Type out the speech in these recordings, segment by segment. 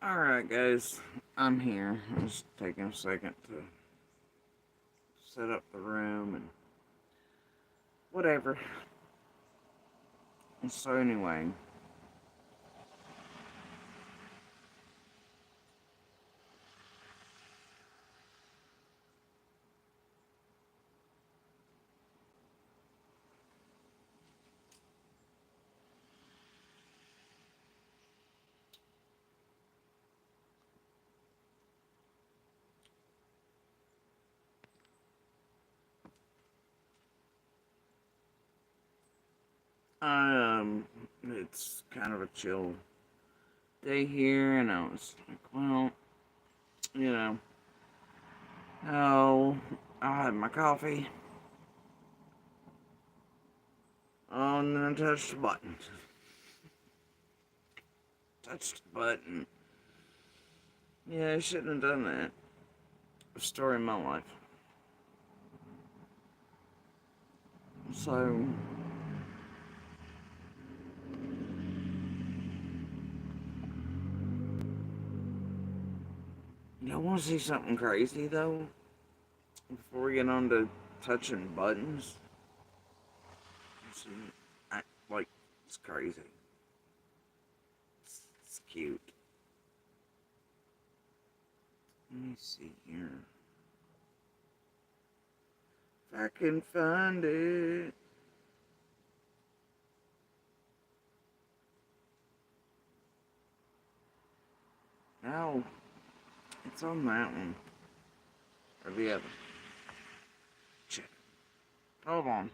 Alright, guys, I'm here. I'm just taking a second to set up the room and whatever. So, anyway, it's kind of a chill day here, and I was like, well, you know, oh, I'll have my coffee. Oh, and then I touched the button. Touched the button. Yeah, I shouldn't have done that. Story of my life. So, y'all want to see something crazy, though? Before we get on to touching buttons? See, I, like, it's crazy. It's cute. Let me see here. If I can find it. No, it's on that one. Or the other. Shit. Hold on.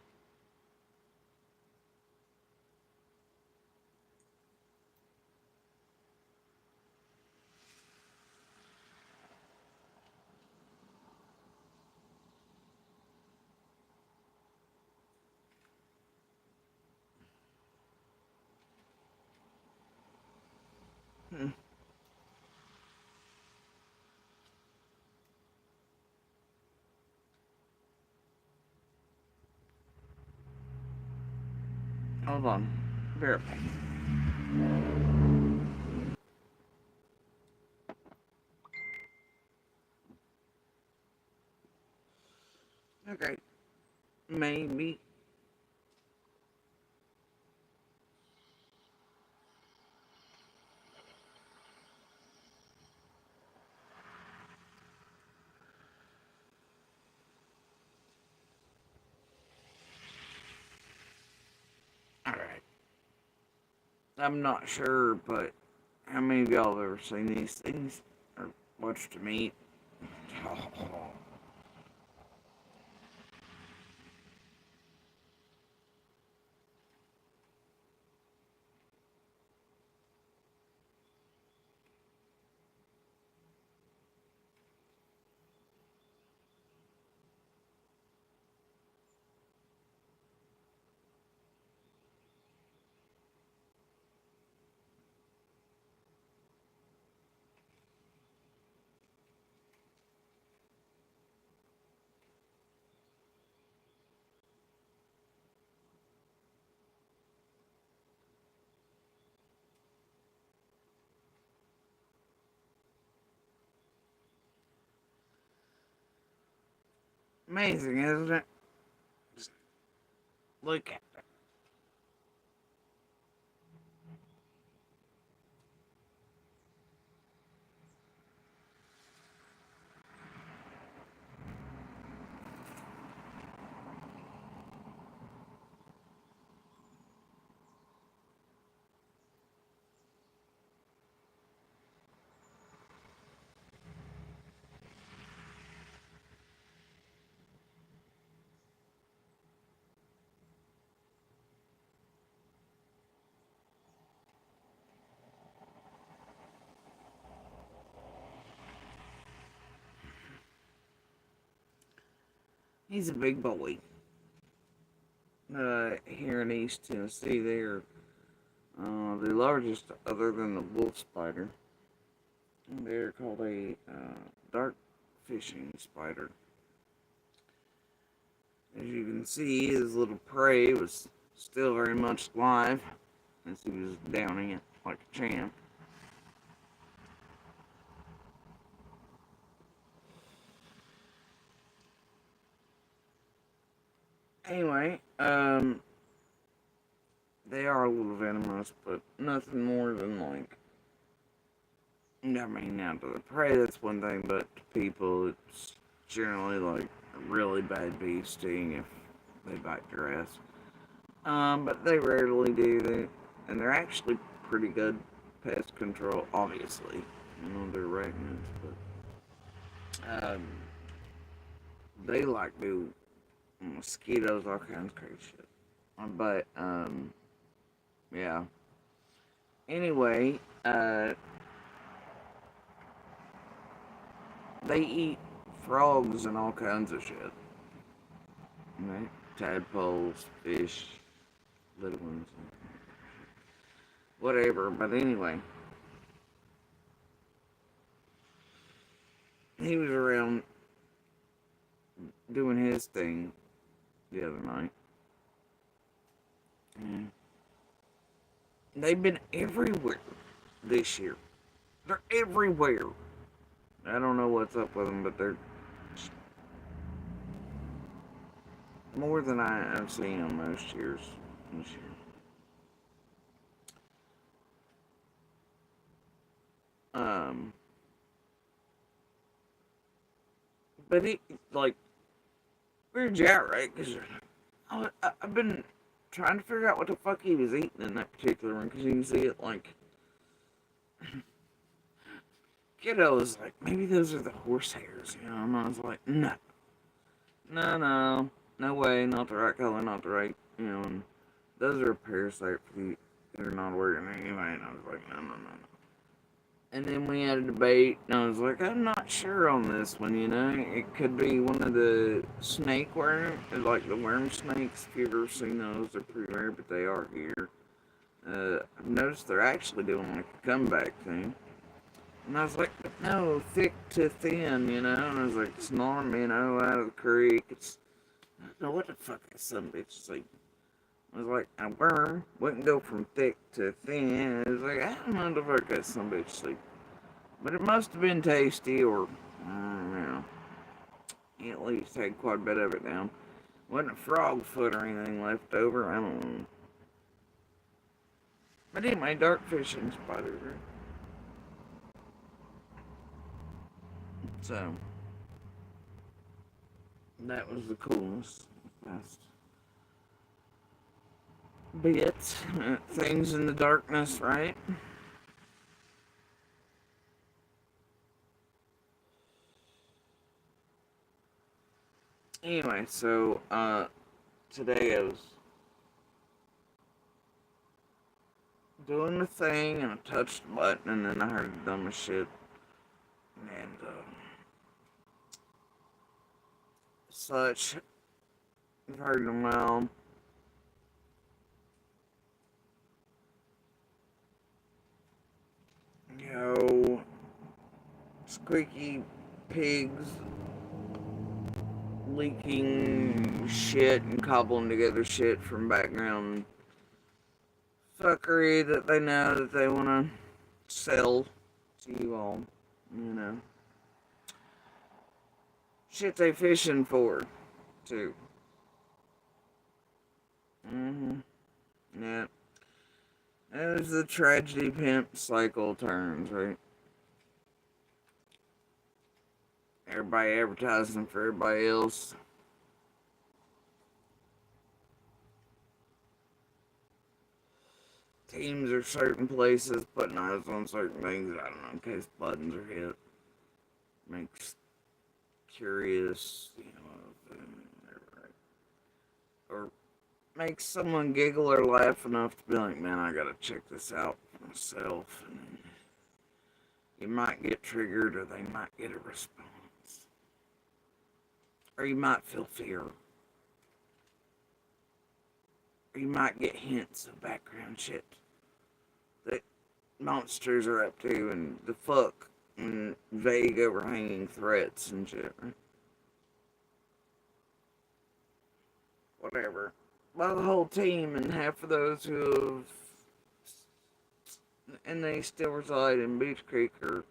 Hmm. Hold on. Verify. Okay. Maybe. Alright. I'm not sure, but how many of y'all have ever seen these things? Or watched them eat? Amazing, isn't it? Just look at it. He's a big boy. Here in East Tennessee, they're the largest other than the wolf spider. They're called a dark fishing spider. As you can see, his little prey was still very much alive as he was downing it like a champ. Anyway, they are a little venomous, but nothing more than like. I mean, now to the prey, that's one thing, but to people, it's generally like a really bad bee sting if they bite your ass. But they rarely do that, and they're actually pretty good pest control. Obviously, they're arachnids, but they like do mosquitoes, all kinds of crazy shit. But yeah. Anyway, they eat frogs and all kinds of shit. Right? Tadpoles, fish, little ones, whatever. But anyway, he was around doing his thing the other night. And they've been everywhere this year. They're everywhere. I don't know what's up with them, but they're more than I've seen them most years this year. But he, like, where'd you at, right? Because I've been trying to figure out what the fuck he was eating in that particular one, because you can see it, like, kiddo was like, maybe those are the horse hairs, and I was like, no. No way, not the right color, not the right, and those are a parasite for the, they're not working anyway, and I was like, no. And then we had a debate, and I was like, I'm not sure on this one, it could be one of the snake worms, like the worm snakes, if you've ever seen those, they're pretty rare, but they are here. I've noticed they're actually doing like a comeback thing. And I was like, but no, thick to thin, And I was like, it's not, out of the creek. I don't know what the fuck is some bitch is like. I was like, a worm wouldn't go from thick to thin. I was like, I don't know what the fuck that some bitch like. But it must have been tasty, or, I don't know. He at least had quite a bit of it down. Wasn't a frog foot or anything left over, I don't know. But anyway, dark fishing spider. So, that was the coolest, best bit. Things in the darkness, right? Anyway, so, today I was doing the thing and I touched the button and then I heard the dumbest shit. And, such. I've heard them well. Squeaky pigs leaking shit and cobbling together shit from background fuckery that they know that they want to sell to you all, Shit they fishing for, too. Yeah. As the tragedy pimp cycle turns, right? Everybody advertising for everybody else. Teams or certain places putting eyes on certain things, I don't know, in case buttons are hit. Makes curious, or makes someone giggle or laugh enough to be like, man, I gotta check this out for myself. And you might get triggered, or they might get a response. Or you might feel fear. Or you might get hints of background shit that monsters are up to, and the fuck, and vague overhanging threats and shit, right? Whatever. Well, the whole team and half of those who have, and they still reside in Beach Creek, are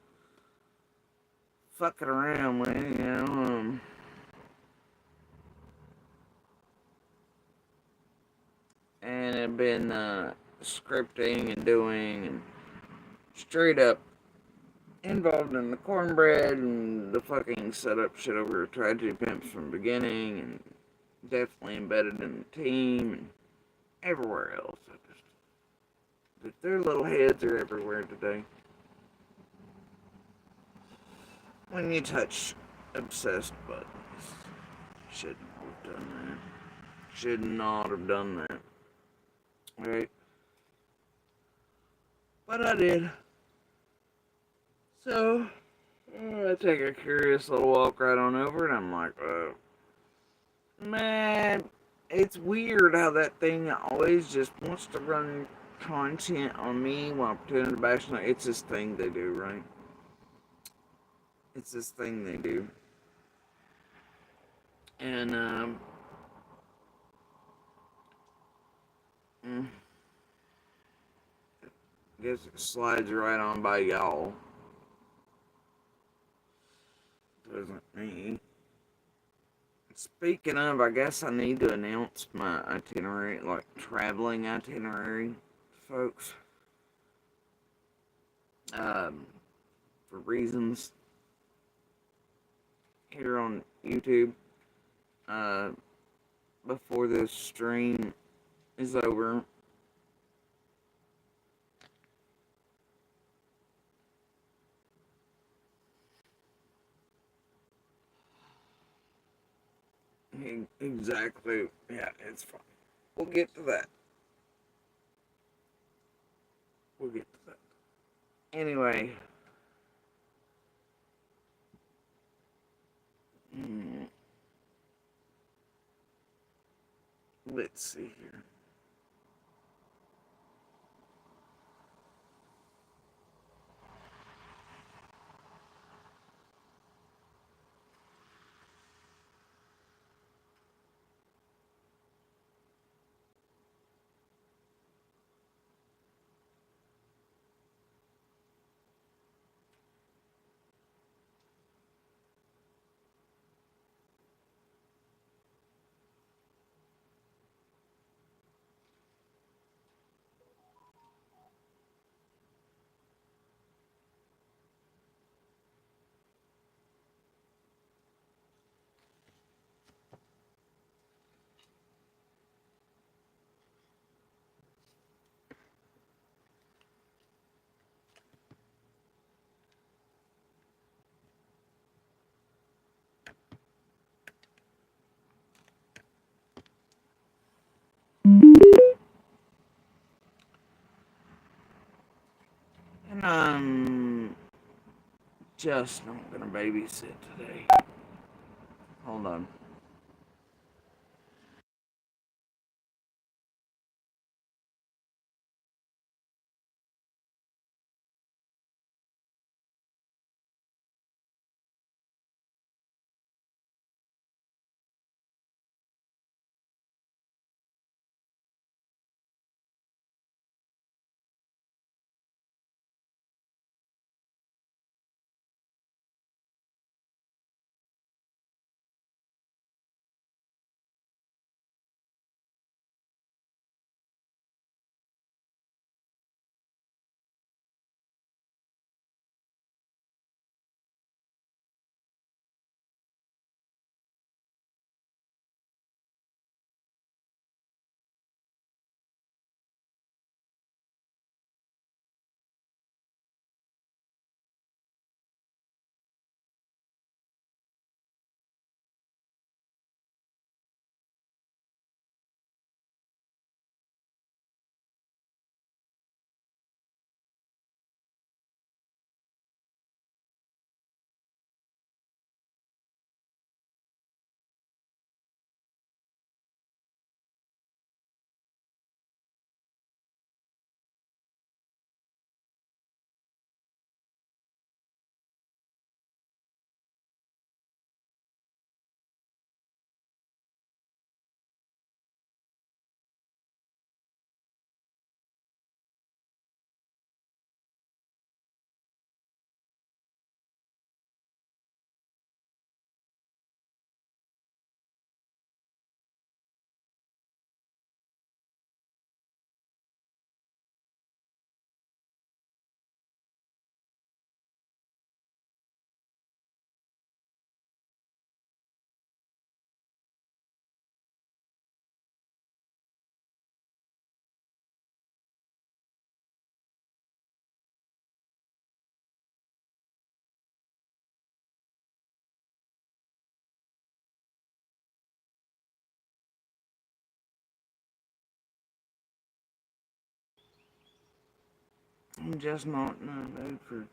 fucking around with, I've been scripting and doing and straight up involved in the cornbread and the fucking setup shit over at Tragedy Pimps from the beginning, and definitely embedded in the team and everywhere else. Their little heads are everywhere today. When you touch obsessed buttons, shouldn't have done that. Should not have done that. Right? But I did. So, I take a curious little walk right on over, and I'm like, man, it's weird how that thing always just wants to run content on me while I'm pretending to bash. It's this thing they do, right? It's this thing they do. And, I guess it slides right on by y'all. Doesn't me. Speaking of, I guess I need to announce my itinerary, like traveling itinerary, folks. For reasons here on YouTube. Before this stream is over. Exactly. Yeah, it's fine. We'll get to that. We'll get to that. Anyway. Let's see here. And I'm just not gonna babysit today. Hold on. I'm just not in the mood for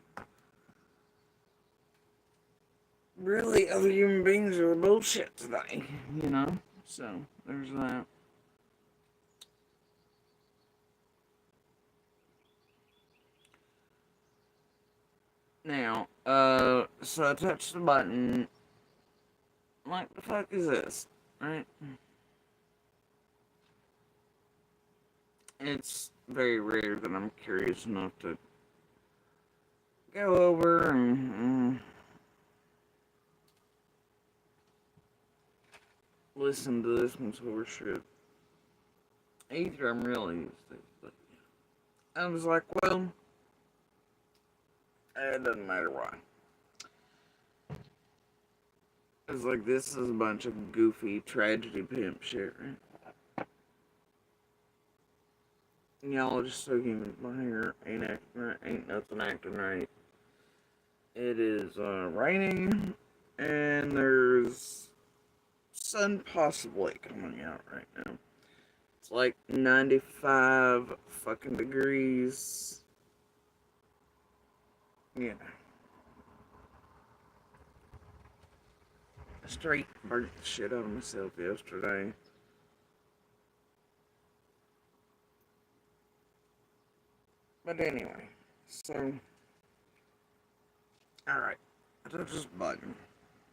really other human beings are bullshit today, you know? So, there's that. Now, so I touched the button. Like, the fuck is this? Right? It's very rare that I'm curious enough to go over and listen to this one's horseshit. Either I'm really used to it, but I was like, well, it doesn't matter why. It's like, this is a bunch of goofy tragedy pimp shit, right? Y'all are just so human. My hair ain't acting right, ain't nothing acting right. It is raining, and there's sun possibly coming out right now. It's like 95 fucking degrees. Yeah. I straight burnt the shit out of myself yesterday. But anyway, so, alright, I touch this button.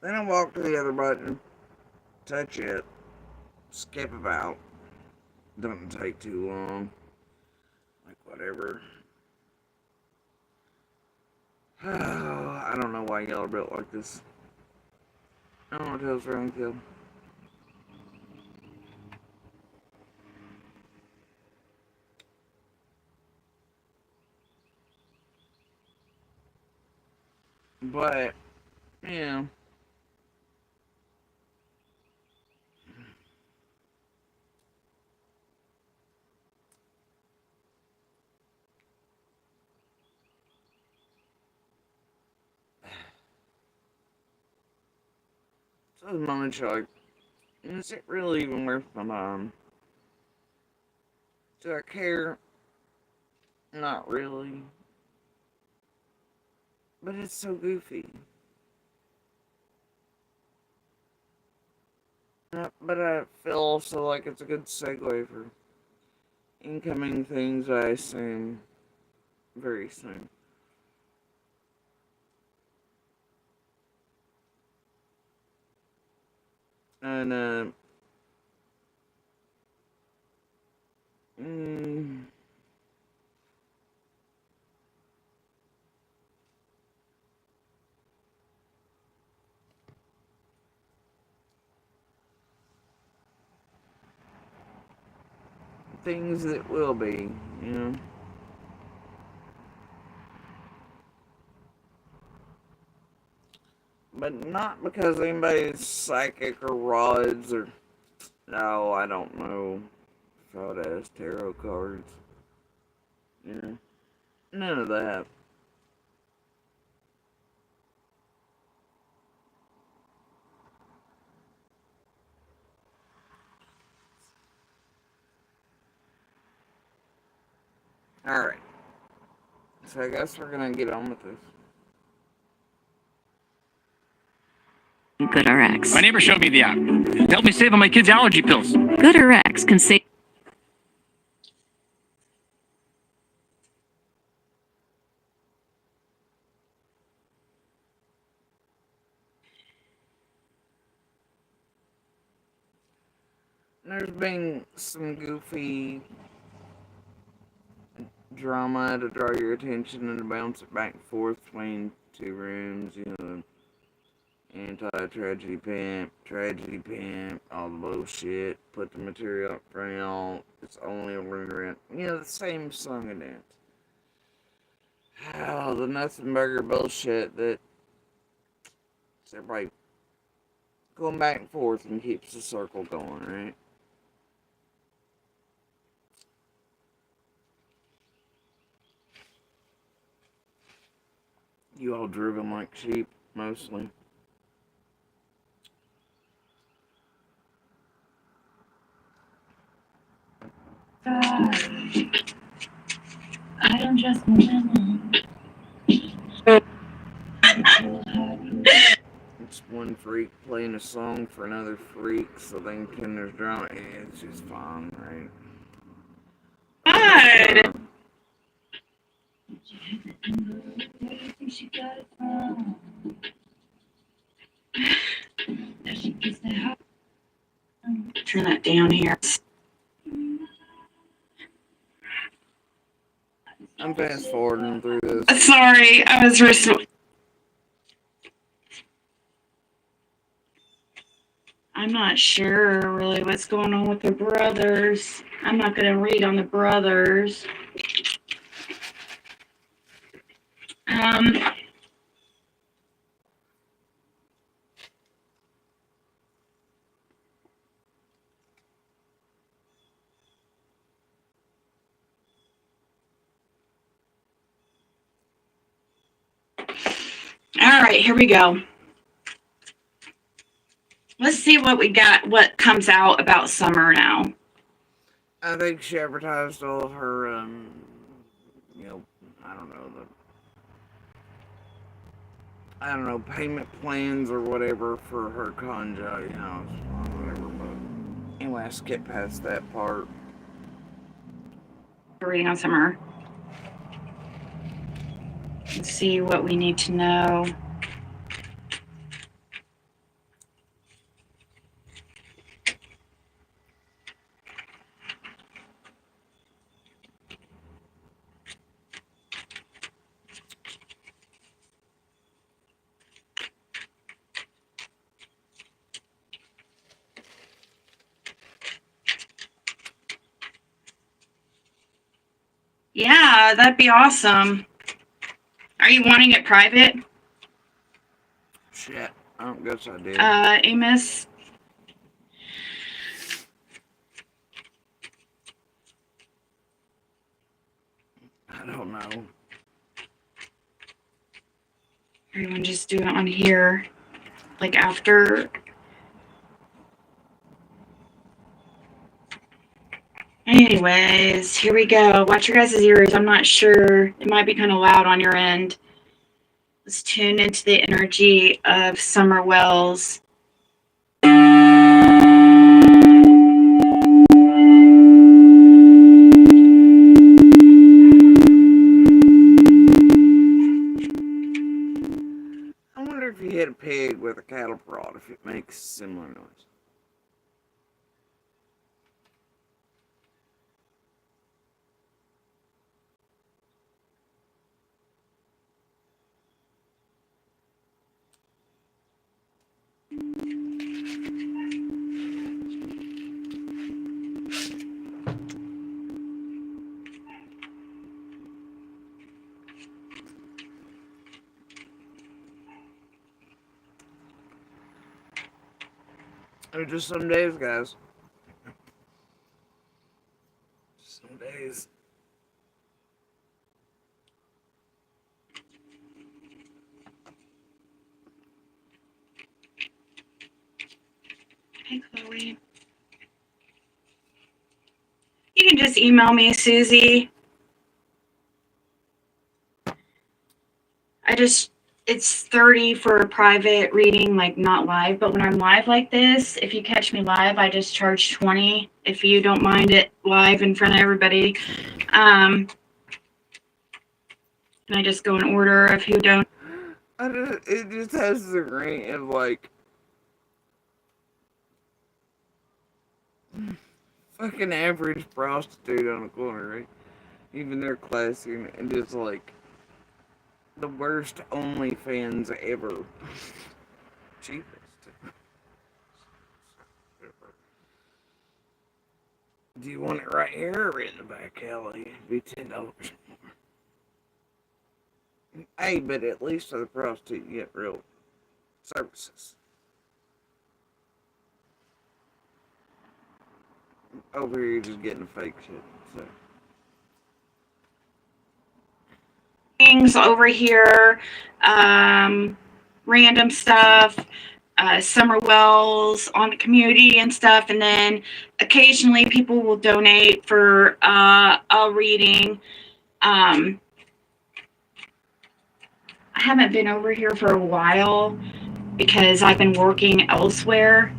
Then I walk to the other button, touch it, skip about. Doesn't take too long. Like, whatever. I don't know why y'all are built like this. I don't know what else wrong with you. But, yeah. So those moments are like, is it really even worth my time? Do I care? Not really. But it's so goofy. But I feel also like it's a good segue for incoming things I assume very soon. And, mm, things that will be, you know? But not because anybody's psychic or rods or, no, I don't know. Fraud ass tarot cards. You know? None of that. Alright. So I guess we're gonna get on with this. GoodRx. My neighbor showed me the app. It helped me save on my kids' allergy pills. GoodRx can save. There's been some goofy drama to draw your attention and to bounce it back and forth between two rooms, you know, tragedy pimp, all the bullshit, put the material up front, it's only a rent, you know, the same song and dance. Oh, the nothing burger bullshit that everybody going back and forth and keeps the circle going, right? You all driven like sheep, mostly. I don't I'm just moving It's one freak playing a song for another freak, so then can there's drama. It's just fun, right? God. Where do you think she got it from? That she gets that hot. Turn that down here. I'm fast forwarding through this. Sorry, I was I'm not sure really what's going on with the brothers. I'm not going to read on the brothers. All right, here we go. Let's see what we got, what comes out about Summer now. I think she advertised all of her, I don't know, payment plans or whatever for her conjo, whatever, but anyway, I skipped past that part. We're reading on Summer. Let's see what we need to know. Yeah, that'd be awesome. Are you wanting it private? Shit, I don't guess I did. Amos? I don't know. Everyone just do it on here. Like after. Anyways, here we go. Watch your guys' ears. I'm not sure. It might be kind of loud on your end. Let's tune into the energy of Summer Wells. I wonder if you hit a pig with a cattle prod, if it makes similar noise. Or just some days, guys. Some days. Hey, Chloe. You can just email me, Susie. It's 30 for a private reading, like not live. But when I'm live like this, if you catch me live, I just charge 20 if you don't mind it live in front of everybody. And I just go in order of who don't. It just has the ring of like fucking average prostitute on the corner, right? Even they're classy and just like the worst OnlyFans ever. Cheapest. Do you want it right here or in the back alley? It'd be $10 more. Hey, but at least for the prostitute you get real services. Over here you're just getting fake shit. So. Things over here, random stuff, Summer Wells on the community and stuff, and then occasionally people will donate for a reading. I haven't been over here for a while because I've been working elsewhere.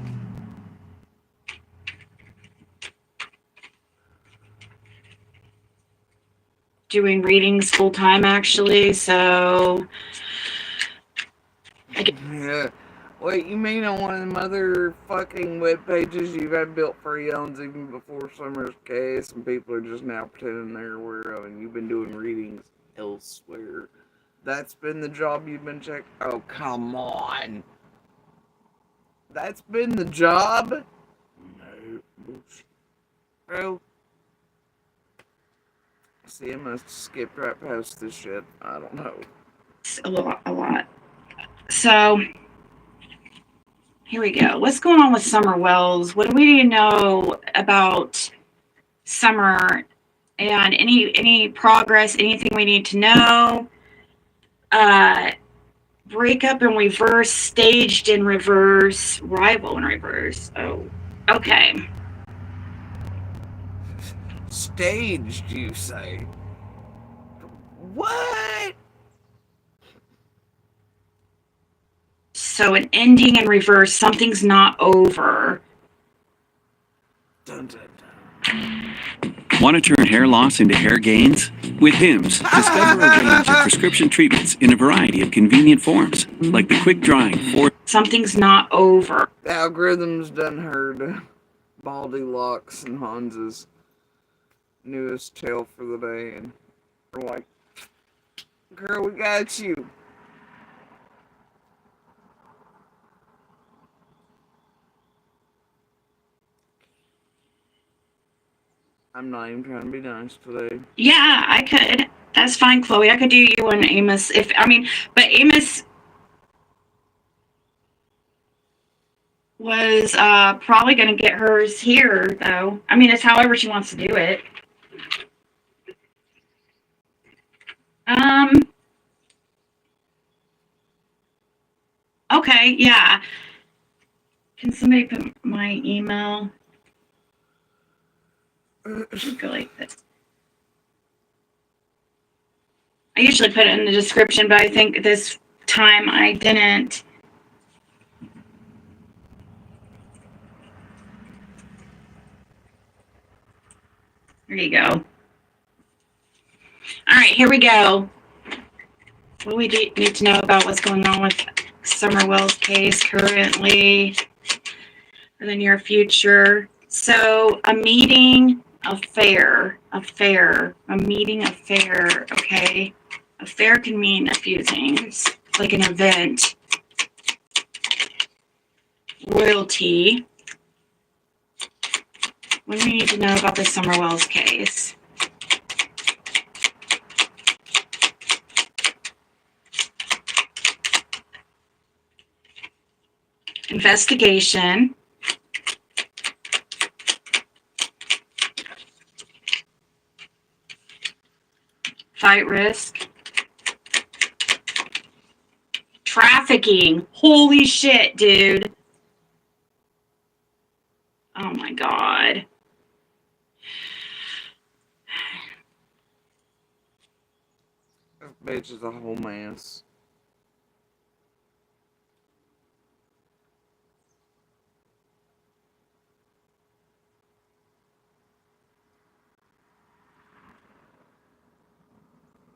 Doing readings full time, actually. So, Yeah. Wait, you mean on one of them other fucking web pages you've had built for Yones even before Summer's case, and people are just now pretending they're aware of, and you've been doing readings elsewhere? That's been the job you've been checking? Oh, come on. That's been the job? No. Bro. See, I must have skipped right past this shit. I don't know. a lot. So, here we go. What's going on with Summer Wells? What do we need to know about Summer and any progress, anything we need to know? Breakup in reverse, staged in reverse, rival in reverse. Oh, okay. Staged, you say? What? So an ending in reverse, something's not over. Dun, dun, dun. Want to turn hair loss into hair gains? With Hims, discover a range of prescription treatments in a variety of convenient forms, like the quick-drying Something's not over. The algorithm's done heard Baldy Locks and Hans's newest tale for the day, and we're like, girl, we got you. I'm not even trying to be nice today. Yeah, I could. That's fine, Chloe. I could do you and Amos but Amos was probably going to get hers here, though. I mean, it's however she wants to do it. Okay, yeah. Can somebody put my email? Go like this. I usually put it in the description, but I think this time I didn't. There you go. All right, here we go. What do we need to know about what's going on with Summer Wells' case currently in the near future? So, a meeting affair, okay? Affair can mean a few things, like an event, royalty. What do we need to know about the Summer Wells case? Investigation. Fight risk. Trafficking. Holy shit, dude. Oh my god. This bitch is a whole mess.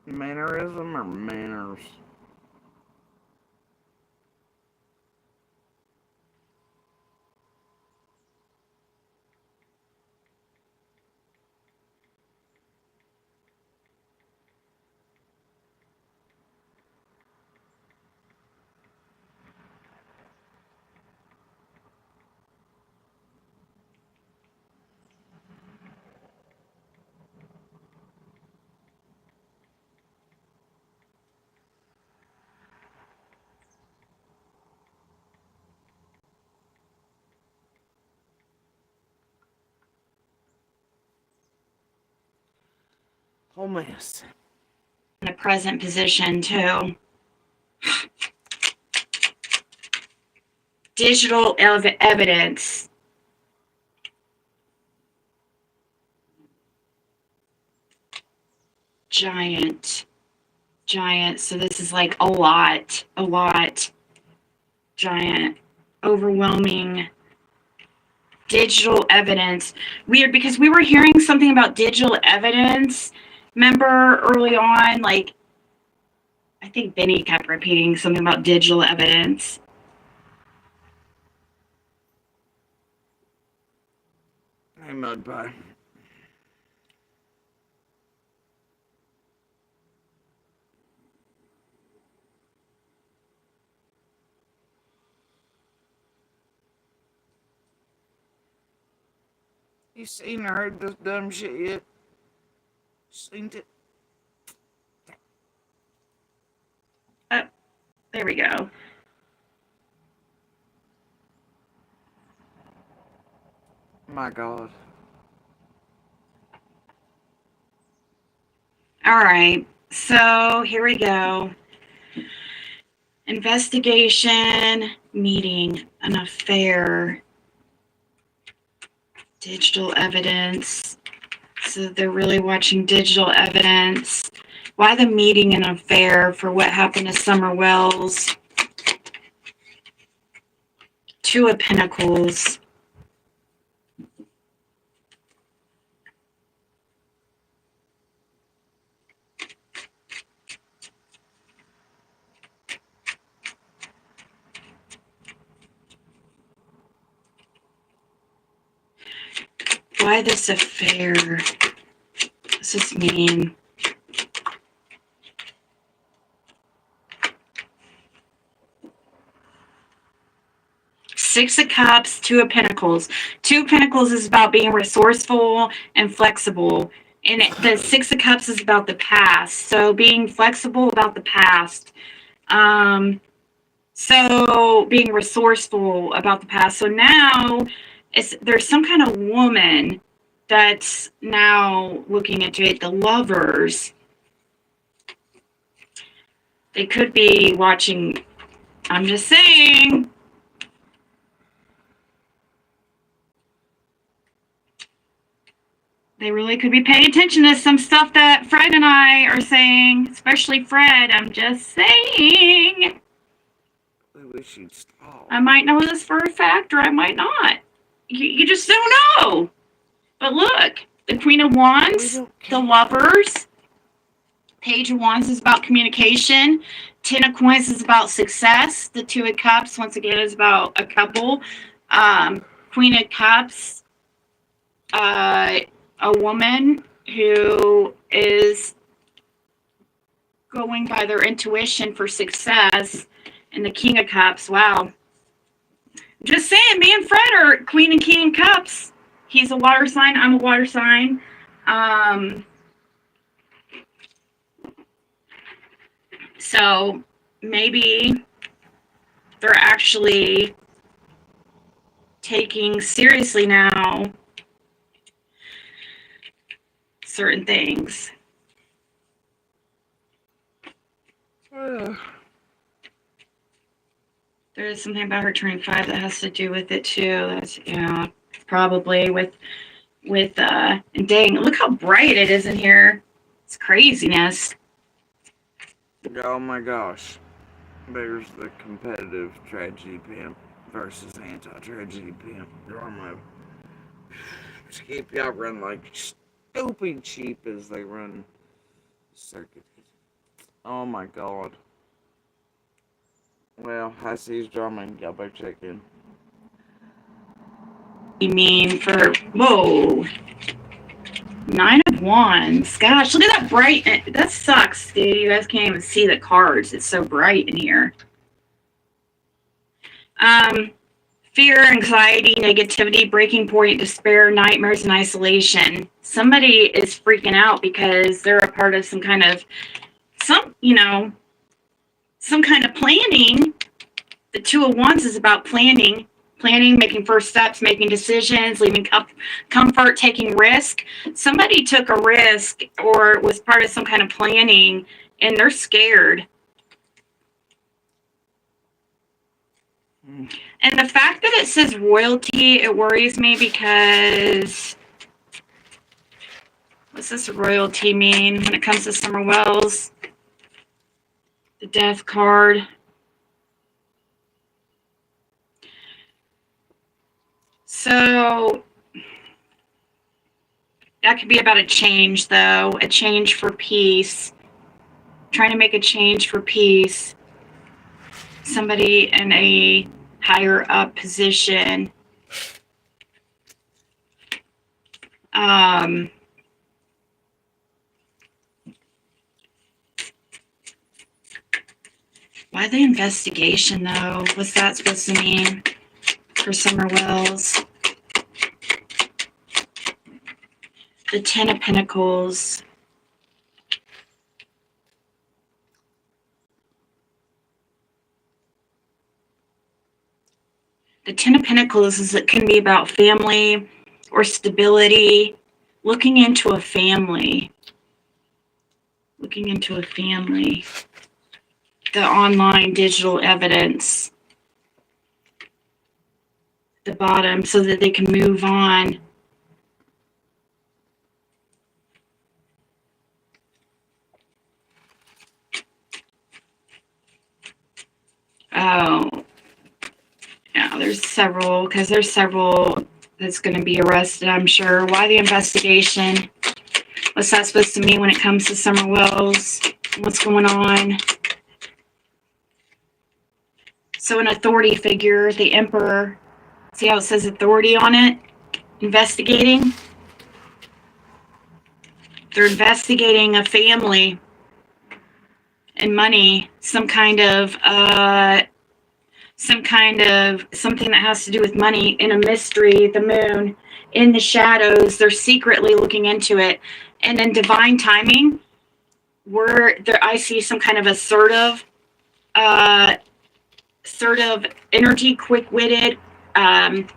Mannerism or manners? Whole mess. In the present position, too. Digital evidence. giant. So this is like a lot, giant, overwhelming digital evidence. Weird, because we were hearing something about digital evidence. Remember early on, like, I think Benny kept repeating something about digital evidence. Hey, Mud Pie. You seen or heard this dumb shit yet? Seen it? There we go. My God. All right, so here we go. Investigation, meeting, an affair, digital evidence. So they're really watching digital evidence. Why the meeting and affair for what happened to Summer Wells? Two of Pentacles. Why this affair? What does this mean? Six of Cups, Two of Pentacles. Two of Pentacles is about being resourceful and flexible. And the Six of Cups is about the past. So being flexible about the past. So being resourceful about the past. So now there's some kind of woman that's now looking into it. The Lovers. They could be watching. I'm just saying. They really could be paying attention to some stuff that Fred and I are saying, especially Fred. I'm just saying. I wish you'd stop. I might know this for a fact, or I might not. You just don't know. But look, the Queen of Wands, the Lovers. Page of Wands is about communication. Ten of Coins is about success. The Two of Cups, once again, is about a couple. Queen of Cups, a woman who is going by their intuition for success. And the King of Cups, wow. Just saying, me and Fred are Queen and King of Cups. He's a water sign, I'm a water sign. So maybe they're actually taking seriously now certain things. There's something about her turning 5 that has to do with it too. That's, yeah, probably with and dang, look how bright it is in here. It's craziness. Oh my gosh. There's the competitive tragedy pimp versus anti-tragedy pimp drama. To keep y'all run like stupid sheep as they run circuit. Oh my God. Well, I see his drama and y'all better check in. You mean for, whoa. 9 of Wands. Gosh, look at that bright. That sucks, dude. You guys can't even see the cards. It's so bright in here. Fear, anxiety, negativity, breaking point, despair, nightmares, and isolation. Somebody is freaking out because they're a part of some kind of planning. The Two of Wands is about planning, making first steps, making decisions, leaving comfort, taking risk. Somebody took a risk or was part of some kind of planning, and they're scared. And the fact that it says royalty, it worries me because What's this royalty mean when it comes to Summer Wells? The death card. So that could be about a change, though. A change for peace. Trying to make a change for peace. Somebody in a higher up position. Why the investigation, though? What's that supposed to mean for Summer Wells? The Ten of Pentacles. The Ten of Pentacles is, it can be about family or stability, looking into a family. Looking into a family. The online digital evidence. The bottom, so that they can move on. Oh, yeah, there's several, because there's several that's going to be arrested, I'm sure. Why the investigation? What's that supposed to mean when it comes to Summer Wells? What's going on? So an authority figure, the Emperor. See how it says authority on it? Investigating. They're investigating a family and money, something that has to do with money in a mystery, the moon, in the shadows. They're secretly looking into it. And in divine timing, I see some kind of assertive energy, quick-witted, and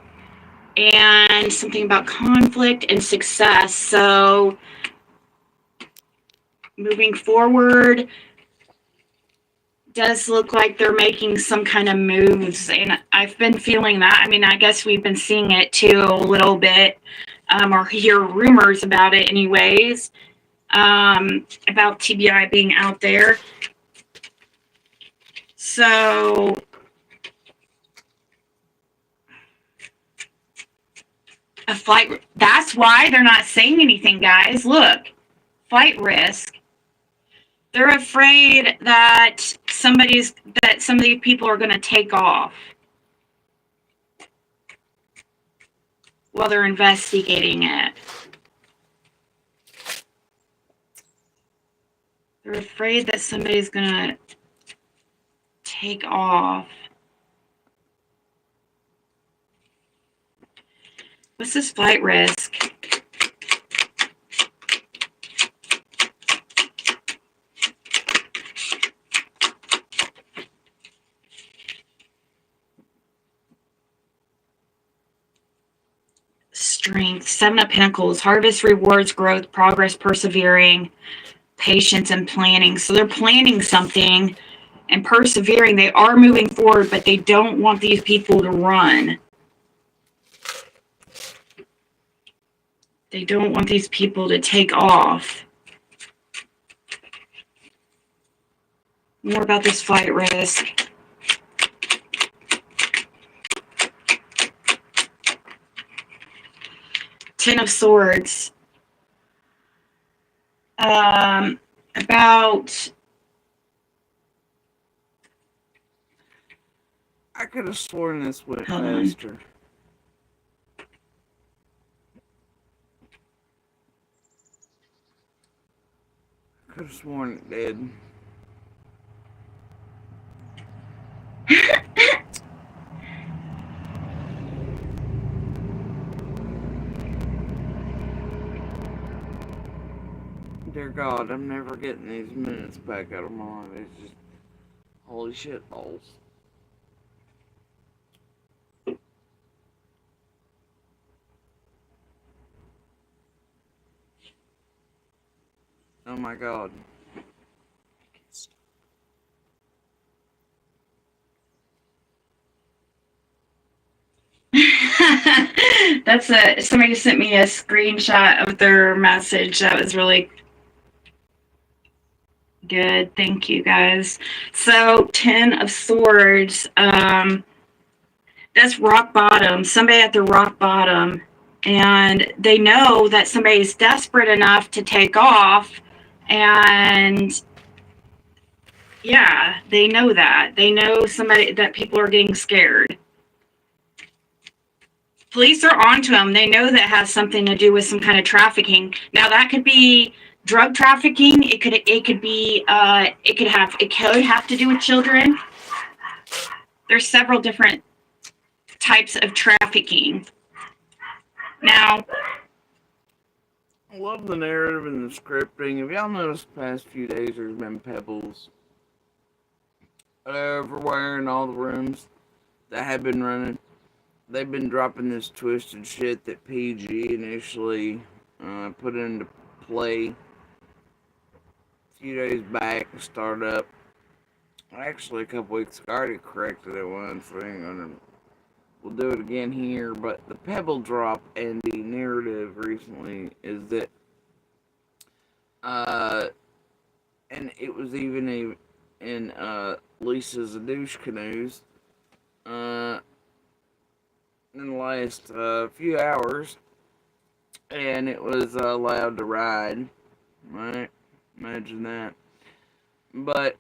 something about conflict and success. So moving forward, does look like they're making some kind of moves, and I've been feeling that. I mean, I guess we've been seeing it too a little bit, or hear rumors about it anyways, about TBI being out there. So a flight, that's why they're not saying anything, guys. Look, flight risk. They're afraid that some of these people are going to take off while they're investigating it. They're afraid that somebody's going to take off. What's this flight risk? Strength. Seven of Pentacles. Harvest, rewards, growth, progress, persevering, patience, and planning. So they're planning something and persevering. They are moving forward, but they don't want these people to run. They don't want these people to take off. More about this flight risk. Ten of Swords. About... I could have sworn this went Hold on. faster. I could have sworn it did. Dear God, I'm never getting these minutes back out of my life. It's just holy shit balls. Oh my God. Somebody sent me a screenshot of their message. That was really good. Thank you, guys. So, 10 of Swords. That's rock bottom. Somebody at the rock bottom. And they know that somebody's desperate enough to take off. And yeah, they know that. They know that people are getting scared. Police are onto them. They know that has something to do with some kind of trafficking. Now that could be drug trafficking. It could have to do with children. There's several different types of trafficking. Now, I love the narrative and the scripting. Have y'all noticed the past few days there's been pebbles everywhere in all the rooms that have been running? They've been dropping this twisted shit that PG initially put into play a few days back and started up. Actually, a couple weeks ago, I already corrected it once, so we'll do it again here. But the pebble drop and the narrative recently is that, and it was even in Lisa Zadushka news, in the last few hours, and it was allowed to ride, right? Imagine that. But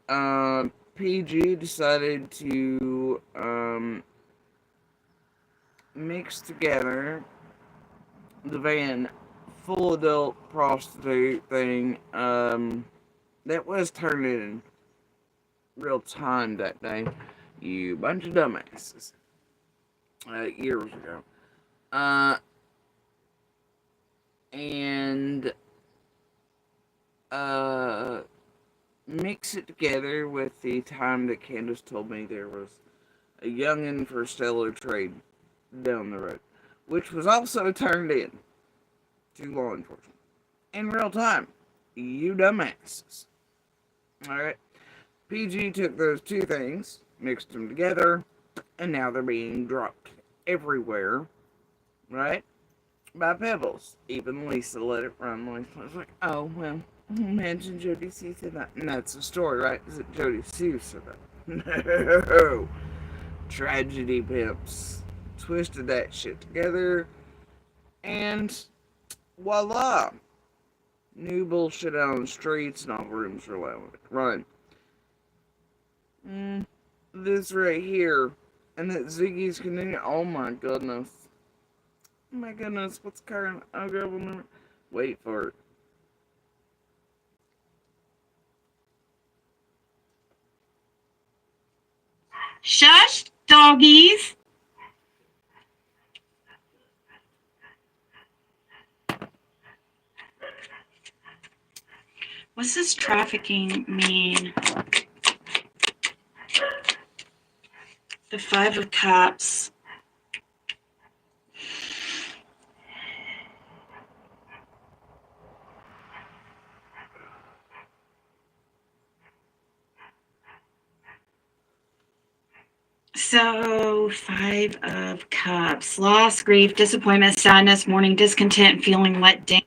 PG decided to mix together the van full adult prostitute thing that was turned in real time that day. You bunch of dumbasses. Years ago. And mix it together with the time that Candace told me there was a youngin' for stellar trade down the road, which was also turned in to law enforcement in real time. You dumbasses. Alright. PG took those two things, mixed them together, and now they're being dropped everywhere, right? By Pebbles. Even Lisa let it run. I was like, oh, well, imagine Jody C said that. And that's the story, right? Is it Jody Sue said that? No. Tragedy pimps twisted that shit together, and voila. New bullshit out on the streets, and all rooms are allowed to run. This right here, and that Ziggy's Canadian. Oh my goodness. Oh my goodness, what's current? I'll go number. Wait for it. shush, doggies. What's this trafficking mean? The 5 of Cups. So, 5 of Cups. Loss, grief, disappointment, sadness, mourning, discontent, feeling let down.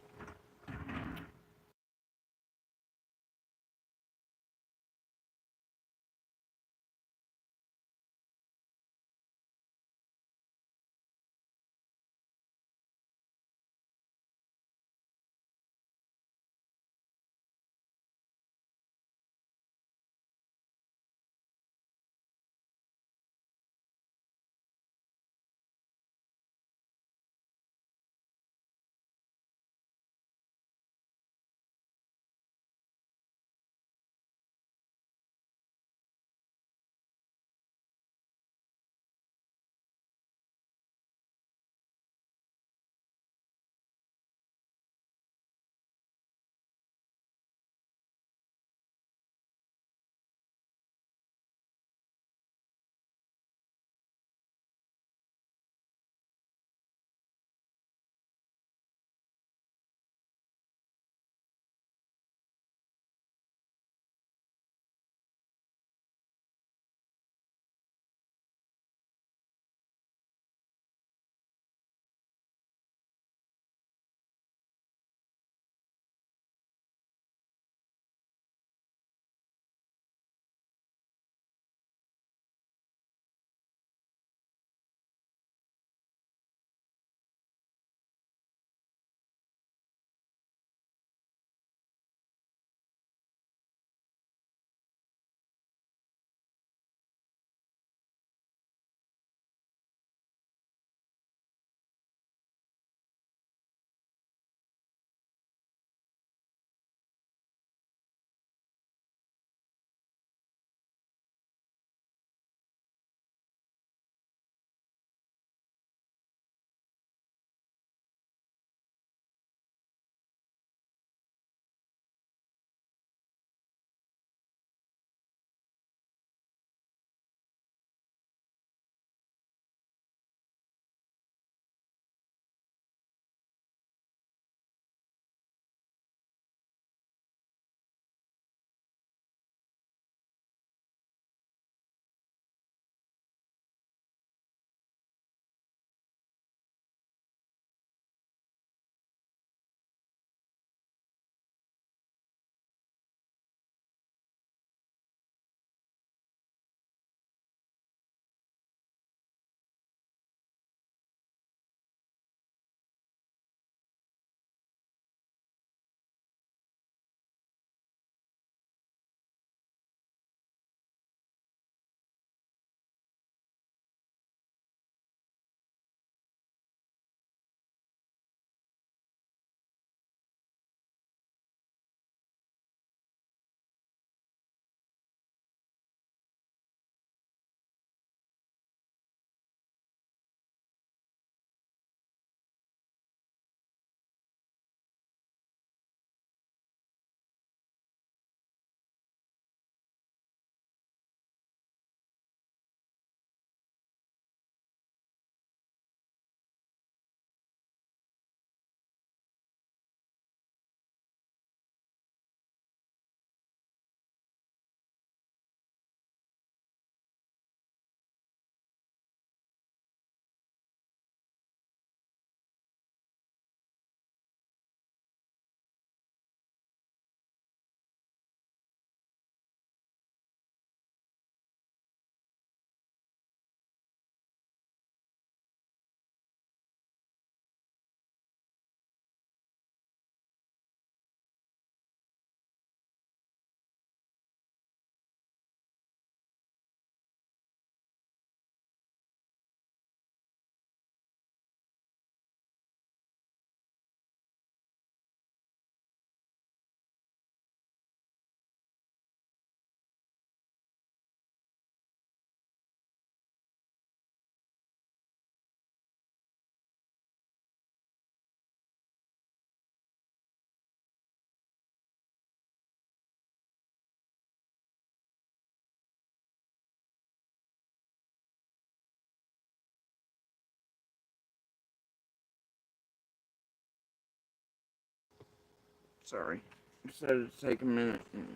Sorry. Decided to take a minute and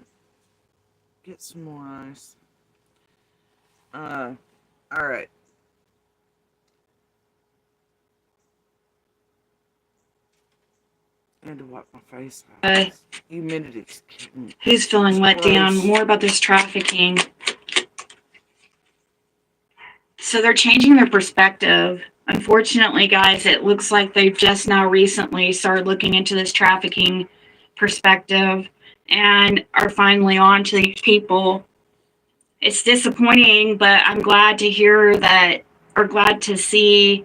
get some more ice. Alright. And to wipe my face off. Humidity's getting. Who's feeling let down? Gross. More about this trafficking. So they're changing their perspective. Unfortunately, guys, it looks like they've just now recently started looking into this trafficking perspective and are finally on to these people. It's disappointing, but I'm glad to hear that, or glad to see,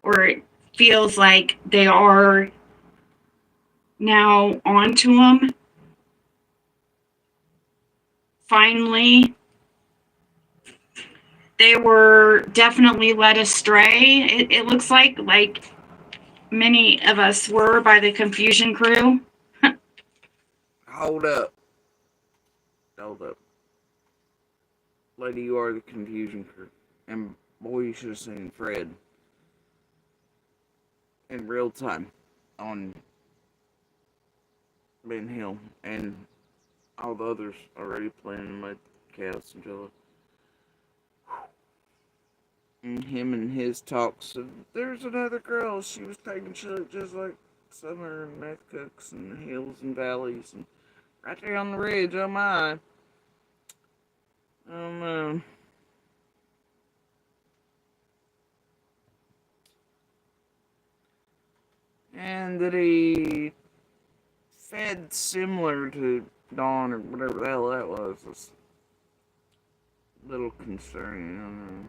or it feels like they are now onto them. Finally, they were definitely led astray. It looks like many of us were by the confusion crew. Hold up. Hold up. Lady, you are the confusion crew. And boy, you should have seen Fred in real time on Ben Hill and all the others already playing with Chaos and Jello. And him and his talks of, there's another girl, she was taking shit just like Summer and Meth Cooks and Hills and Valleys and right there on the ridge, oh my. Oh no. And that he fed similar to Dawn or whatever the hell that was. It's a little concerning, I don't know.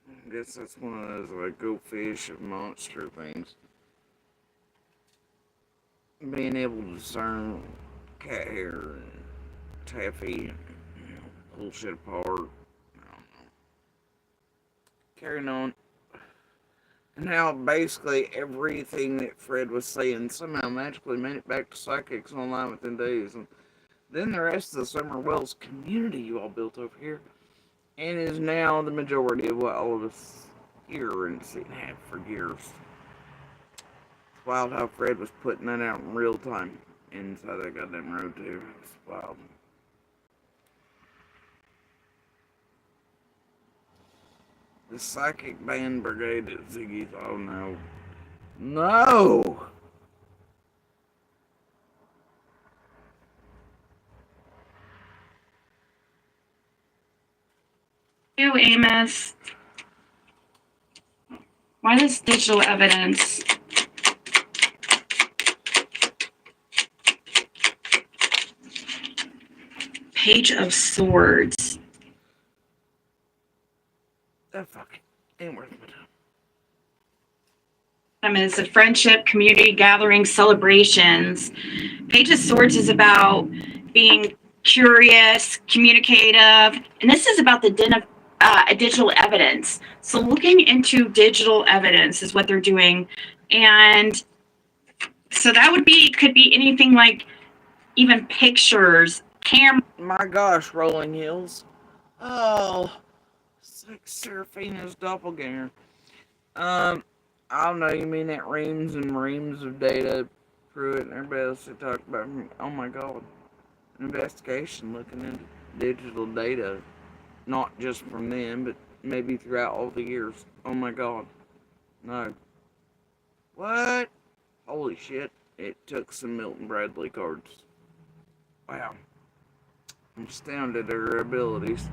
I guess that's one of those like go fish of monster things. Being able to discern cat hair and taffy and pull shit apart. I don't know. Carrying on. And now basically everything that Fred was saying somehow magically made it back to Psychics Online within days. And then the rest of the Summer Wells community you all built over here. And is now the majority of what all of us hear and see and have for years. It's wild how Fred was putting that out in real time inside that goddamn road too. It's wild. The Psychic Band Brigade at Ziggy's, oh no. No! You, Amos. Why this digital evidence? Page of Swords. That fucking ain't worth my time. It's a friendship, community gathering, celebrations. Page of Swords is about being curious, communicative, and this is about the digital evidence. So looking into digital evidence is what they're doing, and so that could be anything like even pictures, camera. My gosh, Rolling Hills. Oh, it's like Seraphina's doppelganger. I don't know, you mean that reams and reams of data, Pruitt and everybody else that talked about, oh my god, an investigation looking into digital data, not just from them, but maybe throughout all the years. Oh my god. No. What? Holy shit. It took some Milton Bradley cards. Wow. I'm astounded at her abilities.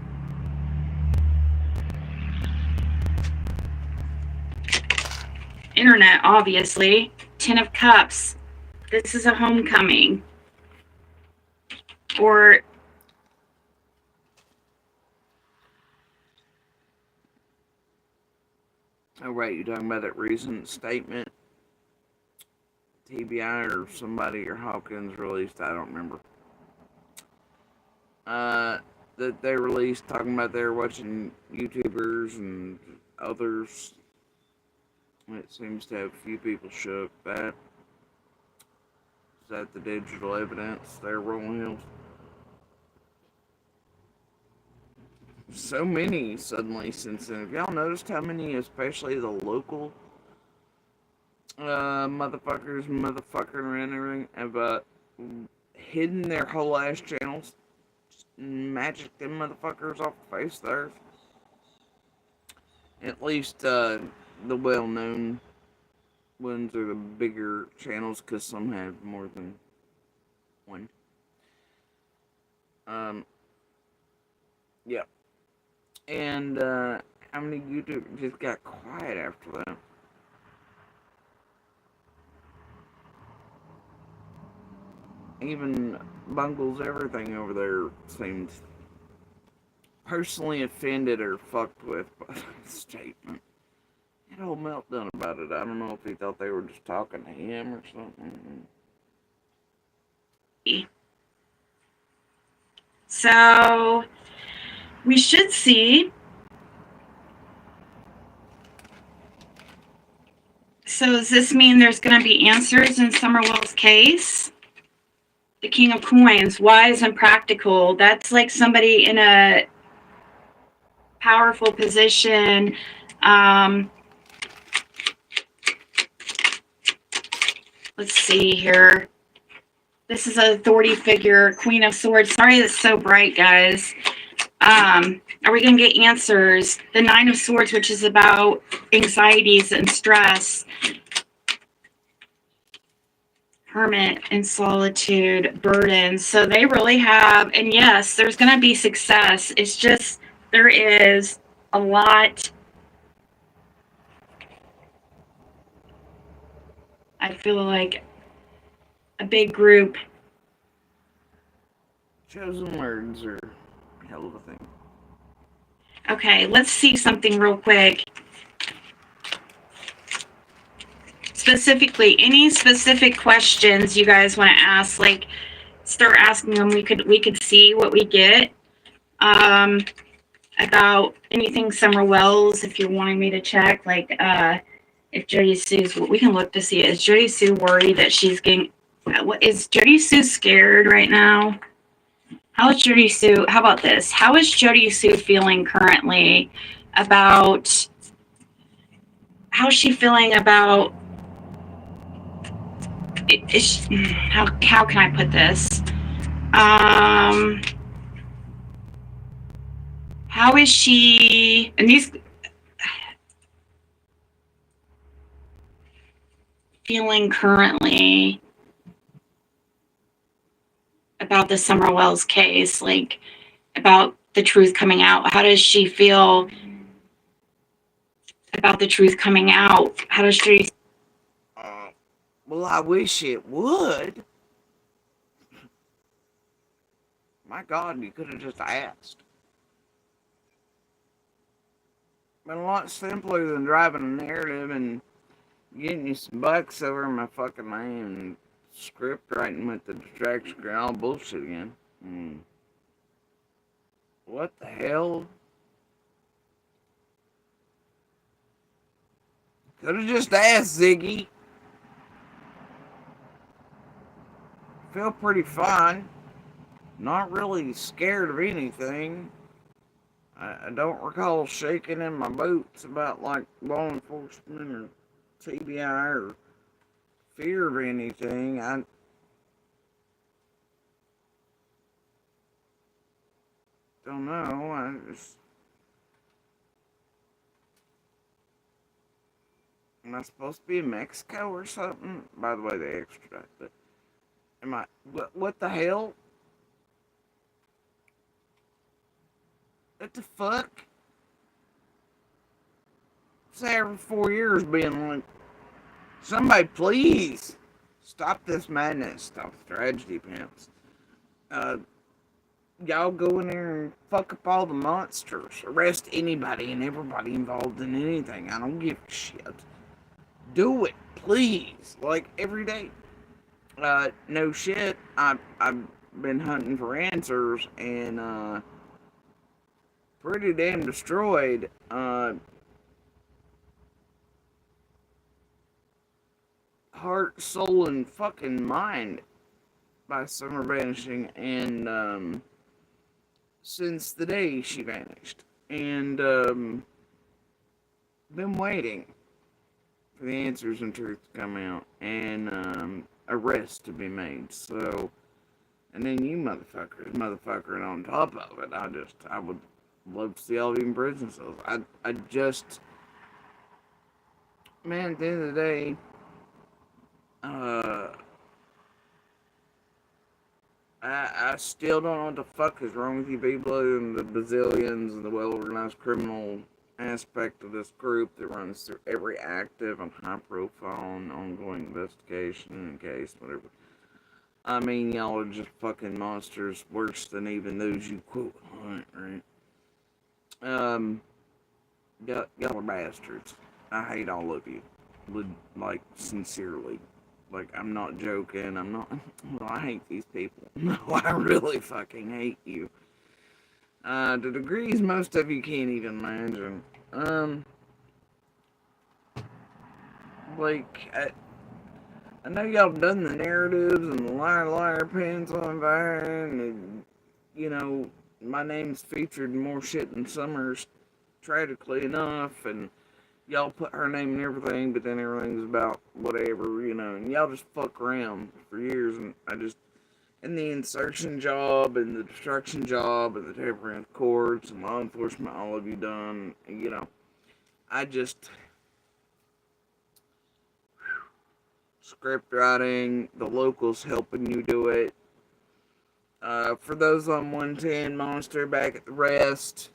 Internet, obviously. Ten of Cups. This is a homecoming. Or oh right, you're talking about that recent statement TBI or somebody or Hawkins released, I don't remember. That they released talking about they're watching YouTubers and others. It seems to have a few people shook that. Is that the digital evidence there, Rolling Hills? So many suddenly since then. Have y'all noticed how many, especially the local motherfucker, and everything have hidden their whole ass channels, magic them motherfuckers off the face of the earth. At least the well-known ones are the bigger channels, because some have more than one. Yeah. And how many YouTube just got quiet after that? Even Bungles everything over there seemed personally offended or fucked with by the statement. He had a whole meltdown about it. I don't know if he thought they were just talking to him or something. So we should see. So does this mean there's going to be answers in Summerwell's case? The King of Coins, wise and practical. That's like somebody in a powerful position. Let's see here. This is an authority figure, Queen of Swords. Sorry it's so bright, guys. Are we going to get answers? The Nine of Swords, which is about anxieties and stress. Hermit and solitude, burdens. So they really have, and yes, there's going to be success. It's just, there is a lot. I feel like a big group. Chosen words are a hell of a thing. Okay, let's see something real quick. Specifically, any specific questions you guys want to ask, like start asking them. We could see what we get. About anything Summerwells, if you're wanting me to check, like if Jody Sue's, we can look to see, is Jody Sue worried that she's getting, what is Jody Sue scared right now? How is Jody Sue, how about this? How is Jody Sue feeling currently about, how's she feeling about, how can I put this? How is she, and these, feeling currently about the Summerwells case, like about the truth coming out? How does she feel about the truth coming out? How does she? Well, I wish it would. My God, you could have just asked. Been a lot simpler than driving a narrative and getting you some bucks over my fucking name and script writing with the distraction and all bullshit again. What the hell? Could have just asked, Ziggy. Feel pretty fine. Not really scared of anything. I don't recall shaking in my boots about like law enforcement or TBI or fear of anything. I don't know. Am I supposed to be in Mexico or something? By the way, they extradite, but am I? What the hell? What the fuck? Say every 4 years being like, somebody please stop this madness, stop the tragedy pants. Y'all go in there and fuck up all the monsters, arrest anybody and everybody involved in anything. I don't give a shit. Do it, please, like every day. No shit. I've been hunting for answers and pretty damn destroyed. Heart, soul, and fucking mind by Summer vanishing, and since the day she vanished, and been waiting for the answers and truth to come out and arrests to be made. So, and then you motherfuckering on top of it. I would love to see all of you in prison cells. I just, man, at the end of the day, I still don't know what the fuck is wrong with you people and the bazillions and the well-organized criminal aspect of this group that runs through every active and high-profile and ongoing investigation and case, whatever. I mean, y'all are just fucking monsters, worse than even those you quote hunt, right? Y'all are bastards. I hate all of you. Like, sincerely. Like, I'm not joking. I'm not. Well, I hate these people. No, I really fucking hate you. To degrees most of you can't even imagine. Like, I know y'all done the narratives and the liar, pants on fire, and, you know, my name's featured in more shit than Summers, tragically enough, and y'all put her name and everything, but then everything's about whatever, you know, and y'all just fuck around for years, and and the insertion job, and the destruction job, and the tampering of courts, and law enforcement, all of you done, you know, I just, script writing, the locals helping you do it, for those on 110 Monster back at the rest,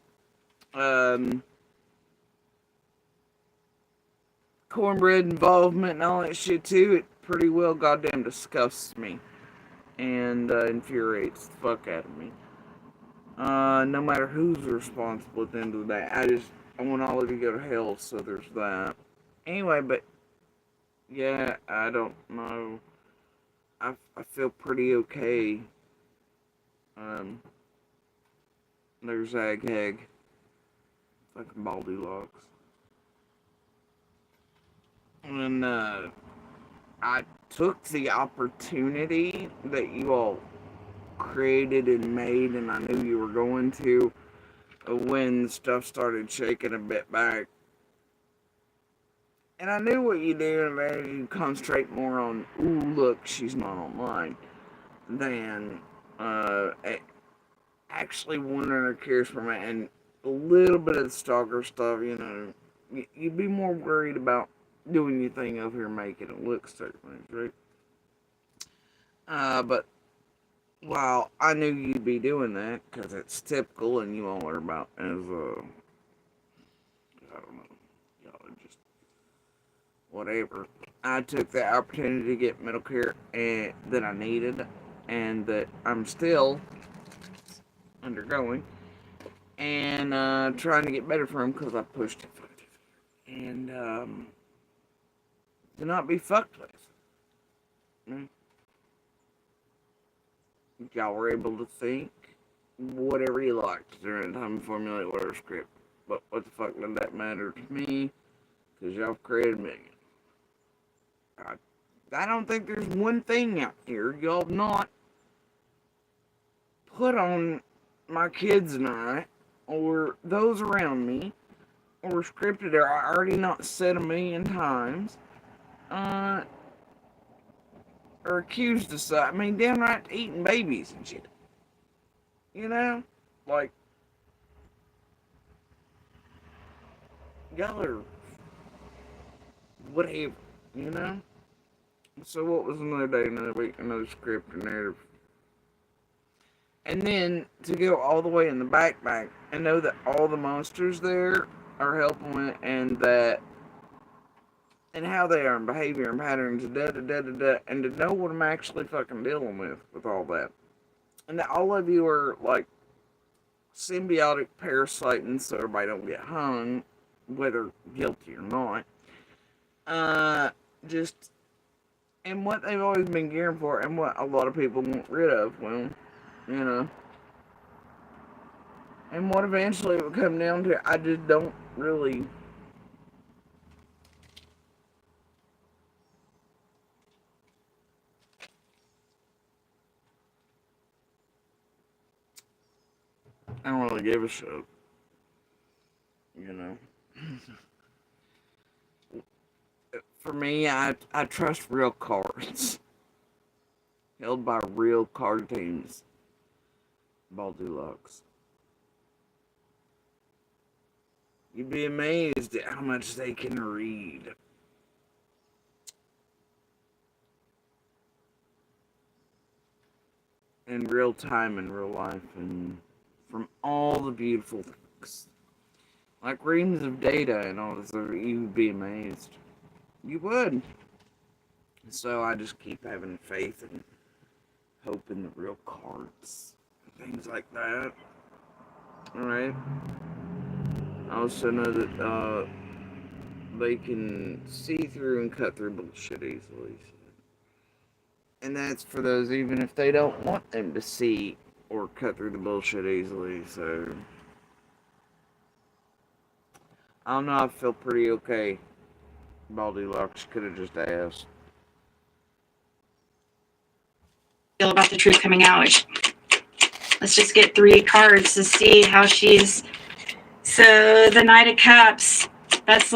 cornbread involvement and all that shit too, it pretty well goddamn disgusts me and infuriates the fuck out of me. No matter who's responsible at the end of the day, I want all of you to go to hell, so there's that. Anyway, but yeah, I don't know. I feel pretty okay. There's Egghead. Fucking Baldy Locks. And I took the opportunity that you all created and made, and I knew you were going to, when stuff started shaking a bit back. And I knew what you do, and you concentrate more on, ooh, look, she's not online, than actually wondering or cares for me, and a little bit of the stalker stuff, you know. You'd be more worried about doing your thing over here, making it look certain things, right? But while I knew you'd be doing that, because it's typical, and you all are about as, I don't know, y'all are just whatever. I took the opportunity to get medical care that I needed, and that I'm still undergoing, and trying to get better from because I pushed it. And, to not be fucked with. Y'all were able to think whatever you liked during the time to formulate whatever script. But what the fuck did that matter to me? Because y'all created me. I don't think there's one thing out here y'all have not put on my kids and I, or those around me, or scripted or I already not said a million times, or accused of stuff. I mean, downright eating babies and shit. You know? Like, y'all are whatever, you know? So what was another day, another week, another script, and narrative? And then to go all the way in the back and know that all the monsters there are helping with, and that, and how they are in behavior and patterns, and to know what I'm actually fucking dealing with all that. And that all of you are like symbiotic parasiting so everybody don't get hung, whether guilty or not. Just, and what they've always been gearing for, and what a lot of people want rid of, well, you know. And what eventually it will come down to, I just don't really. I don't really give a shit. You know. for me, I trust real cards. Held by real card teams. Baldy Lux. You'd be amazed at how much they can read. In real time, in real life, and from all the beautiful things. Like reams of data and all this, you'd be amazed. You would. So I just keep having faith and hope in the real cards. Things like that. Alright. I also know that they can see through and cut through bullshit easily. And that's for those even if they don't want them to see or cut through the bullshit easily. So I don't know, I feel pretty okay. Baldy Lux could have just asked. Feel about the truth coming out. Let's just get 3 cards to see how she's. So the Knight of Cups. That's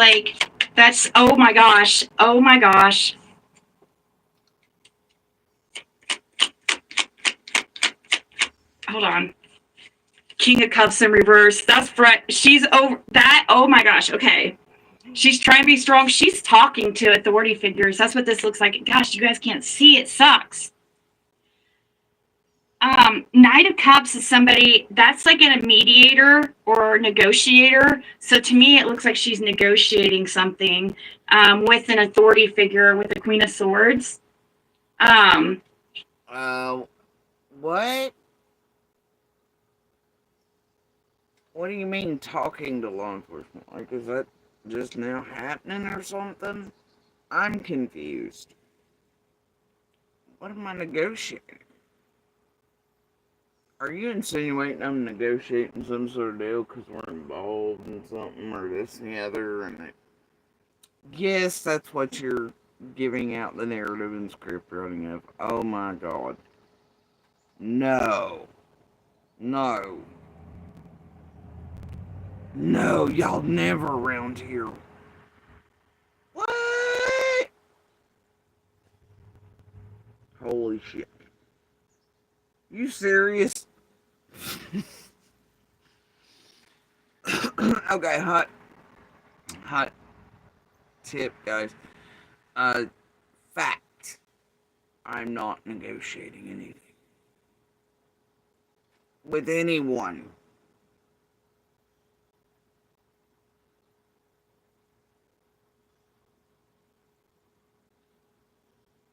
oh my gosh. Oh my gosh. Hold on. King of Cups in reverse. That's right. She's over that. Oh my gosh. Okay. She's trying to be strong. She's talking to authority figures. That's what this looks like. Gosh, you guys can't see. It sucks. Knight of Cups is somebody that's like a mediator or negotiator. So to me, it looks like she's negotiating something with an authority figure with the Queen of Swords. What? What do you mean talking to law enforcement? Like, is that just now happening or something? I'm confused. What am I negotiating? Are you insinuating I'm negotiating some sort of deal because we're involved in something or this and the other? And yes, that's what you're giving out the narrative and script writing of. Oh my god. No. No. No, y'all never around here. What? Holy shit. You serious? Okay, hot tip, guys. Fact. I'm not negotiating anything. With anyone.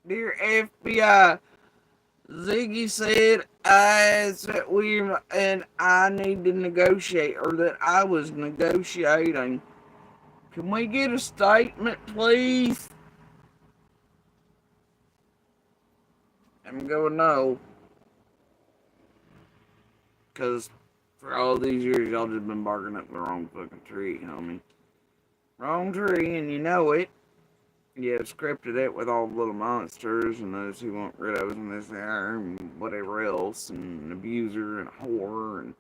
Dear FBI, Ziggy said I need to negotiate, or that I was negotiating. Can we get a statement, please? I'm going no. Because for all these years, y'all just been barking up the wrong fucking tree, homie. Wrong tree, and you know it. You have scripted it with all the little monsters and those who want rid of us and this and whatever else, and an abuser and a whore and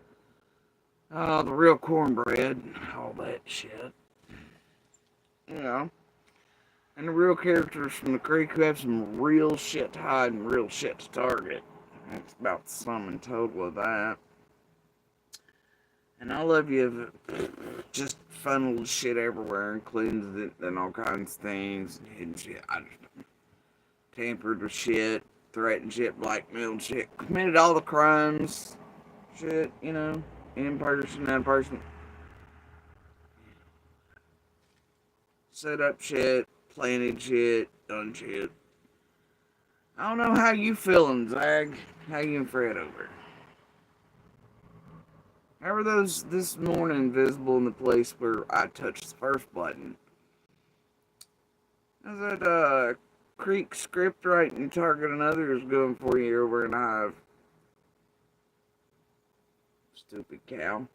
the real cornbread, all that shit. You know. And the real characters from the creek who have some real shit to hide and real shit to target. That's about the sum and total of that. And all of you have just funneled shit everywhere and cleansed it and all kinds of things and shit. I just tampered with shit, threatened shit, blackmailed shit, committed all the crimes, shit, you know, in person, out of person. Set up shit, planted shit, done shit. I don't know how you feeling, Zag. How you and Fred over? How are those this morning visible in the place where I touched the first button? How's that Creek script writing target and others going for you over in Hive? Stupid cow.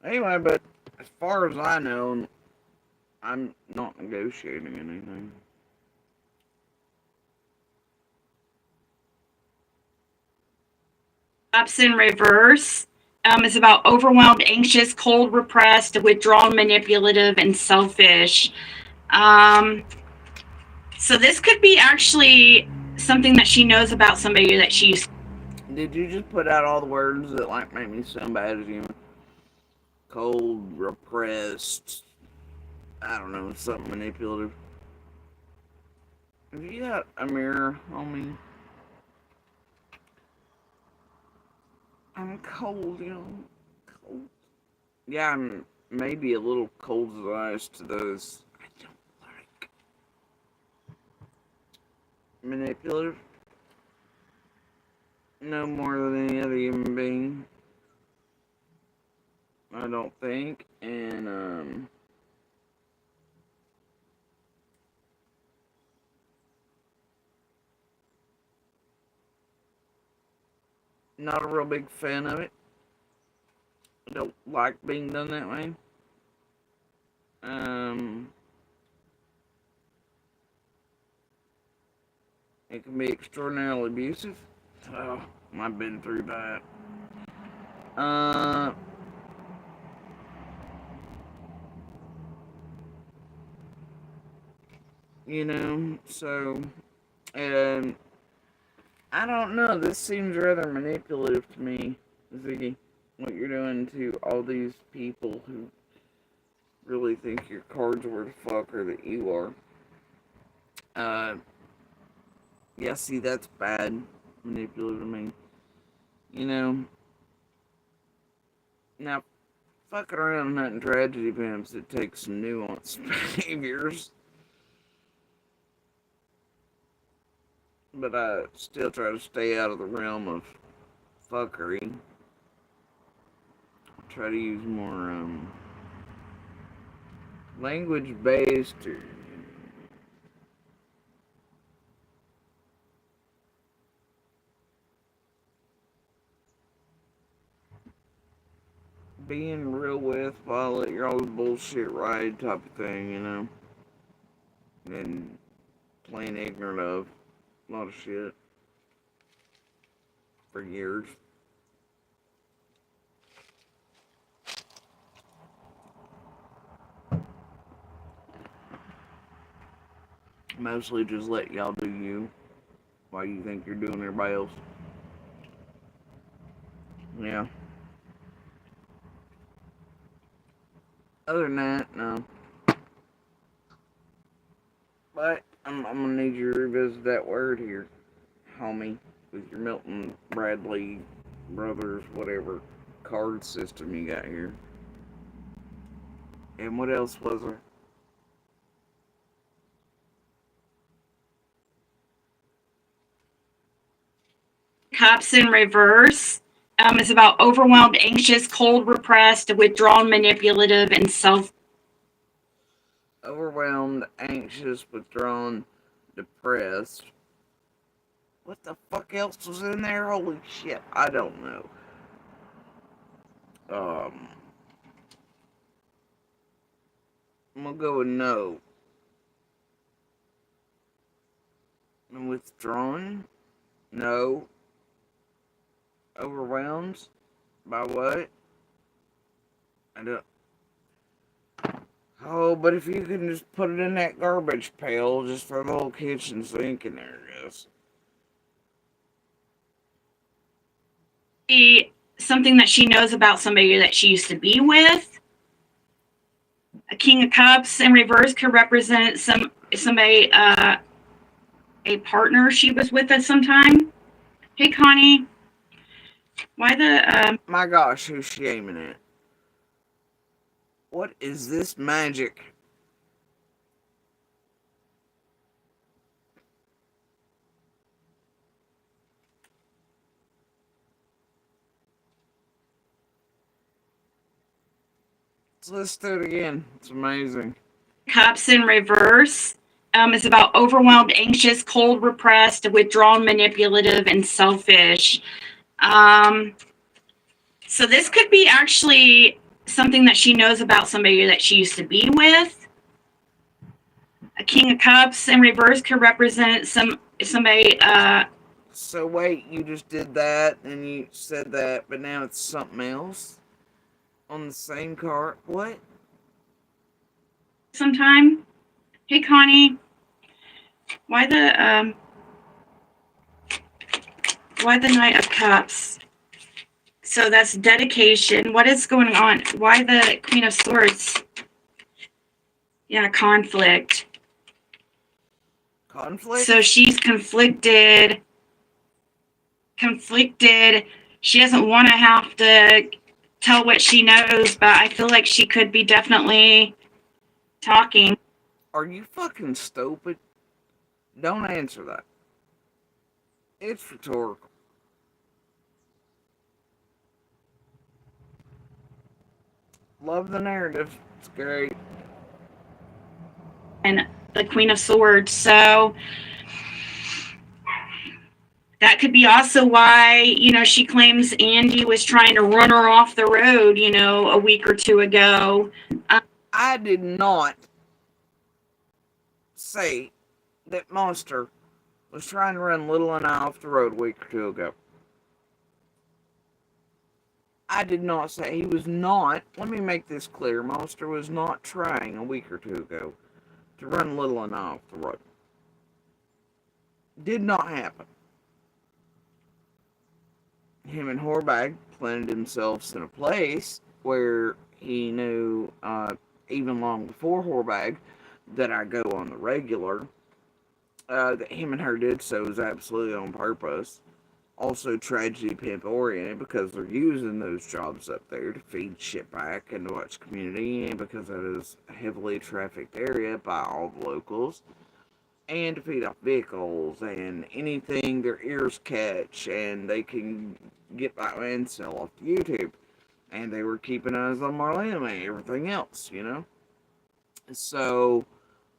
Anyway, but as far as I know, I'm not negotiating anything. Cups in reverse is about overwhelmed, anxious, cold, repressed, withdrawn, manipulative, and selfish. So this could be actually something that she knows about somebody that she used. Did you just put out all the words that like make me sound bad as you? Cold, repressed, I don't know, something manipulative. Have you got a mirror on me? I'm cold, you know. Cold. Yeah, I'm maybe a little cold as ice to those I don't like. Manipulative? No more than any other human being. I don't think. And, not a real big fan of it. I don't like being done that way. It can be extraordinarily abusive. Oh, I've been through that. You know, so, and I don't know, this seems rather manipulative to me, Ziggy, what you're doing to all these people who really think your card's where the fuck or that you are. Yeah, see, that's bad, manipulative to me. You know, now, fucking around and hunting tragedy pimps, it takes some nuanced behaviors. But I still try to stay out of the realm of fuckery. Try to use more, language-based or being real with while let your old bullshit ride type of thing, you know? And plain ignorant of a lot of shit for years. Mostly just let y'all do you while you think you're doing everybody else. Yeah. Other than that, no. But I'm gonna need you to revisit that word here, homie, with your Milton Bradley Brothers, whatever card system you got here. And what else was there? Cups in reverse is about overwhelmed, anxious, cold, repressed, withdrawn, manipulative, and Overwhelmed, anxious, withdrawn, depressed. What the fuck else was in there? Holy shit, I don't know. I'm gonna go with no. And withdrawn? No. Overwhelmed? By what? I don't. Oh, but if you can just put it in that garbage pail, just throw the whole kitchen sink in there, I guess. Something that she knows about somebody that she used to be with. A King of Cups in reverse could represent somebody, a partner she was with at some time. Hey, Connie. Why the, My gosh, who's she aiming at? What is this magic? Let's do it again. It's amazing. Cups in reverse is about overwhelmed, anxious, cold, repressed, withdrawn, manipulative, and selfish. So this could be actually something that she knows about somebody that she used to be with. A King of Cups in reverse could represent somebody. So wait, you just did that and you said that, but now it's something else on the same card. What? Sometime. Hey Connie, why the Knight of Cups? So that's dedication. What is going on? Why the Queen of Swords? Yeah, conflict. Conflict? So she's conflicted. She doesn't want to have to tell what she knows, but I feel like she could be definitely talking. Are you fucking stupid? Don't answer that. It's rhetorical. Love the narrative. It's great. And the Queen of Swords. So that could be also why, she claims Andy was trying to run her off the road, a week or two ago. I did not say that Monster was trying to run Little and I off the road a week or two ago. I did not say he was not. Let me make this clear. Monster was not trying a week or two ago to run Little and I off the road. Did not happen. Him and Horbag planted themselves in a place where he knew, even long before Horbag, that I go on the regular. That him and her did so was absolutely on purpose. Also tragedy pimp oriented because they're using those jobs up there to feed shit back and to watch community, and because it is a heavily trafficked area by all the locals, and to feed off vehicles and anything their ears catch and they can get by and sell off to YouTube. And they were keeping eyes on Marlena and everything else, So,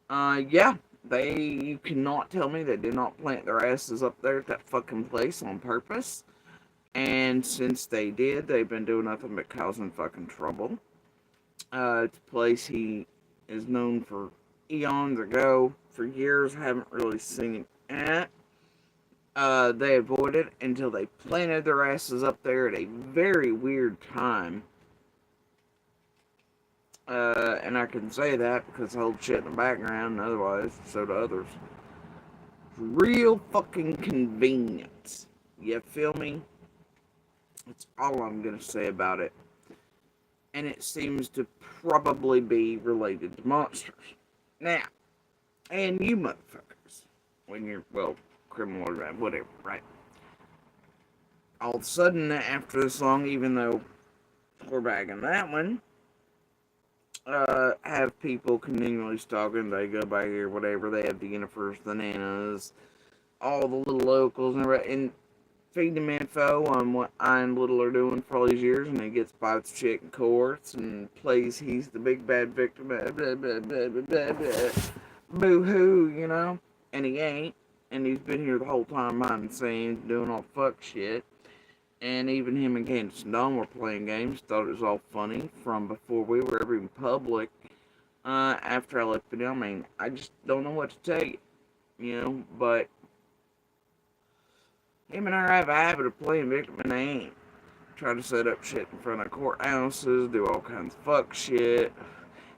yeah. You cannot tell me they did not plant their asses up there at that fucking place on purpose. And since they did, they've been doing nothing but causing fucking trouble. It's a place he is known for eons ago. For years, haven't really seen him at. They avoided until they planted their asses up there at a very weird time. And I can say that because I hold shit in the background, and otherwise, so do others. Real fucking convenient. You feel me? That's all I'm gonna say about it. And it seems to probably be related to monsters. Now, and you motherfuckers, when you're, criminal or whatever, right? All of a sudden, after this long, even though we're back in that one, have people continually stalking. They go by here, whatever. They have the Jennifer's, the Nanas, all the little locals, and feed them info on what I and Little are doing for all these years. And he gets by with chick in courts and plays he's the big bad victim. Blah, blah, blah, blah, blah, blah. Boo hoo, and he ain't. And he's been here the whole time, minding scenes, doing all fuck shit. And even him and Candace and Dawn were playing games. Thought it was all funny from before we were ever in public. After I left video, I just don't know what to tell you. But him and her have a habit of playing victim in the aim. Try to set up shit in front of courthouses, do all kinds of fuck shit.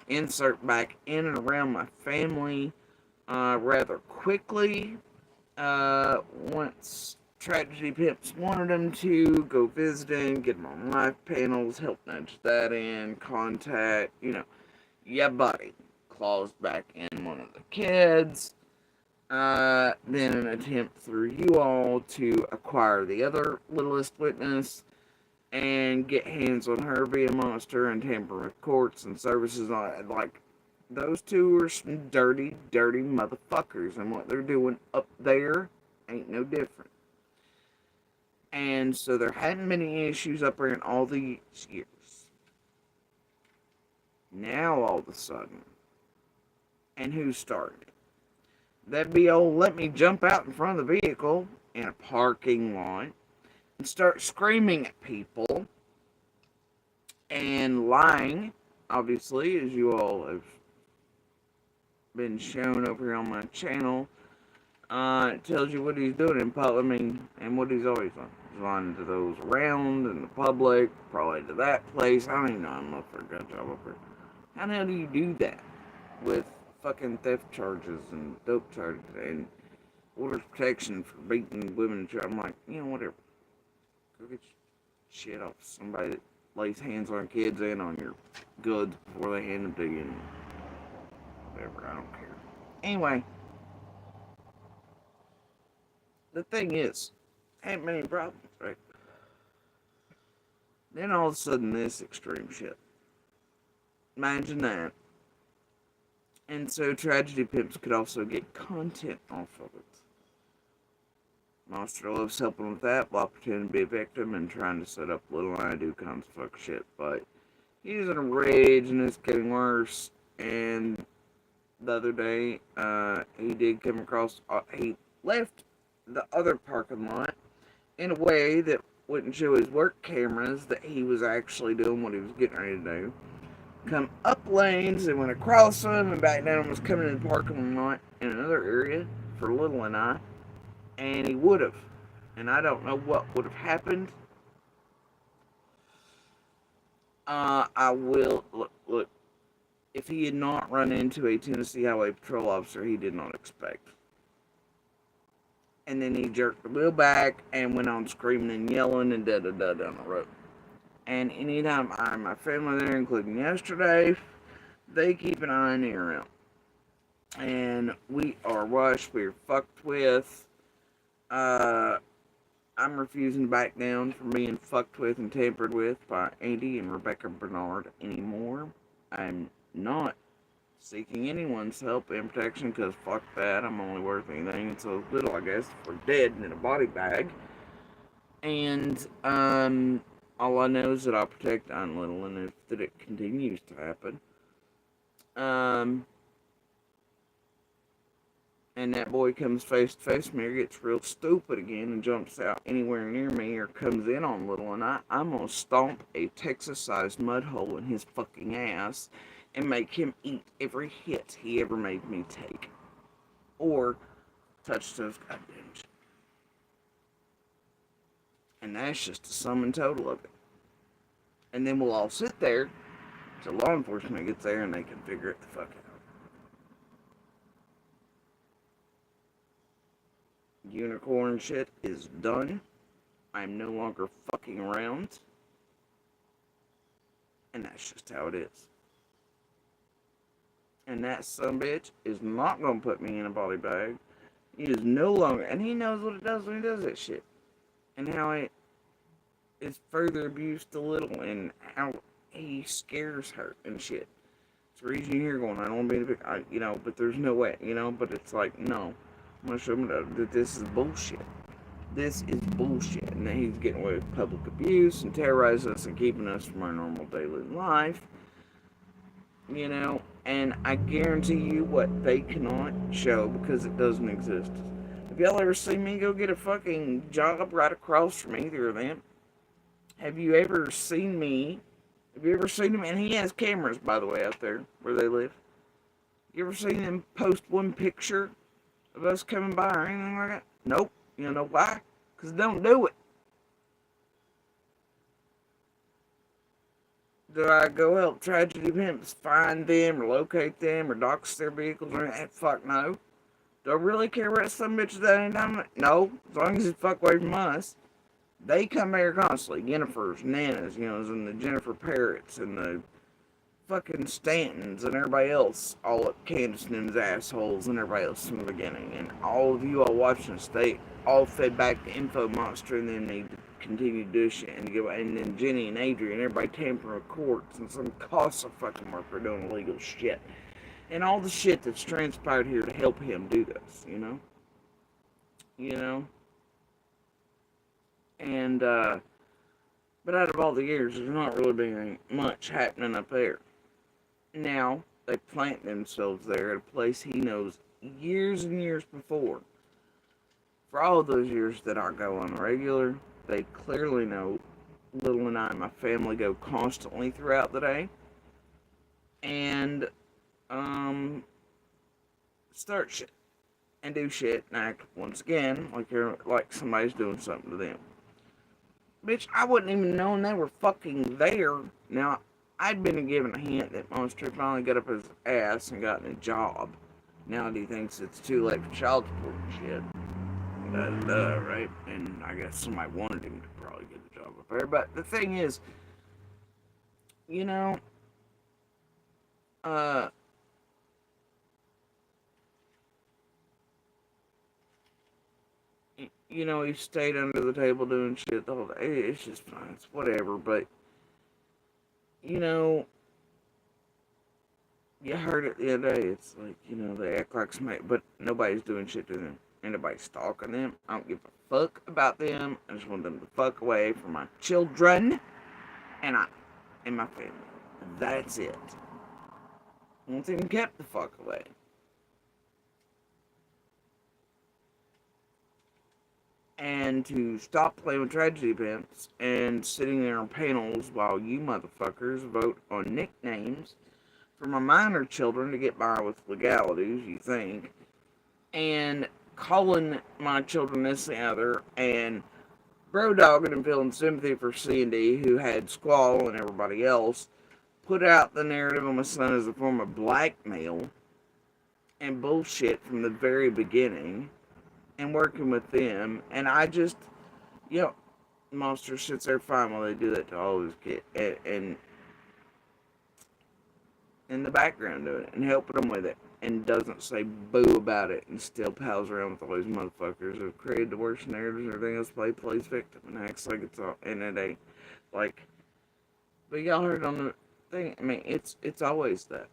Insert back in and around my family rather quickly. Once Tragedy Pimps wanted them to go visiting, get them on live panels, help nudge that in, contact, yeah, buddy. Claws back in one of the kids. Then an attempt through you all to acquire the other littlest witness and get hands on her via Monster and tamper with courts and services. Like, those two are some dirty, dirty motherfuckers, and what they're doing up there ain't no different. And so there hadn't been any issues up there in all these years. Now all of a sudden, and who started it? That'd be old let me jump out in front of the vehicle in a parking lot and start screaming at people and lying, obviously, as you all have been shown over here on my channel. It tells you what he's doing in public, and what he's always done. He's lying to those around, in the public, probably to that place. I don't even know, I'm up for a gun job up here. How the hell do you do that? With fucking theft charges and dope charges and order protection for beating women. I'm like, whatever. Go get shit off somebody that lays hands on kids and on your goods before they hand them to you. And whatever, I don't care. Anyway, the thing is, ain't many problems, right? Then all of a sudden, this extreme shit. Imagine that. And so tragedy pimps could also get content off of it. Monster loves helping with that while pretending to be a victim and trying to set up Little I do kinds of fuck shit. But he's in a rage and it's getting worse. And the other day, he did come across, he left the other parking lot in a way that wouldn't show his work cameras that he was actually doing what he was getting ready to do. Come up lanes and went across them and back down and was coming in the parking lot in another area for Little and I. And he would have. And I don't know what would have happened. I will, look, if he had not run into a Tennessee Highway Patrol officer he did not expect. And then he jerked the wheel back and went on screaming and yelling and da-da-da down the road. And anytime I and my family there, including yesterday, they keep an eye and ear out. And we are washed, we're fucked with. I'm refusing to back down from being fucked with and tampered with by Andy and Rebecca Bernard anymore. I'm not seeking anyone's help and protection because fuck that, I'm only worth anything. It's so little, I guess, if we're dead and in a body bag. And, all I know is that I'll protect Aunt Little, and if that it continues to happen. And that boy comes face to face with me or gets real stupid again and jumps out anywhere near me or comes in on Little, and I'm gonna stomp a Texas-sized mud hole in his fucking ass and make him eat every hit he ever made me take. Or touch those goddamn shit. And that's just the sum and total of it. And then we'll all sit there till law enforcement gets there and they can figure it the fuck out. Unicorn shit is done. I'm no longer fucking around. And that's just how it is. And that sumbitch is not gonna put me in a body bag. He is no longer, and he knows what it does when he does that shit. And how it is further abuse to Little and how he scares her and shit. It's the reason you're going, I don't want to be the big, but there's no way, but it's like, no. I'm going to show him that this is bullshit. This is bullshit. And that he's getting away with public abuse and terrorizing us and keeping us from our normal daily life. And I guarantee you what they cannot show because it doesn't exist. Have y'all ever seen me go get a fucking job right across from either of them? Have you ever seen me? Have you ever seen him? And he has cameras, by the way, out there where they live. You ever seen him post one picture of us coming by or anything like that? Nope. You know why? Because don't do it. Do I go help tragedy pimps find them or locate them or dox their vehicles or anything? Fuck no. Do I really care about some bitches at any time? No. As long as it's fuck away from us. They come here constantly. Jennifer's, Nana's, and the Jennifer Parrots and the fucking Stantons and everybody else all up Candace and them's assholes and everybody else from the beginning. And all of you all watching this, they all fed back to Info Monster and then they continue to do shit and then Jenny and Adrian, everybody tampering with courts and some CASA fucking worker doing illegal shit. And all the shit that's transpired here to help him do this, And, but out of all the years, there's not really been much happening up there. Now, they plant themselves there at a place he knows years and years before. For all of those years that I go on the regular, they clearly know Little and I and my family go constantly throughout the day. And, start shit and do shit and act once again like you're like somebody's doing something to them. Bitch, I wouldn't even known they were fucking there. Now, I'd been given a hint that Monster finally got up his ass and gotten a job. Now he thinks it's too late for child support and shit. Right? And I guess somebody wanted him to probably get a job up there. But the thing is, you know, he stayed under the table doing shit the whole day. It's just fine. It's whatever. But, you heard it the other day. It's like, they act like somebody, but nobody's doing shit to them. Ain't nobody stalking them. I don't give a fuck about them. I just want them to fuck away from my children and my family. That's it. I want them kept the fuck away. And to stop playing with tragedy events and sitting there on panels while you motherfuckers vote on nicknames for my minor children to get by with legalities, you think, and calling my children this and the other, and bro-dogging and feeling sympathy for C&D, who had Squall and everybody else, put out the narrative on my son as a form of blackmail and bullshit from the very beginning, and working with them, and I just, Monster sits there fine while they do that to all his kids, and in the background doing it, and helping them with it, and doesn't say boo about it, and still pals around with all these motherfuckers who've created the worst narratives and everything else, plays victim, and acts like it's all, and it ain't, like, but y'all heard on the thing, I mean, it's always that.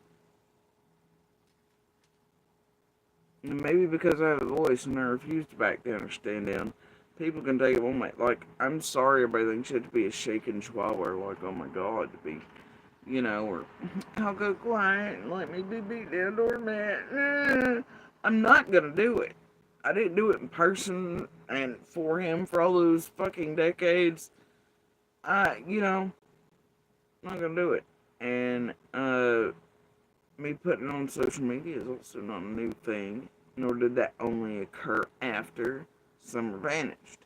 And maybe because I have a voice and I refuse to back down or stand down, people can take it one way. Like, I'm sorry everybody thinks you have to be a shaken chihuahua, like, oh my god, to be, or I'll go quiet and let me be beat down doormat. I'm not gonna do it. I didn't do it in person and for him for all those fucking decades. I'm not gonna do it. And, me putting it on social media is also not a new thing, nor did that only occur after Summer vanished.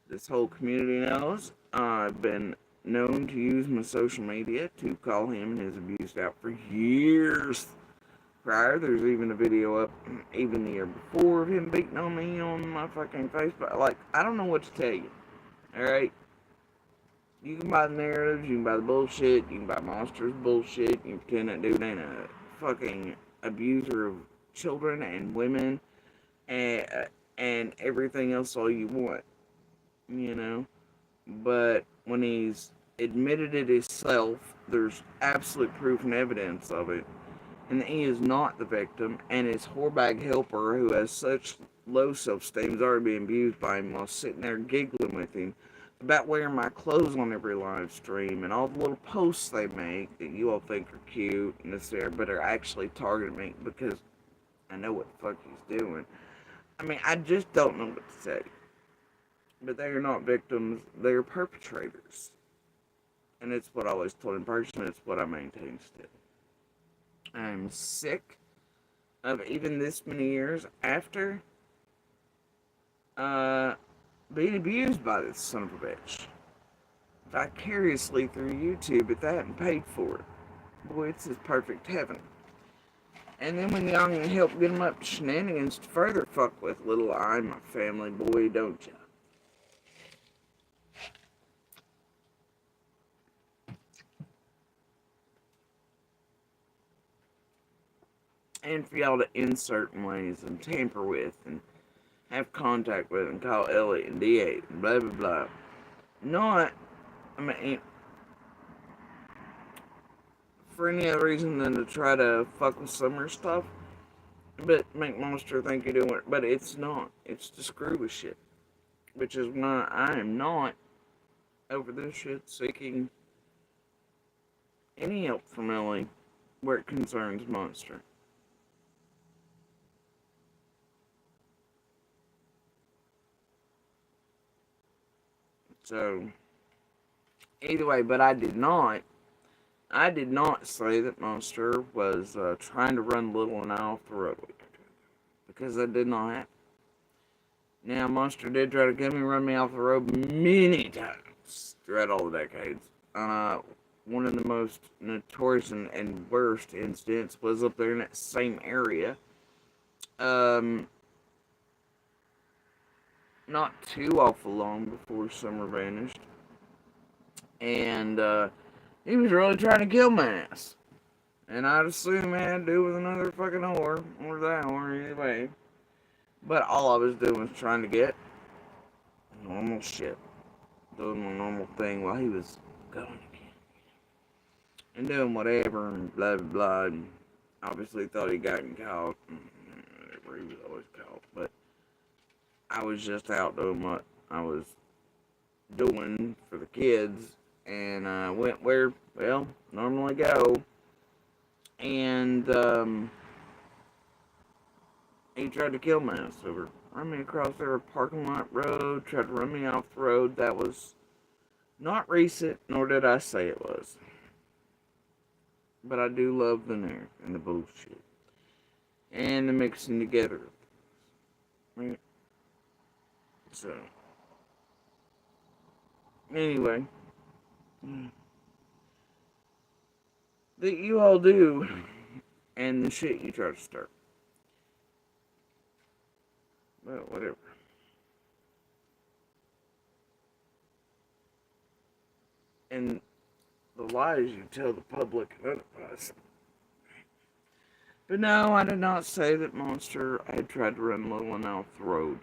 This whole community knows I've been known to use my social media to call him and his abuse out for years prior. There's even a video up, even the year before, of him beating on me on my fucking Facebook. Like, I don't know what to tell you, alright? You can buy the narratives, you can buy the bullshit, you can buy Monster's bullshit, you can pretend that dude ain't a fucking abuser of children and women and everything else all you want, But when he's admitted it himself, there's absolute proof and evidence of it, and that he is not the victim, and his whorebag helper, who has such low self-esteem, is already being abused by him while sitting there giggling with him about wearing my clothes on every live stream and all the little posts they make that you all think are cute and this there, but are actually targeting me because I know what the fuck he's doing. I mean, I just don't know what to say. But they are not victims, they are perpetrators. And it's what I always told in person, it's what I maintain still. I'm sick of even this many years after being abused by this son of a bitch. Vicariously through YouTube at that and paid for it. Boy, it's his perfect heaven. And then when y'all can help get him up to shenanigans to further fuck with little I and my family, boy, don't ya? And for y'all to insert in ways and tamper with and have contact with and call Elliot and D8 and blah blah blah. Not, for any other reason than to try to fuck with Summer stuff, but make Monster think you're doing it. But it's not. It's to screw with shit. Which is why I am not over this shit seeking any help from Ellie where it concerns Monster. So, either way, but I did not say that Monster was trying to run Little and I off the road. because that did not happen. Now, Monster did try to come and run me off the road many times throughout all the decades. One of the most notorious and worst incidents was up there in that same area. Not too awful long before Summer vanished. And he was really trying to kill my ass. And I'd assume it had to do with another fucking whore, or that whore, anyway. But all I was doing was trying to get normal shit. Doing my normal thing while he was going again. And doing whatever, and blah, blah, blah. And obviously thought he'd gotten caught. Whatever, he was always caught. But I was just out doing what I was doing for the kids. And I went where, well, normally go. And, he tried to kill my ass over. Run me across there, parking lot road, tried to run me off the road. That was not recent, nor did I say it was. But I do love the nerve and the bullshit. And the mixing together. Right? So. Anyway. That you all do. And the shit you try to start. Well, whatever. And the lies you tell the public and otherwise. But no, I did not say that Monster had tried to run Lowen off the road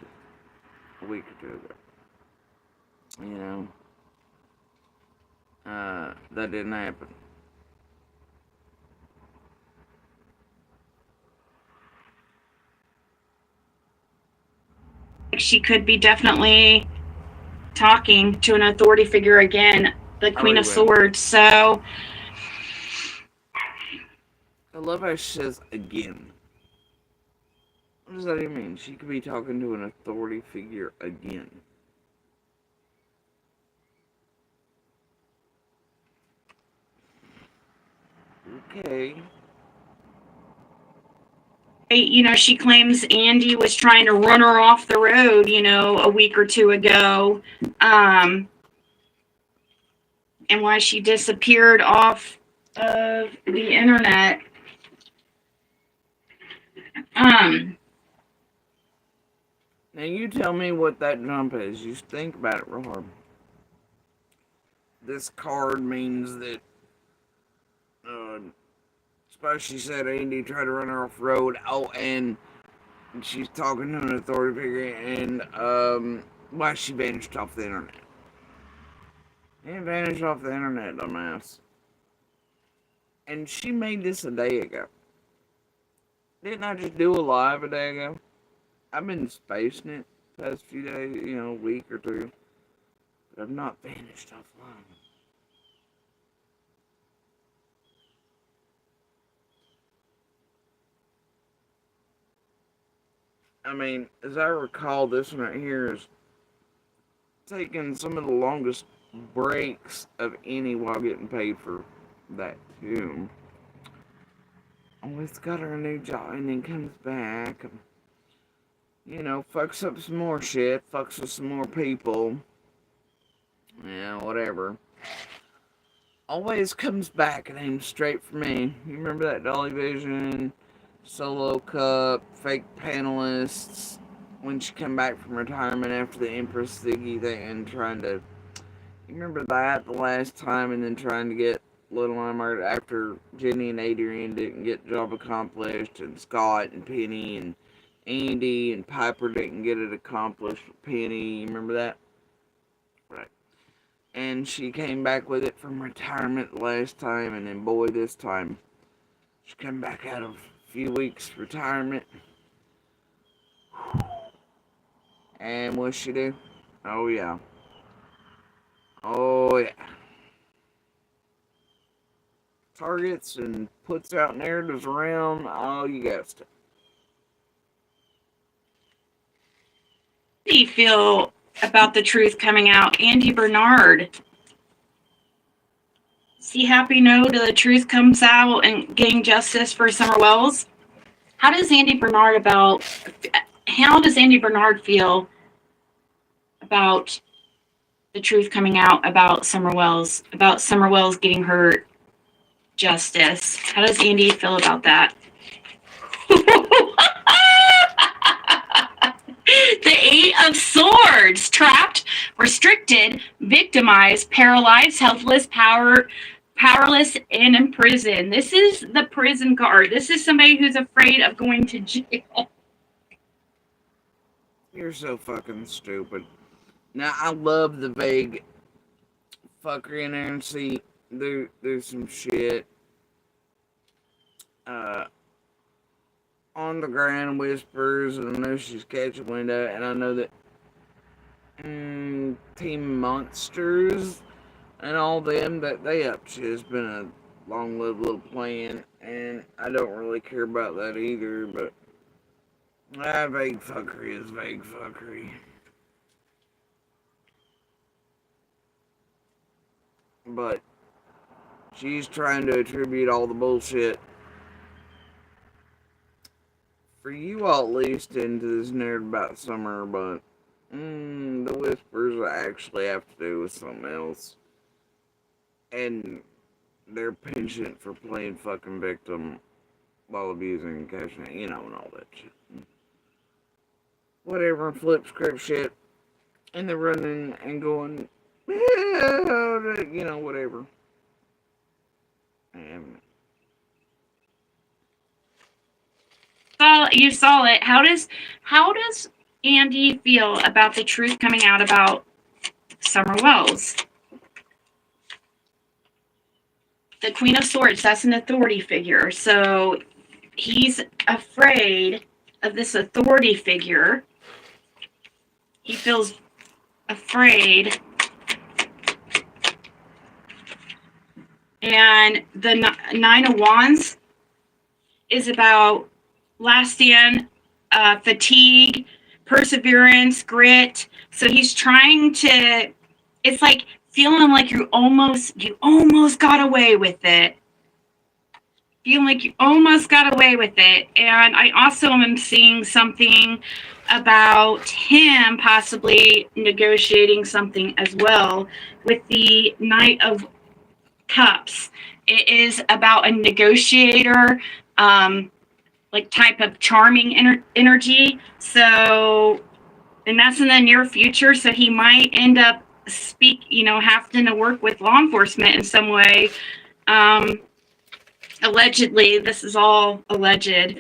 a week or two ago. You know, that didn't happen. She could be definitely talking to an authority figure again, the Queen of Swords. So I love how she says again. What does that even mean? She could be talking to an authority figure again. Okay. you know, she claims Andy was trying to run her off the road, you know, a week or two ago. And why she disappeared off of the internet. Now you tell me what that jump is. You think about it real hard. This card means that suppose she said Andy tried to run her off the road. Oh, and she's talking to an authority figure, and why she vanished off the internet. And vanished off the internet, dumbass. And she made this a day ago. Didn't I just do a live a day ago? I've been spacing it the past few days, you know, a week or two. But I've not vanished offline. I mean, as I recall, this one right here is taking some of the longest breaks of any while getting paid for that too. Always got her a new job and then comes back. You know, fucks up some more shit, fucks with some more people. Yeah, whatever. Always comes back and aims straight for me. You remember that Dolly Vision, Solo Cup, fake panelists, when she come back from retirement after the Empress Ziggy thing and trying to... You remember that the last time, and then trying to get Little Emma after Jenny and Adrian didn't get the job accomplished, and Scott and Penny and Andy and Piper didn't get it accomplished with Penny. You remember that? Right. And she came back with it from retirement the last time, and then boy, this time she came back out of a few weeks retirement. And what she do? Oh yeah. Oh yeah. Targets and puts out narratives around. Oh, you got to. How do you feel about the truth coming out? Andy Bernard. Is he happy no the truth comes out and getting justice for Summer Wells? how does Andy Bernard feel about the truth coming out about Summer Wells getting her justice? How does Andy feel about that? The Eight of Swords. Trapped, restricted, victimized, paralyzed, helpless, powerless, and in prison. This is the prison card. This is somebody who's afraid of going to jail. You're so fucking stupid. Now, I love the vague fuckery in there, and see, there's some shit. On the ground whispers, and I know she's catching window, and I know that Team Monsters and all them, that they up shit has been a long-lived little plan, and I don't really care about that either, but vague fuckery is vague fuckery. But she's trying to attribute all the bullshit, for you all at least, into this narrative about Summer, but the whispers actually have to do with something else. And their penchant for playing fucking victim while abusing and catching it, and all that shit. Whatever, flip script shit. And they're running and going, whatever. And you saw it. How does Andy feel about the truth coming out about Summer Wells? The Queen of Swords, that's an authority figure. So he's afraid of this authority figure. He feels afraid. And the Nine of Wands is about last stand, fatigue, perseverance, grit. So he's trying to, it's like feeling like you almost got away with it. Feeling like you almost got away with it. And I also am seeing something about him possibly negotiating something as well with the Knight of Cups. It is about a negotiator, like type of charming energy. So, and that's in the near future. So he might end up having to work with law enforcement in some way. Allegedly, this is all alleged.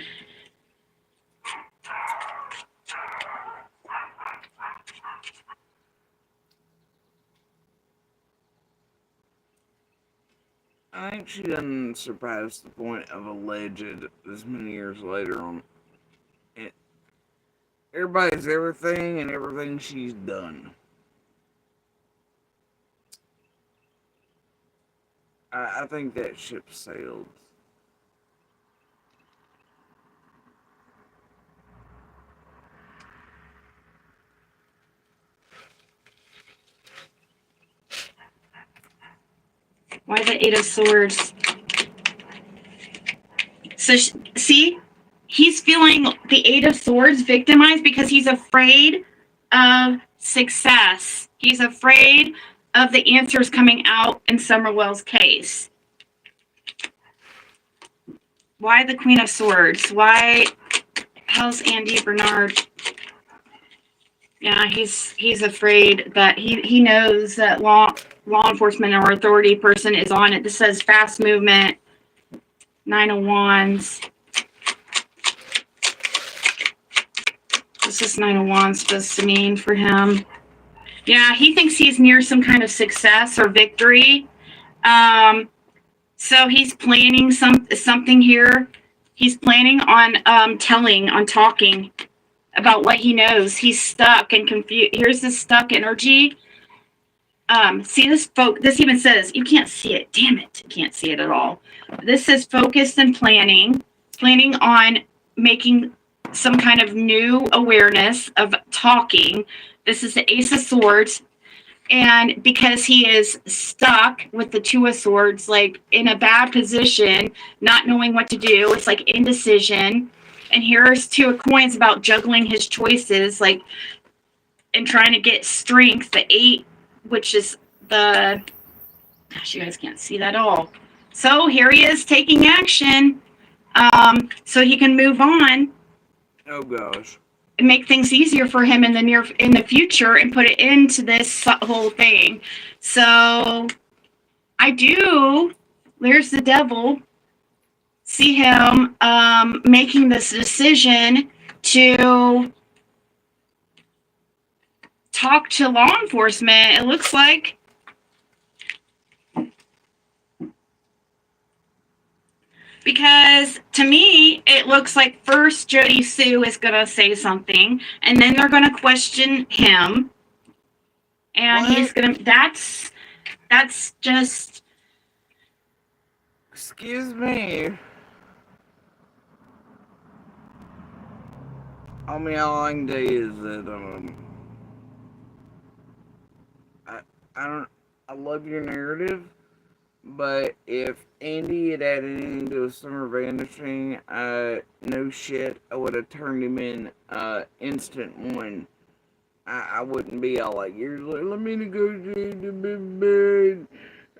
I think she doesn't surpass the point of alleged this many years later on it. Everybody's everything and everything she's done. I think that ship sailed. Why the Eight of Swords? So, see? He's feeling the Eight of Swords victimized because he's afraid of success. He's afraid of the answers coming out in Summer Wells' case. Why the Queen of Swords? How's Andy Bernard? Yeah, he's afraid that he knows that law enforcement or authority person is on it. This says fast movement, Nine of Wands. What's this Nine of Wands supposed to mean for him? Yeah, he thinks he's near some kind of success or victory. So he's planning something here. He's planning on talking about what he knows. He's stuck and confused. Here's the stuck energy. See this this even says, you can't see it. Damn it. You can't see it at all. This says focused and planning on making some kind of new awareness of talking. This is the Ace of Swords. And because he is stuck with the Two of Swords, like in a bad position, not knowing what to do, it's like indecision. And here's Two of Coins about juggling his choices, like, and trying to get strength, the 8, which is the, gosh, you guys can't see that at all. So here he is taking action, so he can move on Oh gosh. and make things easier for him in the future and put it into this whole thing. So there's the devil, see him making this decision to talk to law enforcement. It looks like, because to me, it looks like first Jody Sue is going to say something, and then they're going to question him. And What? he's going to, that's just, Excuse me. I mean, all I can tell you is that, I love your narrative, but if Andy had added anything to a Summer Vanishing, no shit, I would have turned him in, instant one. I wouldn't be all like, you're like, let me negotiate the big bed.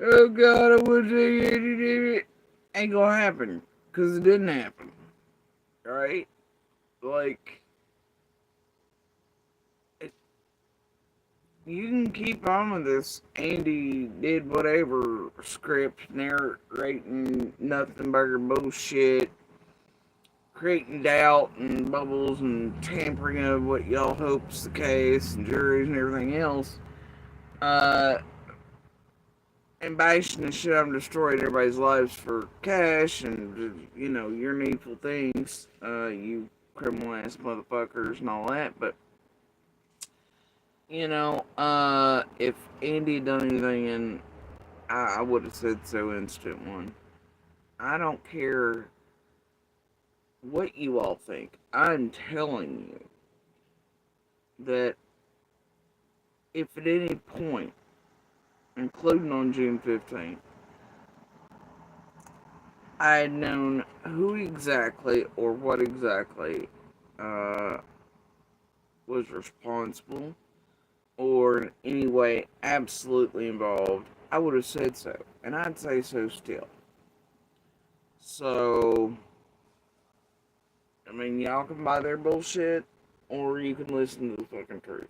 Oh god, I would say it. Ain't gonna happen, cause it didn't happen. Right? Like, you can keep on with this Andy did whatever script, narrating nothing burger bullshit, creating doubt and bubbles and tampering of what y'all hope's the case and juries and everything else. And bashing the shit on destroying everybody's lives for cash and, you know, your needful things, you criminal ass motherfuckers and all that, but you know, if Andy had done anything, and I would have said so instant one. I don't care what you all think. I'm telling you that if at any point, including on June 15th, I had known who exactly or what exactly was responsible or in any way absolutely involved, I would have said so. And I'd say so still. So, I mean, y'all can buy their bullshit, or you can listen to the fucking truth.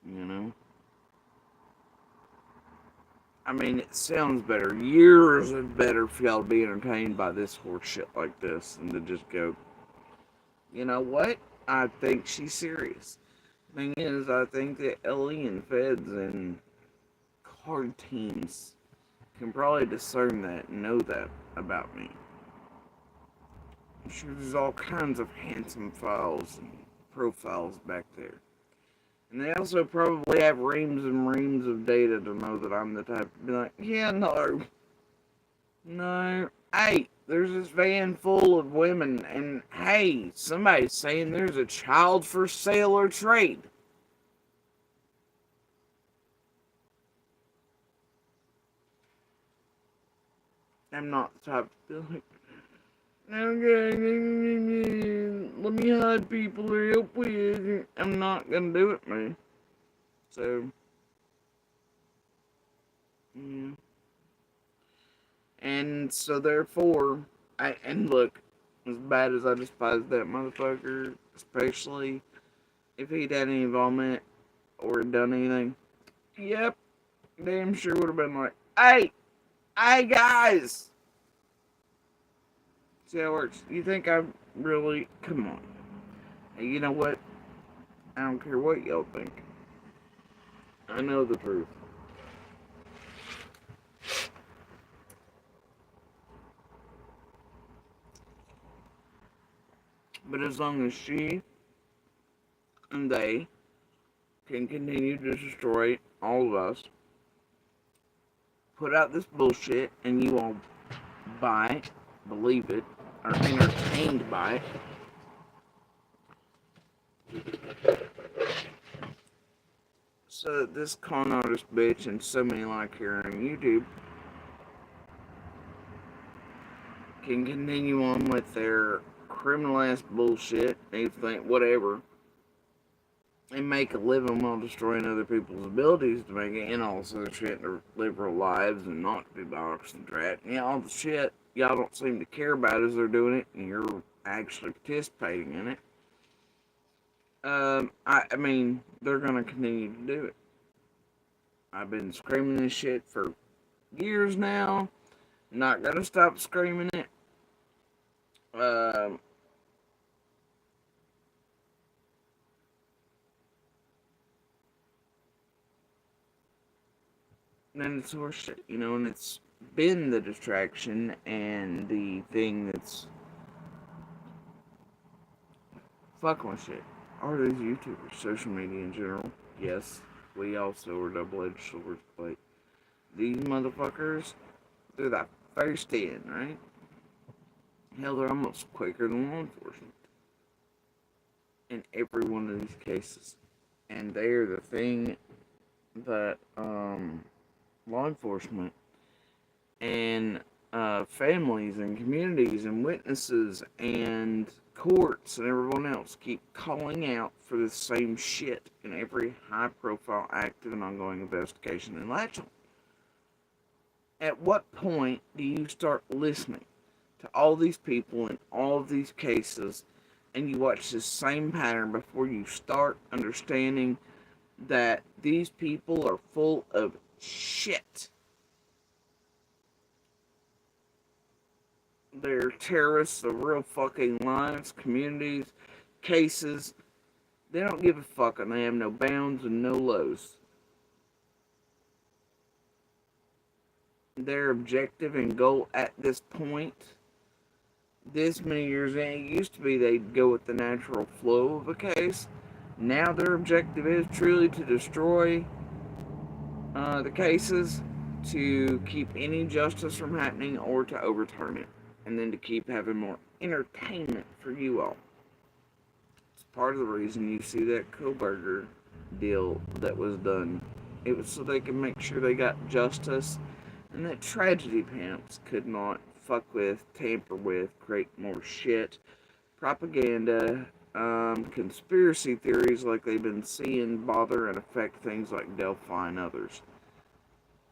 You know? I mean, it sounds better. Years better for y'all to be entertained by this horse shit like this than to just go, you know what? I think she's serious. Thing is, I think that Ellie and Feds and card teams can probably discern that and know that about me. I'm sure there's all kinds of handsome files and profiles back there. And they also probably have reams and reams of data to know that I'm the type to be like, yeah, no. No. Hey, there's this van full of women, and hey, somebody's saying there's a child for sale or trade. I'm not the type to be like, okay, let me hide people real quick. I'm not gonna do it, man. So, yeah. And so therefore, and look, as bad as I despise that motherfucker, especially if he'd had any involvement or done anything, yep, damn sure would have been like, hey guys! See how it works. You think I really, come on. Hey, you know what? I don't care what y'all think. I know the truth. But as long as she and they can continue to destroy all of us, put out this bullshit, and you all buy it, believe it, are entertained by it. So this con artist bitch and so many like her on YouTube can continue on with their criminal ass bullshit, they think whatever, and make a living while destroying other people's abilities to make it, and also shit to live real lives and not be boxed and trapped. And all the shit y'all don't seem to care about as they're doing it, and you're actually participating in it. I mean, they're gonna continue to do it. I've been screaming this shit for years now. Not gonna stop screaming it. And it's horseshit, you know, and it's been the distraction and the thing that's fucking with shit. Are these YouTubers, social media in general? Yes, we also are double-edged swords, but these motherfuckers, they're the first in, right? Hell, they're almost quicker than law enforcement in every one of these cases. And they're the thing that law enforcement and families and communities and witnesses and courts and everyone else keep calling out for the same shit in every high-profile, active, and ongoing investigation and election. At what point do you start listening to all these people in all of these cases and you watch the same pattern before you start understanding that these people are full of shit? They're terrorists of real fucking lives, communities, cases. They don't give a fuck and they have no bounds and no lows. Their objective and goal at this point, this many years in, it used to be they'd go with the natural flow of a case. Now their objective is truly to destroy the cases, to keep any justice from happening or to overturn it, and then to keep having more entertainment for you all. It's part of the reason you see that Kohlberger deal that was done. It was so they could make sure they got justice and that tragedy pimps could not fuck with, tamper with, create more shit, propaganda, conspiracy theories like they've been seeing bother and affect things like Delphi and others.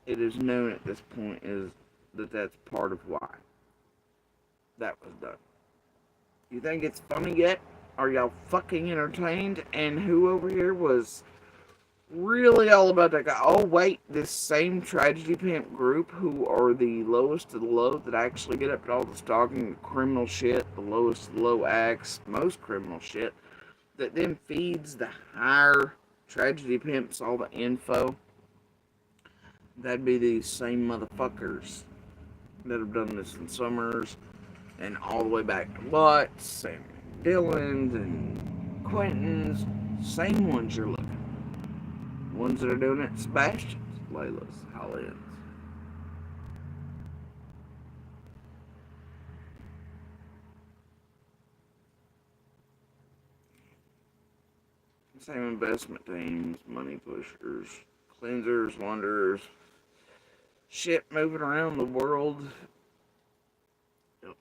It is known at this point is that that's part of why that was done. You think it's funny yet? Are y'all fucking entertained? And who over here was really all about that guy? Oh wait, this same tragedy pimp group who are the lowest of the low that actually get up to all the stalking, the criminal shit, the lowest of the low acts, most criminal shit, that then feeds the higher tragedy pimps all the info. That'd be these same motherfuckers that have done this in Summers and all the way back to Lutz and Dylan's and Quentin's. Same ones you're looking. Ones that are doing it, Sebastian's, Layla's, Holland's. Same investment teams, money pushers, cleansers, wanderers, shit moving around the world. Yep.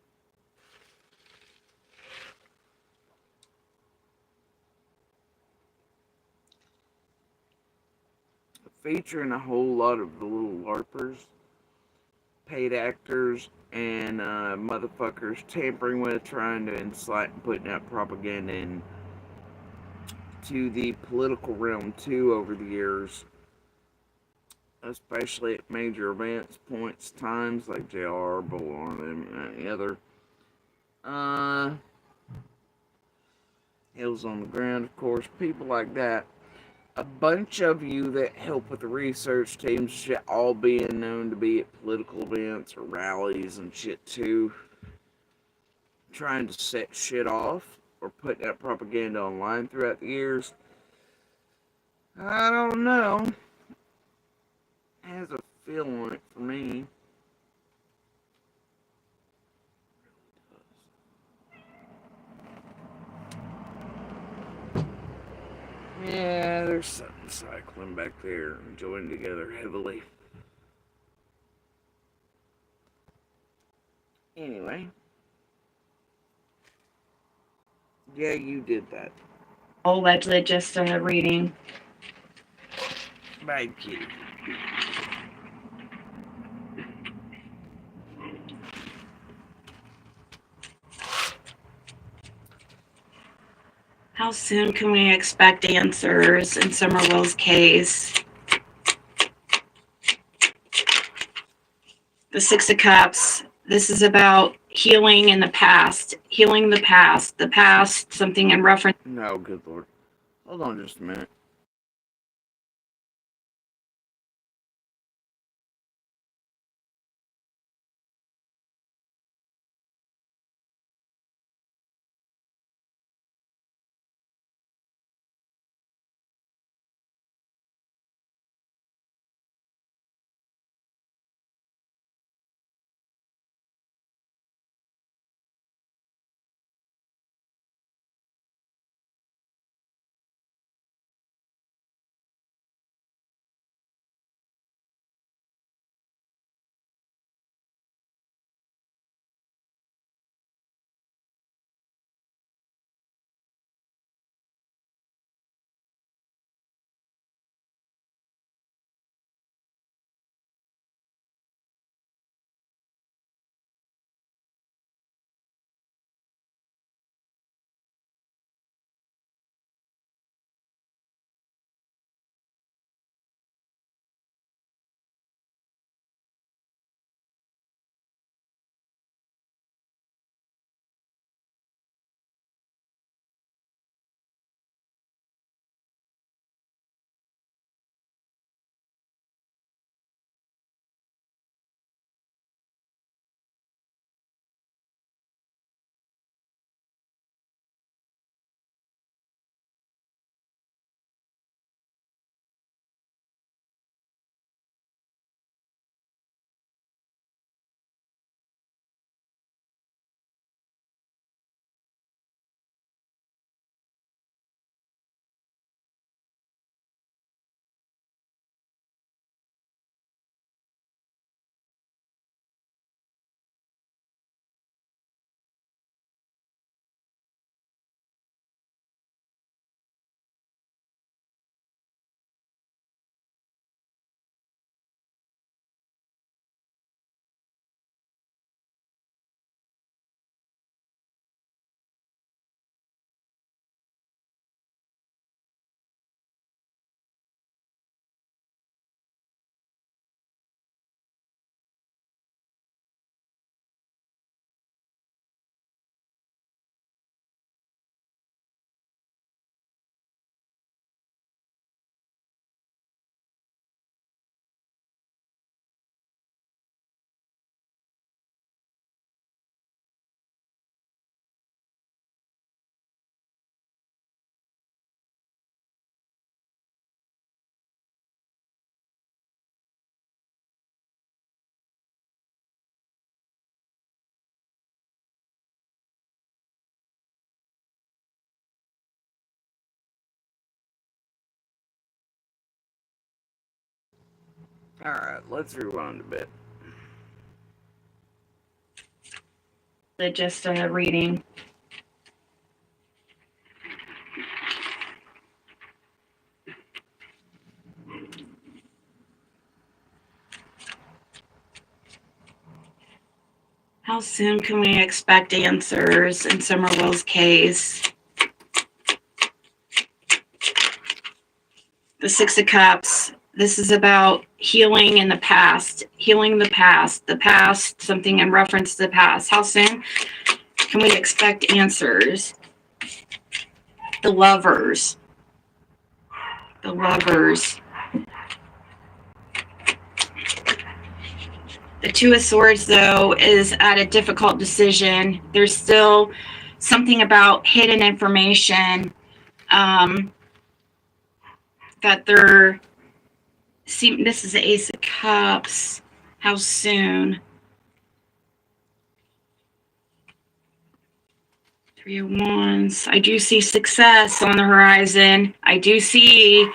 Featuring a whole lot of the little LARPers, paid actors, and motherfuckers tampering with, trying to incite and putting out propaganda in to the political realm too over the years, especially at major events, points, times like JR, Bullhorn, and any other. Hills on the Ground, of course, people like that. A bunch of you that help with the research teams, shit, all being known to be at political events or rallies and shit too, trying to set shit off or put that propaganda online throughout the years. I don't know. It has a feel on it for me. Yeah, there's something cycling back there and joined together heavily. Anyway, Yeah, you did that. Allegedly just a reading. Bye, kitty. How soon can we expect answers in Somerville's case? The Six of Cups. This is about healing in the past. Healing the past. The past, something in reference. No, good lord. Hold on just a minute. Alright, let's rewind a bit. Just a reading. How soon can we expect answers in Somerville's case? The Six of Cups. This is about healing in the past. Healing the past. The past, something in reference to the past. How soon can we expect answers? The Lovers. The Lovers. The Two of Swords, though, is at a difficult decision. There's still something about hidden information that they're... See, this is the Ace of Cups. How soon? Three of Wands. I do see success on the horizon. I do see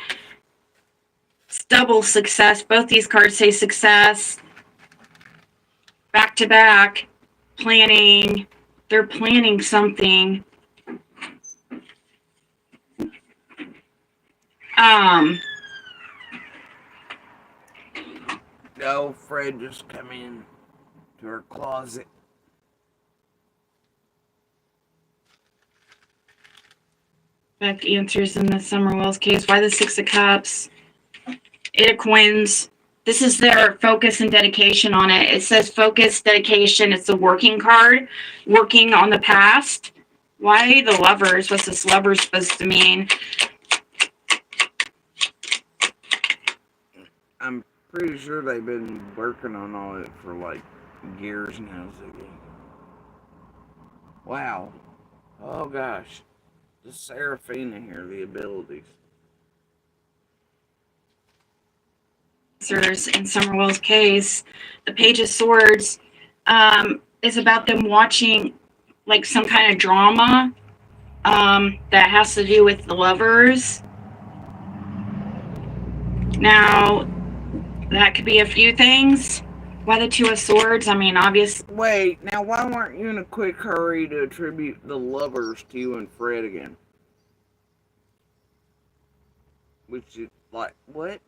double success. Both these cards say success. Back to back. Planning. They're planning something. Um, Oh, Fred just come in to her closet. Beck answers in the Summer Wells case. Why the Six of Cups? Eight of Coins. This is their focus and dedication on it. It says focus, dedication. It's a working card, working on the past. Why the Lovers? What's this Lovers supposed to mean? I'm pretty sure they've been working on all it for like years now. Ziggy. Wow. Oh gosh. The Seraphina here, the abilities. In Summerwell's case, the Page of Swords is about them watching like some kind of drama that has to do with the lovers. Now, that could be a few things. Why the Two of Swords? I mean, obviously. Wait, now why weren't you in a quick hurry to attribute the Lovers to you and Fred again? Which is like, what?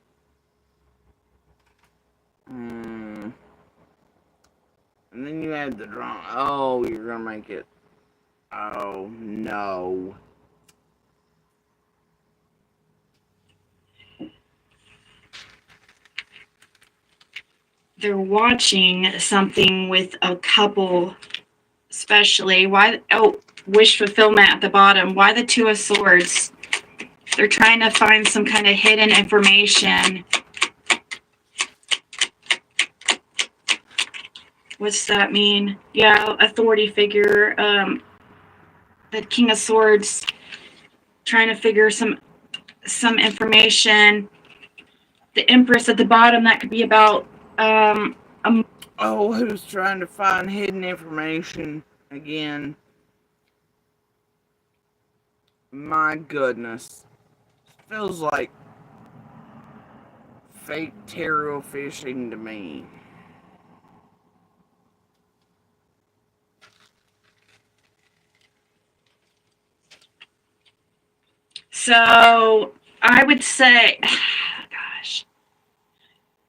And then you add the drama. Oh, you're gonna make it. Oh, no. They're watching something with a couple, especially. Why? Oh, wish fulfillment at the bottom. Why the Two of Swords? They're trying to find some kind of hidden information. What's that mean? Yeah, authority figure. The King of Swords trying to figure some information. The Empress at the bottom, that could be about Oh, who's trying to find hidden information again? My goodness. Feels like fake tarot fishing to me. So I would say, gosh,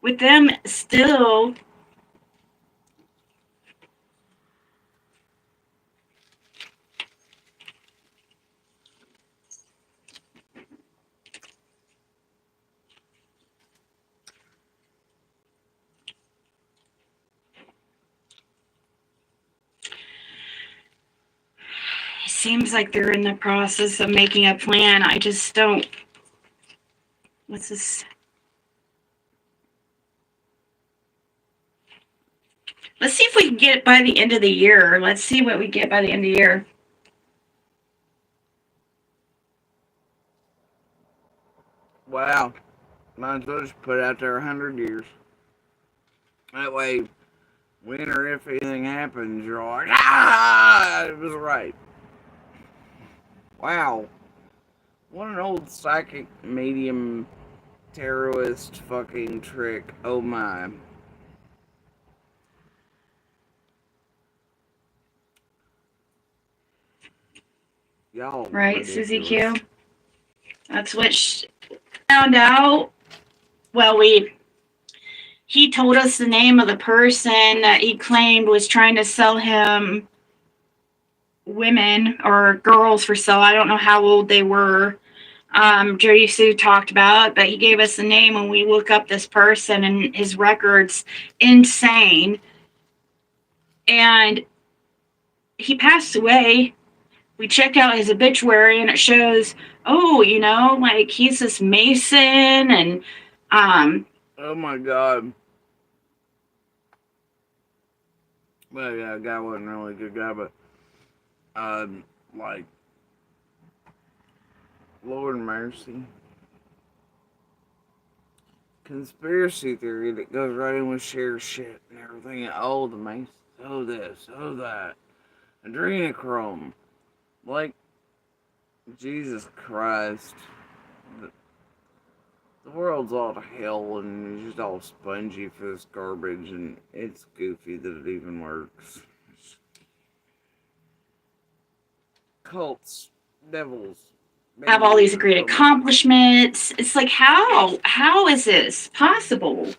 with them still, it seems like they're in the process of making a plan. I just don't. What's this? Let's see if we can get it by the end of the year. Let's see what we get by the end of the year. Wow. Might as well just put out there 100 years. That way, when or if anything happens, you're like, ah, it was right. Wow. What an old psychic medium terrorist fucking trick. Oh my. Y'all. Right, ridiculous. Susie Q? That's what she found out. Well, he told us the name of the person that he claimed was trying to sell him women or girls for sale. I don't know how old they were. Jody Sue talked about it, but he gave us the name and we look up this person and his records, insane. And he passed away. We checked out his obituary and it shows, oh, you know, like he's this Mason and Oh my god. Well, yeah, the guy wasn't really a good guy, but like, Lord mercy. Conspiracy theory that goes right in with share shit and everything. Oh, the Mason, oh this, oh that. Adrenochrome. Like, Jesus Christ. The world's all to hell and it's just all spongy for this garbage and it's goofy that it even works. Cults, devils, have all these great accomplishments. It's like, how is this possible?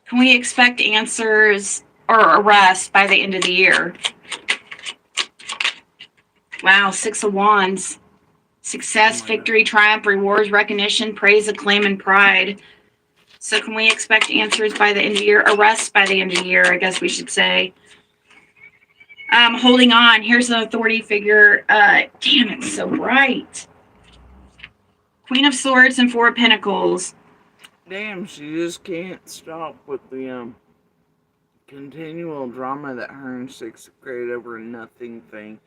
Can we expect answers or arrest by the end of the year? Wow, 6 of Wands. Success, victory, triumph, rewards, recognition, praise, acclaim, and pride. So can we expect answers by the end of the year? Arrests by the end of the year, I guess we should say. Holding on. Here's an authority figure. Damn, it's so bright. Queen of Swords and Four of Pentacles. Damn, she just can't stop with the continual drama that her and Six create over a nothing thing.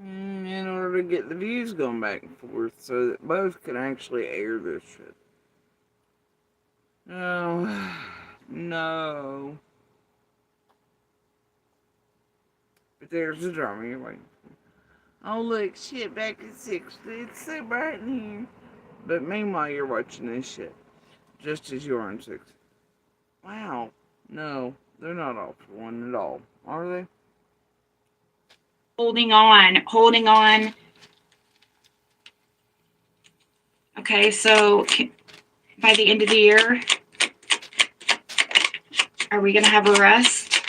In order to get the views going back and forth so that both can actually air this shit. No. No. But there's the drama you're waiting for. Oh look, shit, back at 6. It's so bright in here. But meanwhile, you're watching this shit. Just as you're on 6. Wow. No, they're not all for one at all. Are they? Holding on. Holding on. Okay, so by the end of the year, are we going to have arrests?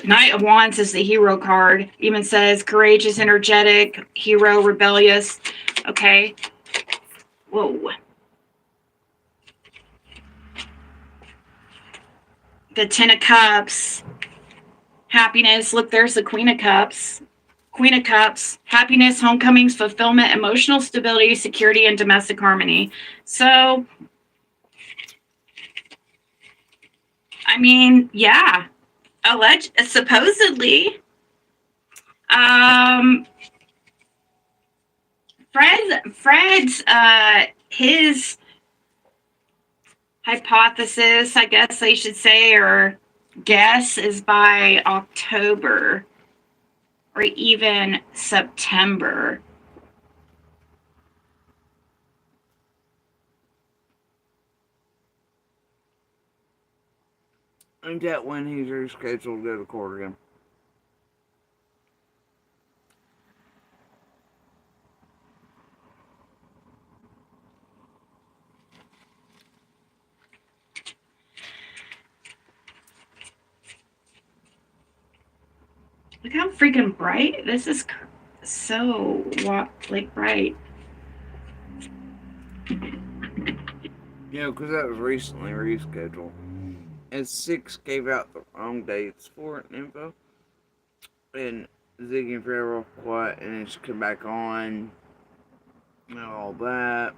Knight of Wands is the hero card. Even says courageous, energetic, hero, rebellious. Okay. Whoa. The 10 of Cups. Happiness. Look, there's the Queen of Cups. Queen of Cups. Happiness, homecomings, fulfillment, emotional stability, security, and domestic harmony. So, I mean, yeah. Supposedly. Fred's his hypothesis, I guess I should say, or guess, is by October or even September. Ain't that when he's rescheduled to go to court again? Look how freaking bright. This is so bright. Yeah, because that was recently rescheduled. And 6 gave out the wrong dates for it and info. And Ziggy and Fred were all quiet, and then she came back on. And all that.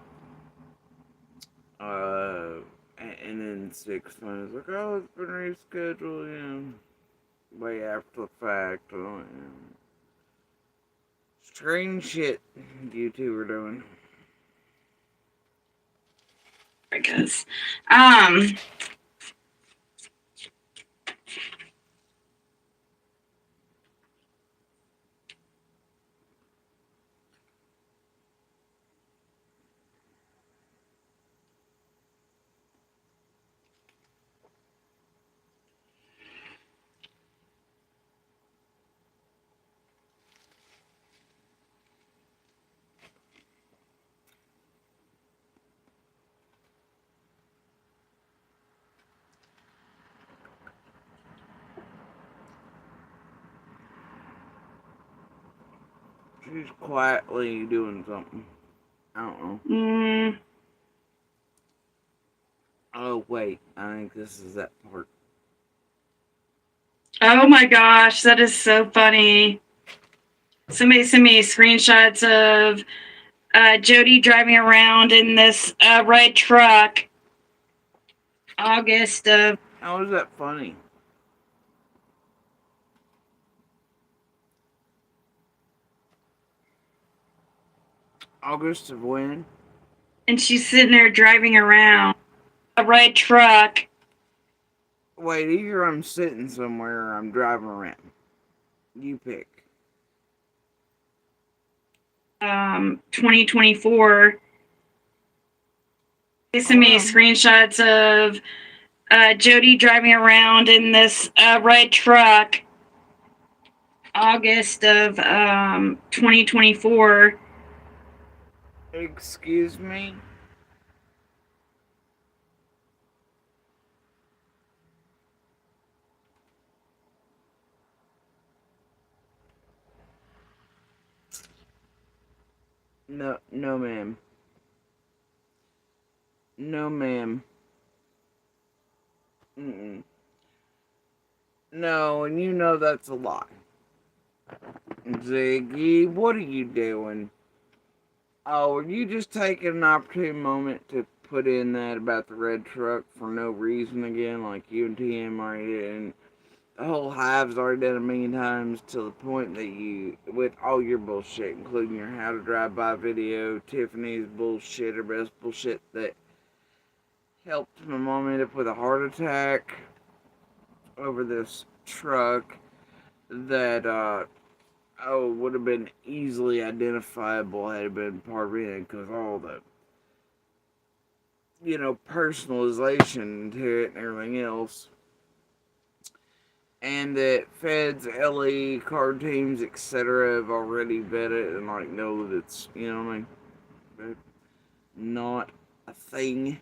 And then 6 was like, oh, it's been rescheduled, you know. Way after the fact. Strange shit you two were doing. Because, She's quietly doing something. I don't know. Oh, wait. I think this is that part. oh my gosh, that is so funny. Somebody sent me screenshots of Jody driving around in this red truck. August of... How is that funny? August of when? And she's sitting there driving around a red truck. Wait, either I'm sitting somewhere or I'm driving around. You pick. 2024. They sent me screenshots of Jody driving around in this red truck. August of 2024. Excuse me? No, no, ma'am. No, ma'am. Mm-mm. No, and you know that's a lie. Ziggy, what are you doing? Oh, are you just taking an opportune moment to put in that about the red truck for no reason again, like you and TM already did? And the whole Hive's already done a million times to the point that you, with all your bullshit, including your how to drive by video, Tiffany's bullshit, or best bullshit that helped my mom end up with a heart attack over this truck that, would have been easily identifiable had it been part of it, because all the, personalization to it and everything else. And that feds, LE, card teams, etc. have already vetted and, know that it's, not a thing.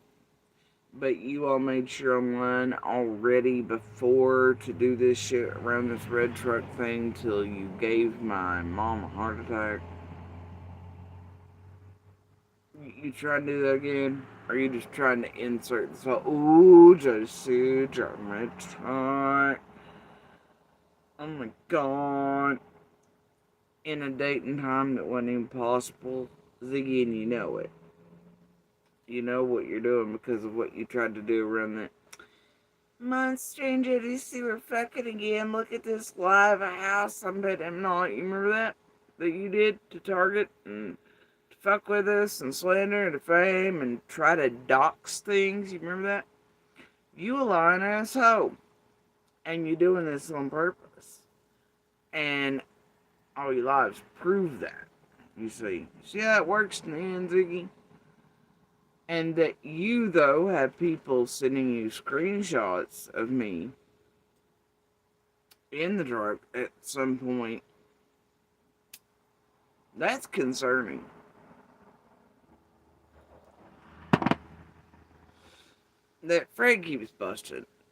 But you all made sure online already before to do this shit around this red truck thing till you gave my mom a heart attack. You trying to do that again? Or are you just trying to insert this whole, ooh, just driving my truck? Oh my god. In a date and time that wasn't even possible. Ziggy, and you know it. You know what you're doing because of what you tried to do around that. My stranger, do you see we're fucking again? Look at this live house. I bet I'm not. You remember that? That you did to Target and to fuck with us and slander and defame and try to dox things. You remember that? You a lying asshole. And you doing this on purpose. And all your lives prove that. You see how it works in the end, Ziggy? And that you, though, have people sending you screenshots of me in the truck at some point. That's concerning. That Fred keeps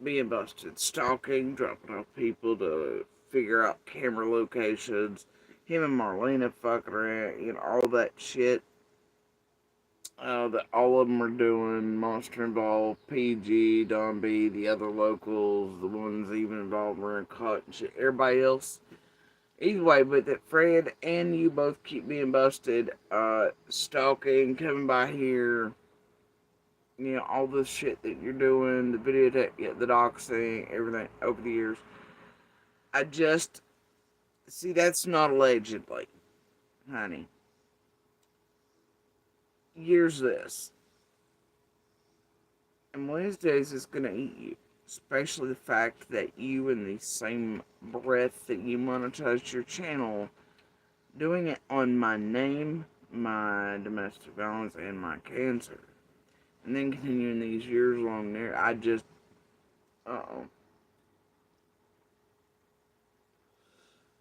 being busted, stalking, dropping off people to figure out camera locations, him and Marlena fucking around, all that shit. That all of them are doing, Monster Involved, PG, Don B, the other locals, the ones even involved in Cut and shit, everybody else. Either way, but that Fred and you both keep being busted, stalking, coming by here, all this shit that you're doing, the videotape, the doxing, everything over the years. See, that's not allegedly, honey. Here's this. And Wednesdays is gonna eat you. Especially the fact that you, in the same breath that you monetize your channel, doing it on my name, my domestic violence, and my cancer. And then continuing these years long there,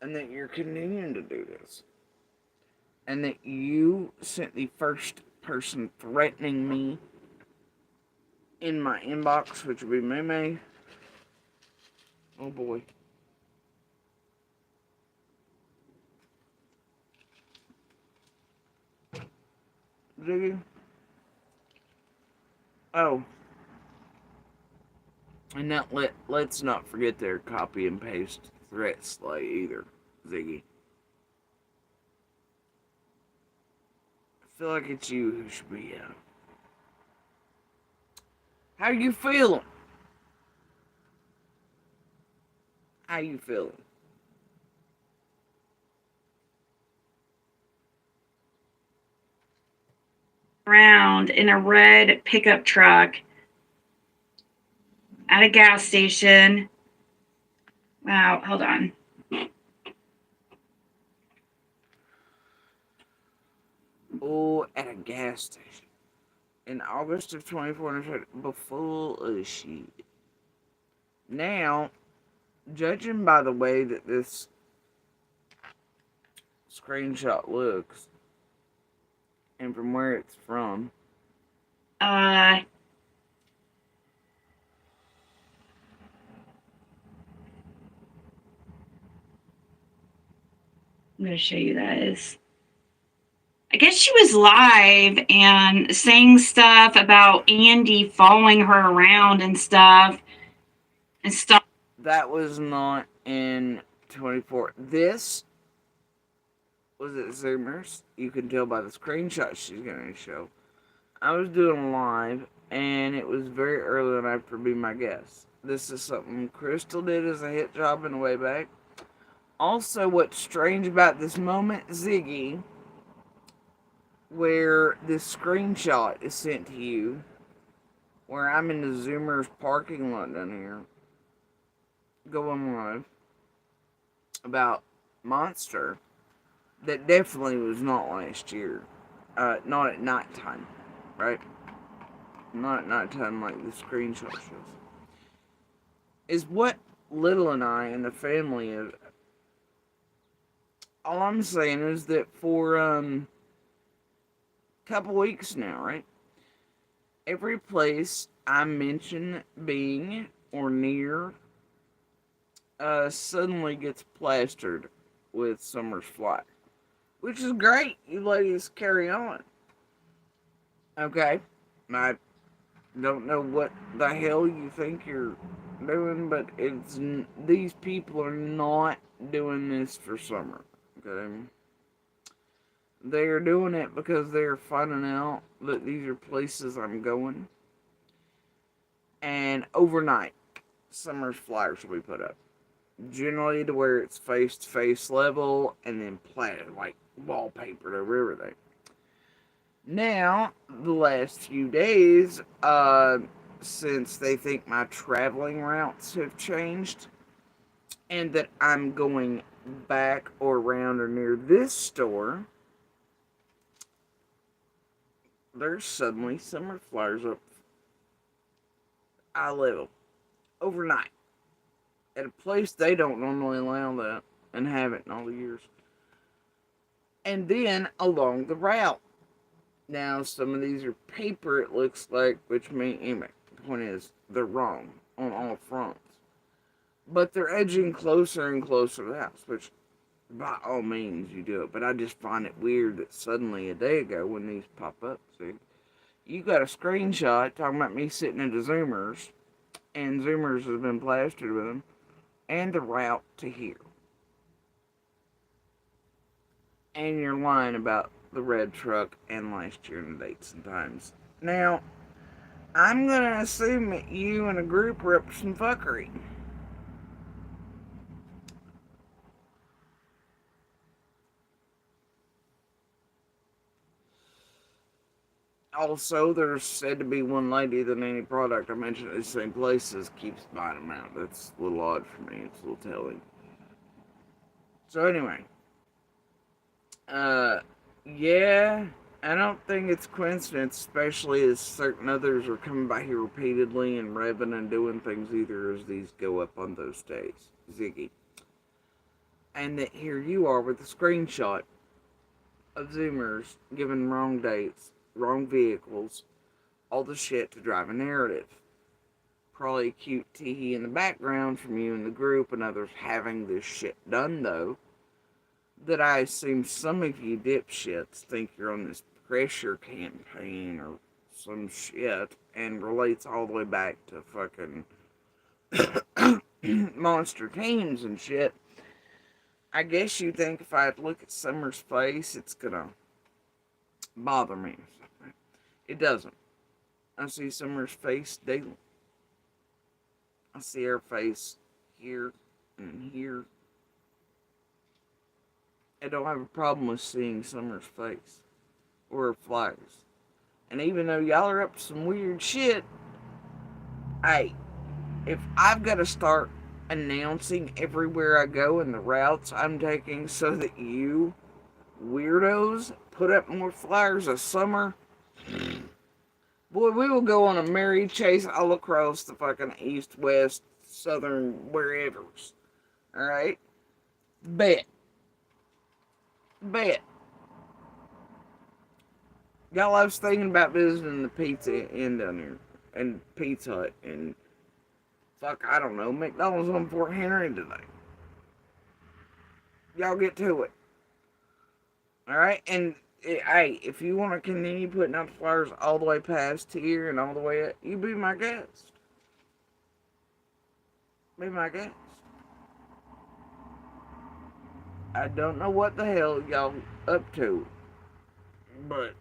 and that you're continuing to do this. And that you sent the first person threatening me in my inbox, which would be May. Oh boy. Ziggy? Oh. And not let's not forget their copy and paste threat slay either, Ziggy. I feel like it's you who should be out. How you feeling? How you feeling? Around in a red pickup truck at a gas station. Wow, hold on. Oh, at a gas station. In August of 2014, full of shit. Now, judging by the way that this screenshot looks, and from where it's from, I'm gonna show you that. I guess she was live and saying stuff about Andy following her around and stuff. That was not in 24. This was at Zoomers. You can tell by the screenshot she's going to show. I was doing live, and it was very early enough for be my guest. This is something Crystal did as a hit job in the way back. Also, what's strange about this moment, Ziggy, where this screenshot is sent to you, where I'm in the Zoomers parking lot down here, going live about Monster, that definitely was not last year. Not at nighttime, right? Not at nighttime like the screenshot shows. Is what Little and I and the family is. All I'm saying is that for couple weeks now, right? Every place I mention being or near suddenly gets plastered with Summer's Fly, which is great. You ladies carry on. Okay, I don't know what the hell you think you're doing, but these people are not doing this for Summer. Okay. They are doing it because they are finding out that these are places I'm going. And overnight, Summer's flyers will be put up. Generally to where it's face-to-face level and then planted, like wallpapered over everything. Now, the last few days, since they think my traveling routes have changed, and that I'm going back or around or near this store, there's suddenly Summer flyers up eye level overnight at a place they don't normally allow that and haven't in all the years. And then along the route. Now, some of these are paper, it looks like, which means, anyway, the point is, they're wrong on all fronts. But they're edging closer and closer to the house, which by all means you do it. But I just find it weird that suddenly a day ago when these pop up, see, you got a screenshot talking about me sitting at the Zoomers, and Zoomers has been plastered with them, and the route to here. And you're lying about the red truck and last year and the dates and times. Now, I'm going to assume that you and a group are up to some fuckery. Also, there's said to be one lady that any product I mentioned at the same places keeps buying them out. That's a little odd for me. It's a little telling. So anyway. Yeah, I don't think it's coincidence, especially as certain others are coming by here repeatedly and revving and doing things either as these go up on those days. Ziggy. And that here you are with a screenshot of Zoomers giving wrong dates, wrong vehicles, all the shit to drive a narrative. Probably a cute tee in the background from you and the group and others having this shit done, though, that I assume some of you dipshits think you're on this pressure campaign or some shit and relates all the way back to fucking monster teams and shit. I guess you think if I look at Summer's face, it's gonna bother me or something. It doesn't. I see Summer's face daily. I see her face here and here. I don't have a problem with seeing Summer's face or her flyers. And even though y'all are up to some weird shit, hey, if I've got to start announcing everywhere I go and the routes I'm taking so that you weirdos put up more flyers this summer, boy, we will go on a merry chase all across the fucking east, west, southern, wherever's. Alright? Bet. Bet. Y'all, I was thinking about visiting the Pizza Inn down here. And Pizza Hut. And fuck, I don't know, McDonald's on Fort Henry today. Y'all get to it. Alright? And hey, if you want to continue putting out flyers all the way past here and all the way up, you be my guest. Be my guest. I don't know what the hell y'all up to, but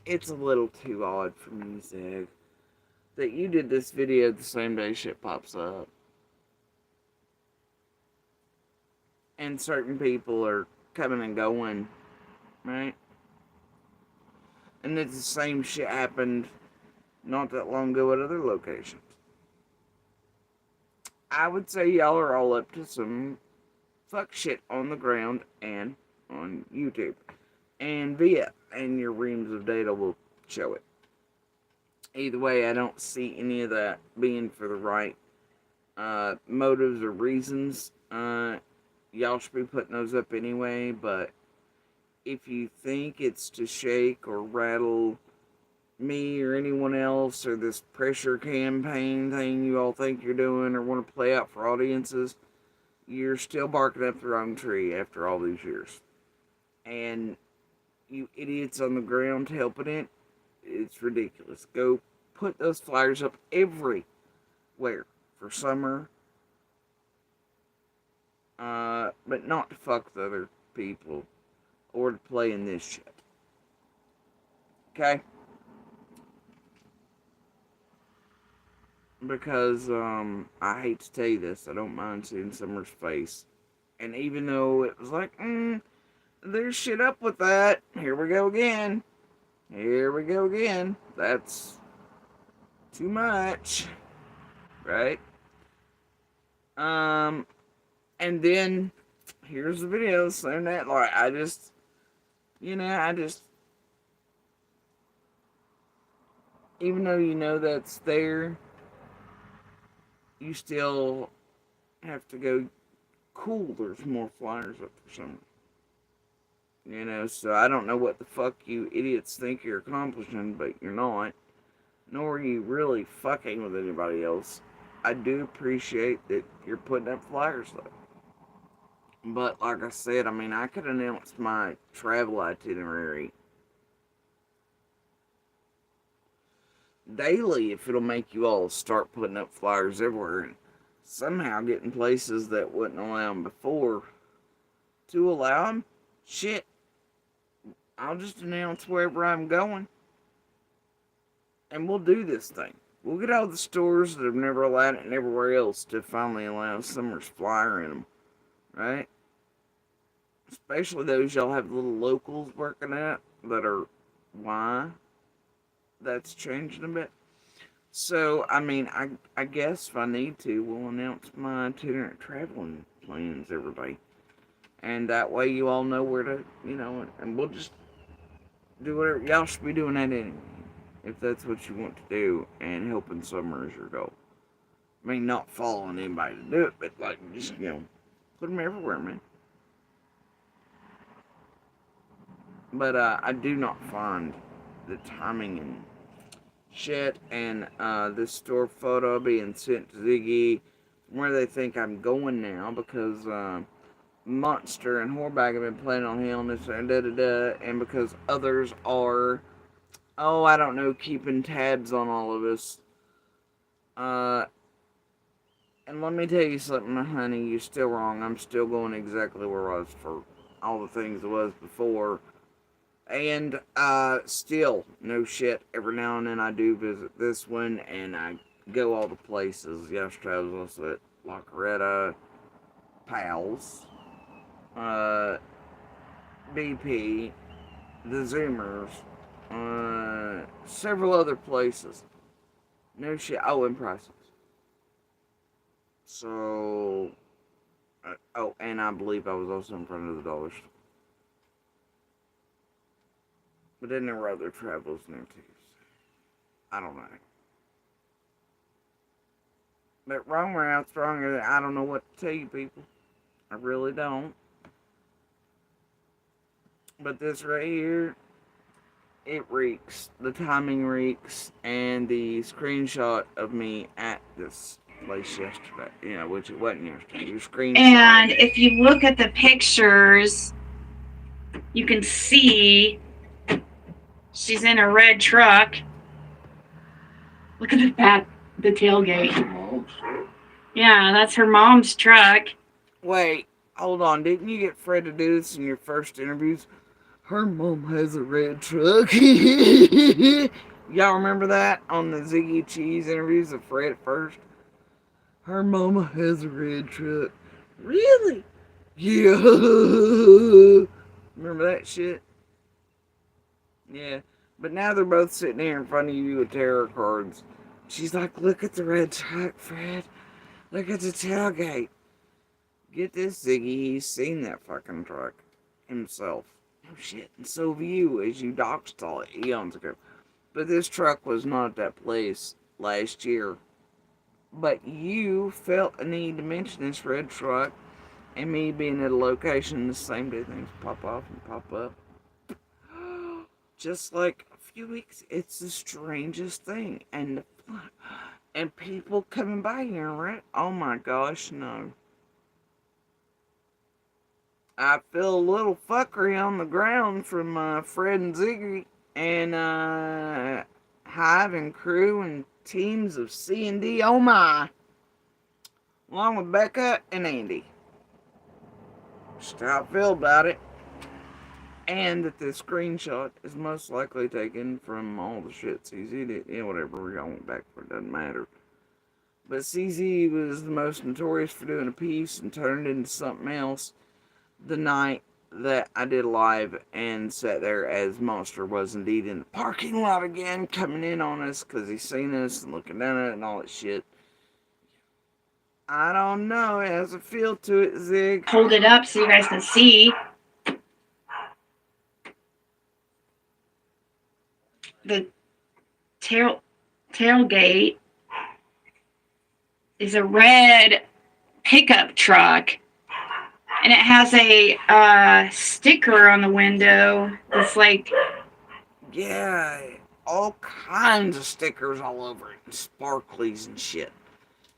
it's a little too odd for me, Zach, that you did this video the same day shit pops up. And certain people are coming and going, right? And it's the same shit happened not that long ago at other locations. I would say y'all are all up to some fuck shit on the ground and on YouTube. And via, and your reams of data will show it. Either way, I don't see any of that being for the right motives or reasons. Y'all should be putting those up anyway, but if you think it's to shake or rattle me or anyone else, or this pressure campaign thing you all think you're doing or want to play out for audiences, you're still barking up the wrong tree after all these years. And you idiots on the ground helping it, it's ridiculous. Go put those flyers up everywhere for summer, but not to fuck with other people or to play in this shit. Okay? Because, I hate to tell you this, I don't mind seeing Summer's face. And even though it was like, there's shit up with that, here we go again. Here we go again. That's too much. Right? And then, here's the video saying that, like, I just, even though you know that's there, you still have to go, cool, there's more flyers up for summer. So I don't know what the fuck you idiots think you're accomplishing, but you're not. Nor are you really fucking with anybody else. I do appreciate that you're putting up flyers, though. But like I said, I could announce my travel itinerary daily if it'll make you all start putting up flyers everywhere and somehow getting places that wouldn't allow them before to allow them. Shit, I'll just announce wherever I'm going and we'll do this thing. We'll get all the stores that have never allowed it and everywhere else to finally allow Summer's flyer in them, right? Especially those y'all have little locals working at that are why that's changing a bit. So, I guess if I need to, we'll announce my itinerant traveling plans, everybody. And that way you all know where to, and we'll just do whatever. Y'all should be doing that anyway, if that's what you want to do, and helping Summer is your goal. Not following anybody to do it, but, just, put them everywhere, man. But, I do not find the timing and shit and this store photo being sent to Ziggy where they think I'm going now, because Monster and Whorebag have been playing on him and because others are, I don't know, keeping tabs on all of us. And let me tell you something, honey, you're still wrong. I'm still going exactly where I was for all the things I was before. And, still, no shit, every now and then I do visit this one, and I go all the places. Yesterday I was also at La Coretta, Pals, BP, the Zoomers, several other places. No shit, and Prices. So, and I believe I was also in front of the dollar store. But then there were other travels in there too. So I don't know. But wrong out stronger. I don't know what to tell you, people. I really don't. But this right here, it reeks. The timing reeks, and the screenshot of me at this place yesterday. You know, which it wasn't yesterday. Your screenshot. And if you look at the pictures, you can see she's in a red truck. Look at the back, the tailgate. Yeah, that's her mom's truck. Wait, hold on. Didn't you get Fred to do this in your first interviews? Her mom has a red truck. Y'all remember that on the Ziggy Cheese interviews of Fred at first? Her mama has a red truck. Really? Yeah. Remember that shit? Yeah. But now they're both sitting here in front of you with tarot cards. She's like, look at the red truck, Fred. Look at the tailgate. Get this, Ziggy. He's seen that fucking truck himself. Oh shit. And so have you, as you doxed all it eons ago. But this truck was not at that place last year. But you felt a need to mention this red truck, and me being at a location the same day things pop off and pop up. Just like a few weeks, it's the strangest thing. And people coming by here, right? Oh my gosh, no. I feel a little fuckery on the ground from Fred and Ziggy and Hive and crew and teams of C&D. Oh my! Along with Becca and Andy. Just how I feel about it. And that this screenshot is most likely taken from all the shit CZ did. Yeah, whatever, we all went back for it, doesn't matter. But CZ was the most notorious for doing a piece and turned it into something else the night that I did live and sat there as Monster was indeed in the parking lot again, coming in on us because he's seen us and looking down at it and all that shit. I don't know, it has a feel to it, Zig. Hold it up so you guys can see. The tailgate is a red pickup truck, and it has a sticker on the window that's like, yeah, all kinds of stickers all over it, and sparklies and shit.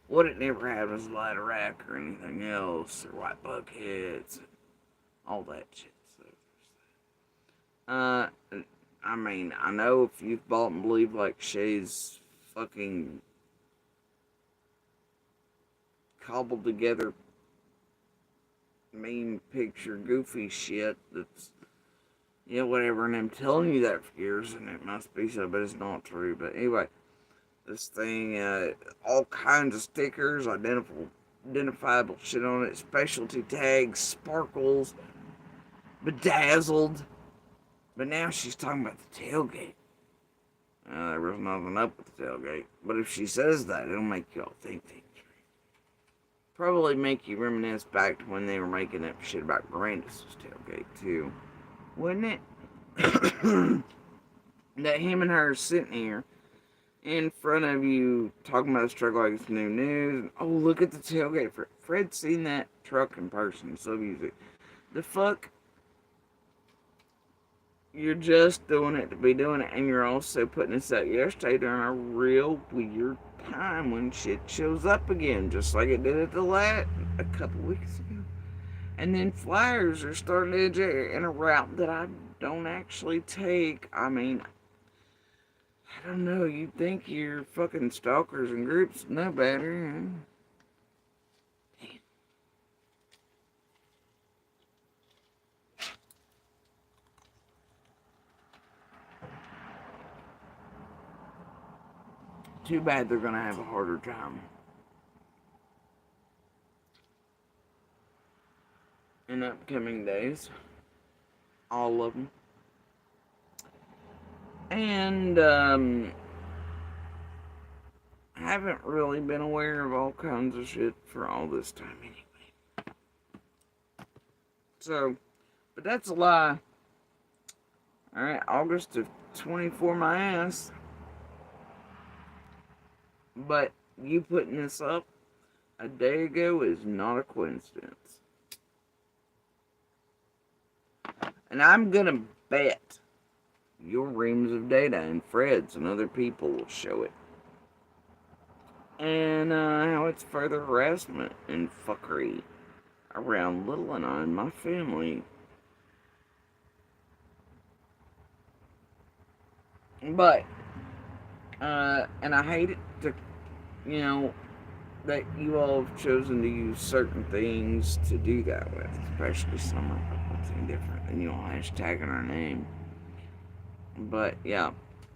What it never had was a ladder rack or anything else, or white bug heads, all that shit. So, I mean, I know if you've bought and believed like Shay's fucking cobbled together meme picture goofy shit that's, yeah, whatever, and I'm telling you that for years, and it must be so, but it's not true. But anyway, this thing, all kinds of stickers, identifiable shit on it, specialty tags, sparkles, bedazzled. But now she's talking about the tailgate. There was nothing up with the tailgate. But if she says that, it'll make y'all think things. Probably make you reminisce back to when they were making that shit about Brandis' tailgate, too. Wouldn't it? That him and her are sitting here in front of you talking about this truck like it's new news. And, oh, look at the tailgate. Fred's seen that truck in person, so easy. The fuck? You're just doing it to be doing it, and you're also putting this out yesterday during a real weird time when shit shows up again, just like it did at a couple weeks ago. And then flyers are starting to edge in a route that I don't actually take. I mean, I don't know, you'd think your fucking stalkers and groups know better. Too bad they're gonna have a harder time in upcoming days. All of them. And, I haven't really been aware of all kinds of shit for all this time anyway. So, but that's a lie. Alright, August of 24, my ass. But you putting this up a day ago is not a coincidence. And I'm gonna bet your reams of data and Fred's and other people will show it. And how it's further harassment and fuckery around Little and I and my family. But, and I hate it to, you know, that you all have chosen to use certain things to do that with, especially Summer. What's any different than you all hashtagging our name. But, yeah.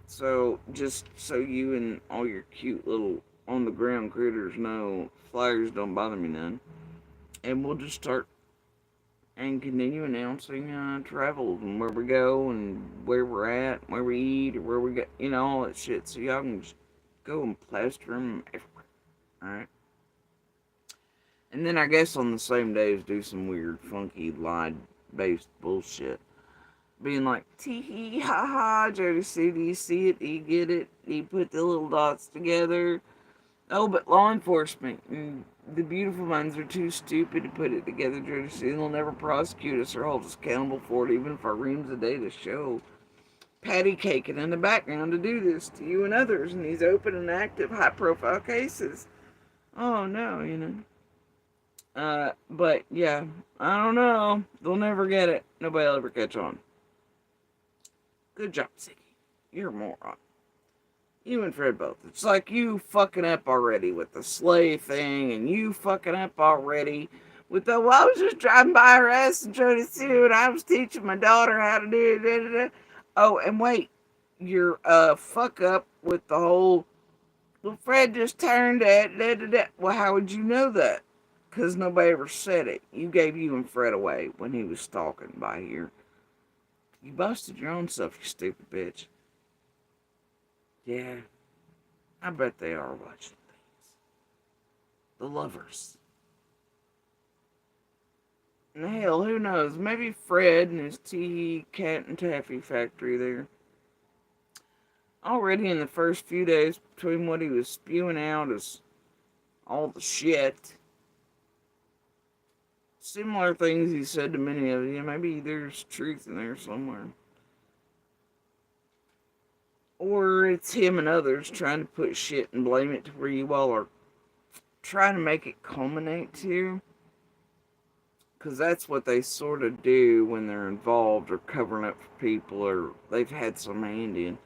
So, just so you and all your cute little on the ground critters know, flyers don't bother me none. And we'll just start and continue announcing travels and where we go and where we're at, where we eat, or where we get, you know, all that shit. So y'all can just go and plaster them everywhere. Alright? And then I guess on the same days do some weird, funky, lie-based bullshit. Being like, tee hee ha ha, Jody Sue, do you see it? Do you get it? Do you put the little dots together? Oh, but law enforcement and the beautiful minds are too stupid to put it together, Jody Sue. They'll never prosecute us or hold us accountable for it, even if our reams of data show patty caking in the background to do this to you and others in these open and active, high-profile cases. Oh, no, you know. But, yeah, I don't know. They'll never get it. Nobody'll ever catch on. Good job, Ziggy. You're a moron. You and Fred both. It's like you fucking up already with the sleigh thing, and you fucking up already with the, well, I was just driving by her ass and Jody Sue, and I was teaching my daughter how to do it. Oh, and wait. Your, fuck up with the whole, well, Fred just turned at, Well, how would you know that? Because nobody ever said it. You gave you and Fred away when he was stalking by here. You busted your own self, you stupid bitch. Yeah, I bet they are watching things. The lovers. And hell, who knows? Maybe Fred and his tea, cat, and taffy factory there. Already in the first few days between what he was spewing out as all the shit. Similar things he said to many of you. Maybe there's truth in there somewhere. Or it's him and others trying to put shit and blame it to where you all are trying to make it culminate to. Because that's what they sort of do when they're involved or covering up for people or they've had some hand in.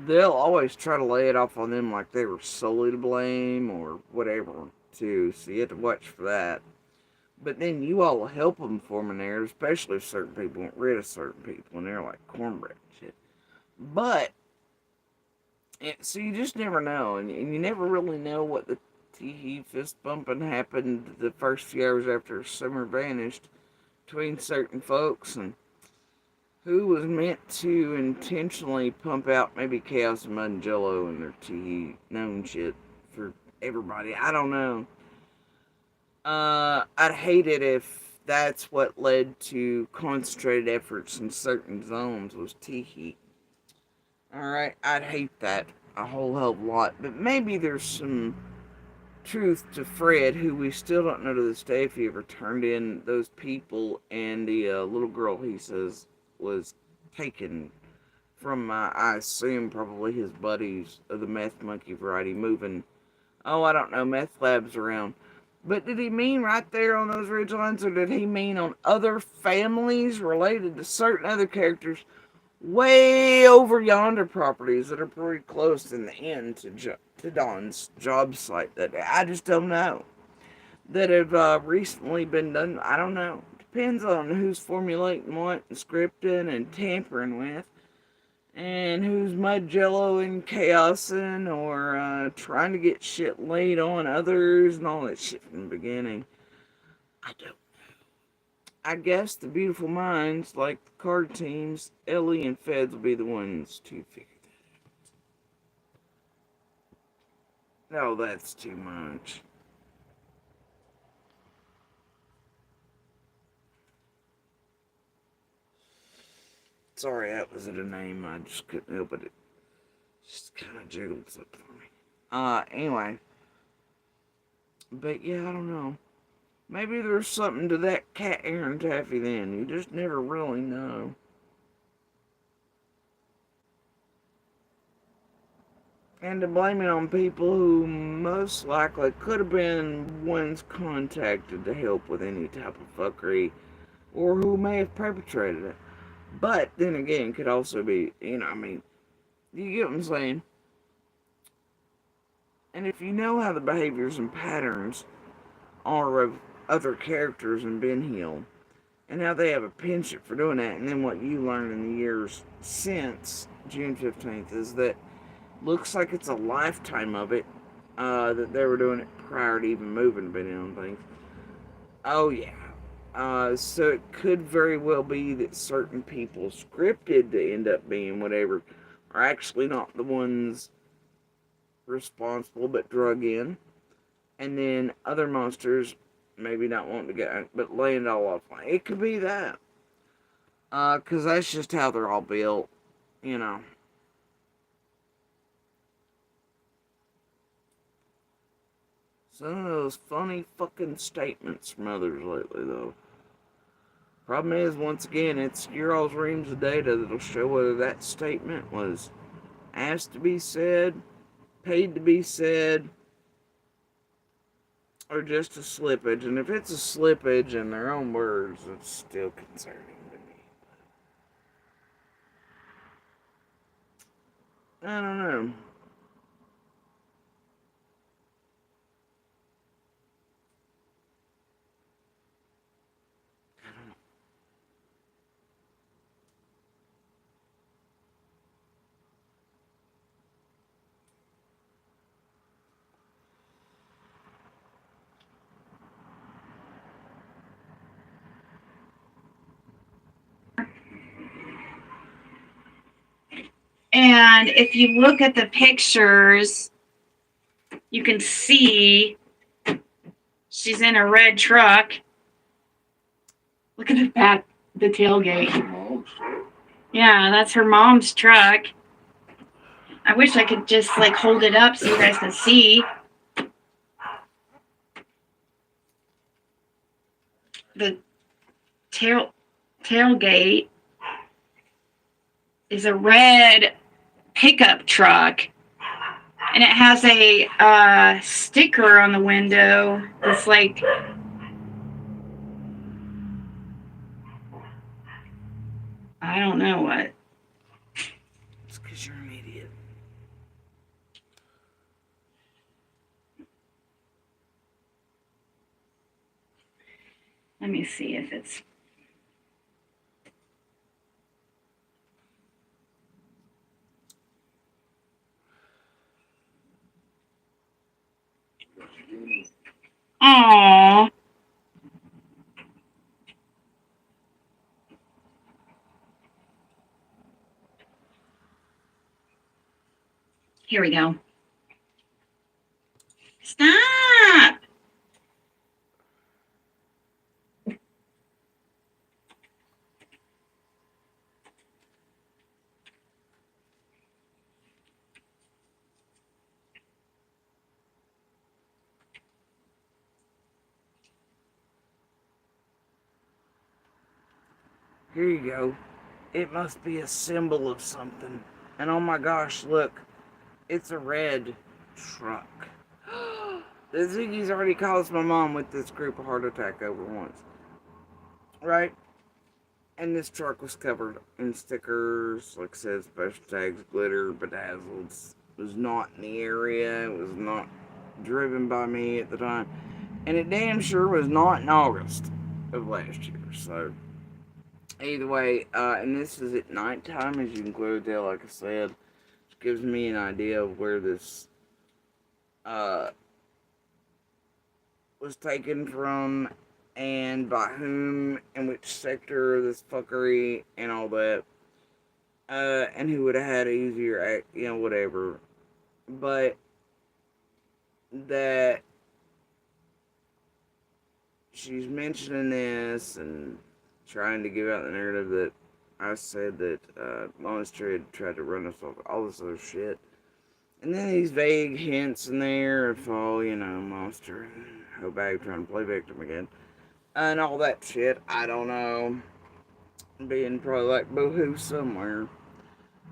They'll always try to lay it off on them like they were solely to blame or whatever, too. So you have to watch for that. But then you all will help them form a narrative, especially if certain people get rid of certain people and they're like cornbread and shit. But, so you just never know, and you never really know what the tee fist bumping happened the first few hours after Summer vanished between certain folks and who was meant to intentionally pump out maybe Chaos and Mud and Jello and their tee known shit for everybody. I don't know. I'd hate it if that's what led to concentrated efforts in certain zones was tee. Alright, I'd hate that a whole hell of a lot. But maybe there's some truth to Fred, who we still don't know to this day if he ever turned in those people and the little girl he says was taken from, I assume, probably his buddies of the meth monkey variety moving, oh, I don't know, meth labs around. But did he mean right there on those ridgelines, or did he mean on other families related to certain other characters way over yonder properties that are pretty close in the end to Don's job site that I just don't know, that have recently been done? I don't know. Depends on who's formulating what and scripting and tampering with, and who's mud jello and chaosing or trying to get shit laid on others and all that shit from the beginning. I don't know. I guess the beautiful minds, like the card teams, Ellie and Feds will be the ones to figure that out. No, that's too much. Sorry, that wasn't a name. I just couldn't help it. It just kind of jiggled something for me. Anyway. But yeah, I don't know. Maybe there's something to that cat Aaron Taffy then. You just never really know. And to blame it on people who most likely could have been ones contacted to help with any type of fuckery, or who may have perpetrated it. But then again, could also be, I mean, you get what I'm saying? And if you know how the behaviors and patterns are of other characters in Ben Hill, and how they have a penchant for doing that, and then what you learn in the years since June 15th is that looks like it's a lifetime of it, that they were doing it prior to even moving to Ben Hill and things. Oh yeah. So it could very well be that certain people scripted to end up being whatever are actually not the ones responsible but drug in. And then other monsters maybe not wanting to get, but laying it all off. It could be that. Because that's just how they're all built, you know. Some of those funny fucking statements from others lately, though. Problem is, once again, it's your all's reams of data that'll show whether that statement was asked to be said, paid to be said, or just a slippage. And if it's a slippage in their own words, it's still concerning to me. I don't know. And if you look at the pictures, you can see she's in a red truck. Look at the tailgate. Yeah, that's her mom's truck. I wish I could just like hold it up so you guys can see. The tailgate is a red pickup truck, and it has a sticker on the window that's like, I don't know what. It's because you're an idiot. Let me see if it's. Aww. Here we go. Stop. Here you go. It must be a symbol of something. And oh my gosh, look. It's a red truck. The Ziggy's already caused my mom with this group a heart attack over once. Right? And this truck was covered in stickers, like I said, special tags, glitter, bedazzled. It was not in the area. It was not driven by me at the time. And it damn sure was not in August of last year. So, either way, and this is at nighttime, as you can clearly tell, like I said. Which gives me an idea of where this was taken from, and by whom, and which sector of this fuckery, and all that. And who would have had easier, whatever. But that she's mentioning this and trying to give out the narrative that I said that Monster had tried to run us off, all this other shit. And then these vague hints in there of, oh, Monster and Hobag trying to play victim again. And all that shit, I don't know. Being probably like boohoo somewhere.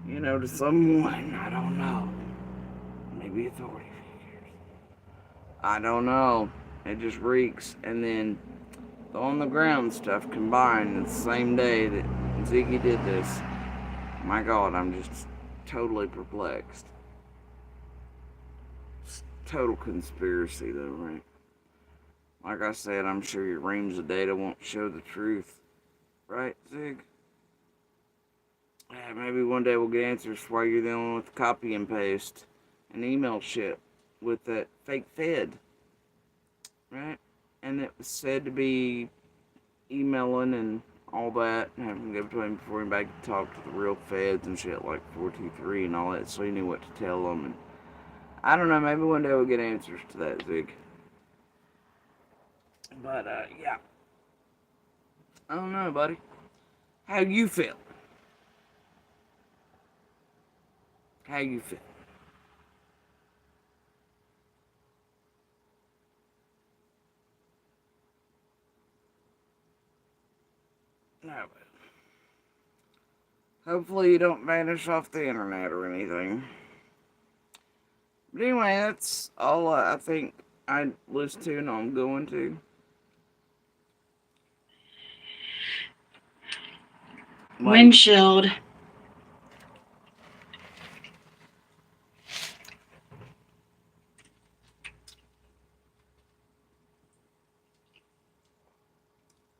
To someone, I don't know. Maybe authority figures. I don't know. It just reeks. And then the on the ground stuff combined the same day that Ziggy did this. My God, I'm just totally perplexed. It's total conspiracy though, right? Like I said, I'm sure your reams of data won't show the truth. Right, Zig? Yeah, maybe one day we'll get answers while you're dealing with copy and paste and email shit with that fake Fed. Right? And it was said to be emailing and all that, and having to go between him before anybody could talk to the real Feds and shit like 423 and all that, so he knew what to tell them. And I don't know, maybe one day we'll get answers to that, Zig. But, yeah. I don't know, buddy. How you feel? How you feel? No, but hopefully you don't vanish off the internet or anything. But anyway, that's all I think I listened to and I'm going to. Windshield.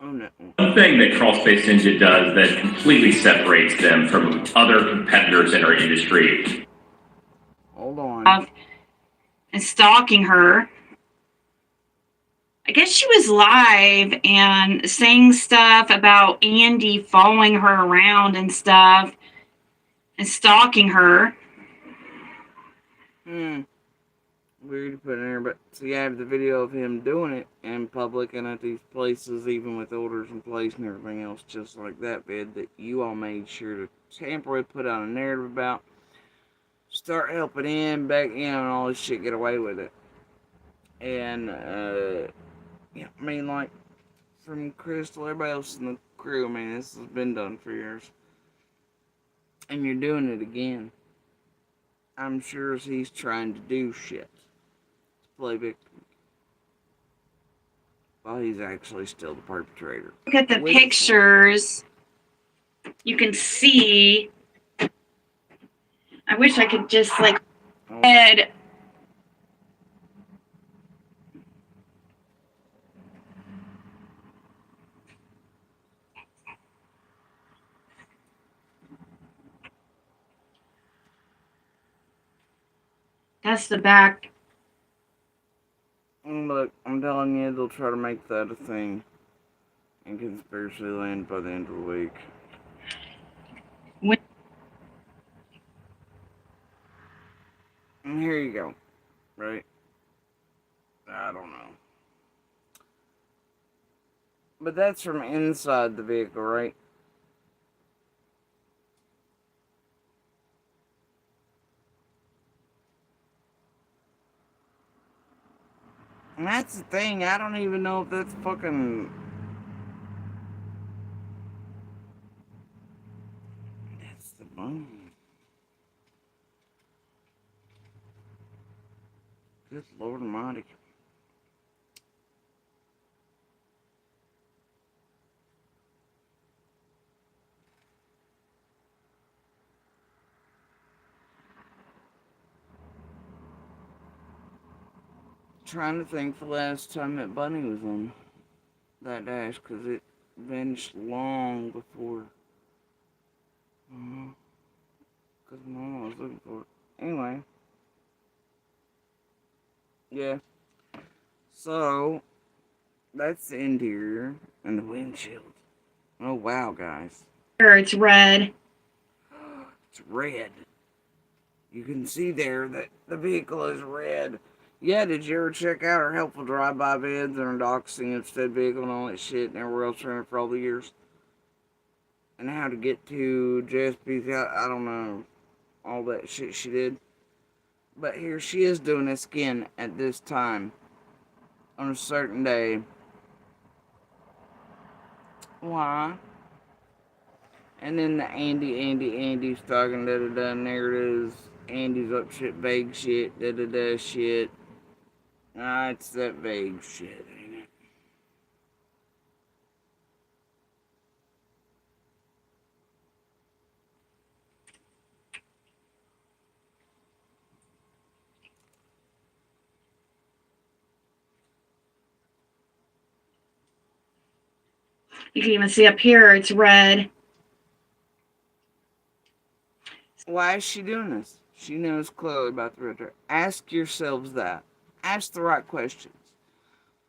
Oh no. One thing that Crawlspace Ninja does that completely separates them from other competitors in our industry. Hold on. And stalking her. I guess she was live and saying stuff about Andy following her around and stuff and stalking her. Weird to put in there, but so you have the video of him doing it in public and at these places, even with orders in place and everything else, just like that vid that you all made sure to tamper with, put out a narrative about, start helping him back in and all this shit, get away with it. And, yeah, I mean, like, from Crystal, everybody else in the crew, I mean, this has been done for years. And you're doing it again. I'm sure he's trying to do shit. Play victim. While he's actually still the perpetrator. Look at the pictures. You can see. I wish I could just like head. That's the back. Look, I'm telling you, they'll try to make that a thing in Conspiracy Land by the end of the week. And here you go, right? I don't know. But that's from inside the vehicle, right? And that's the thing, I don't even know if that's fucking... That's the bone. Good Lord Almighty. Trying to think the last time that Bunny was on that dash, because it vanished long before. Because Mama was looking for it. Anyway. Yeah. So, that's the interior and the windshield. Oh, wow, guys. Here, it's red. It's red. You can see there that the vehicle is red. Yeah, did you ever check out our helpful drive-by vids and our doxing of said vehicle and all that shit and everywhere else around for all the years? and how to get to JSP's. I don't know all that shit she did. But here she is doing this again at this time on a certain day. Why? And then the Andy's talking da da da, and there it is. Andy's up shit, vague shit, da da da shit. Ah, it's that vague shit, ain't it? You can even see up here, it's red. Why is she doing this? She knows clearly about the red truck. Ask yourselves that. Ask the right questions.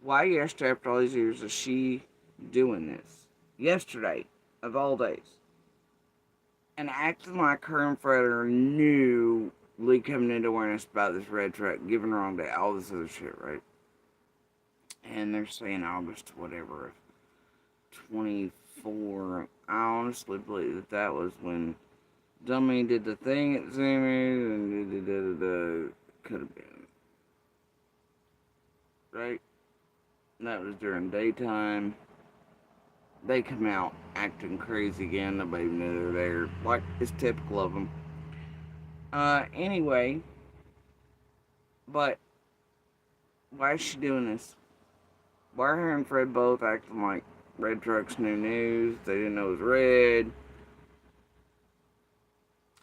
Why yesterday, after all these years, is she doing this? Yesterday, of all days. And acting like her and Fred are newly coming into awareness about this red truck, giving her wrong day, all this other shit, right? And they're saying August, whatever, of 24. I honestly believe that that was when Dummy did the thing at Zimmer's and could have been. Right? And that was during daytime. They come out acting crazy again. Nobody knew they were there. Like, it's typical of them. Anyway. But, why is she doing this? Why are her and Fred both acting like red truck's new news? They didn't know it was red.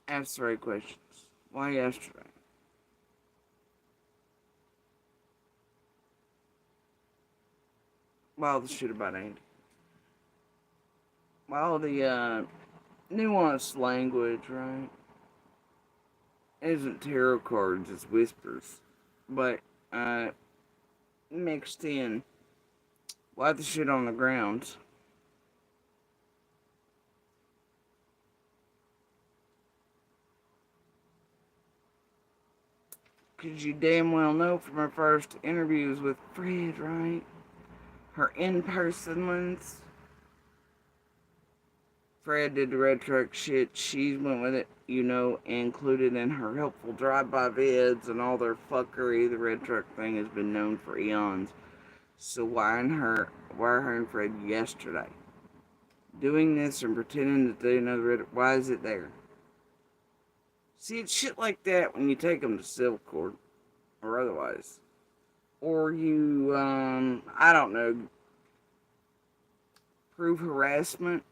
Ask the right questions. Why yesterday? Why all the shit about Andy? Why all the nuanced language, right? It isn't tarot cards, it's whispers. But, mixed in. Why the shit on the ground? Because you damn well know from her first interviews with Fred, right? Her in-person ones. Fred did the red truck shit. She went with it, you know, included in her helpful drive-by vids and all their fuckery. The red truck thing has been known for eons. So why are her and Fred yesterday doing this and pretending that they know the red? Why is it there? See, it's shit like that when you take them to civil court or otherwise, or you, I don't know, prove harassment.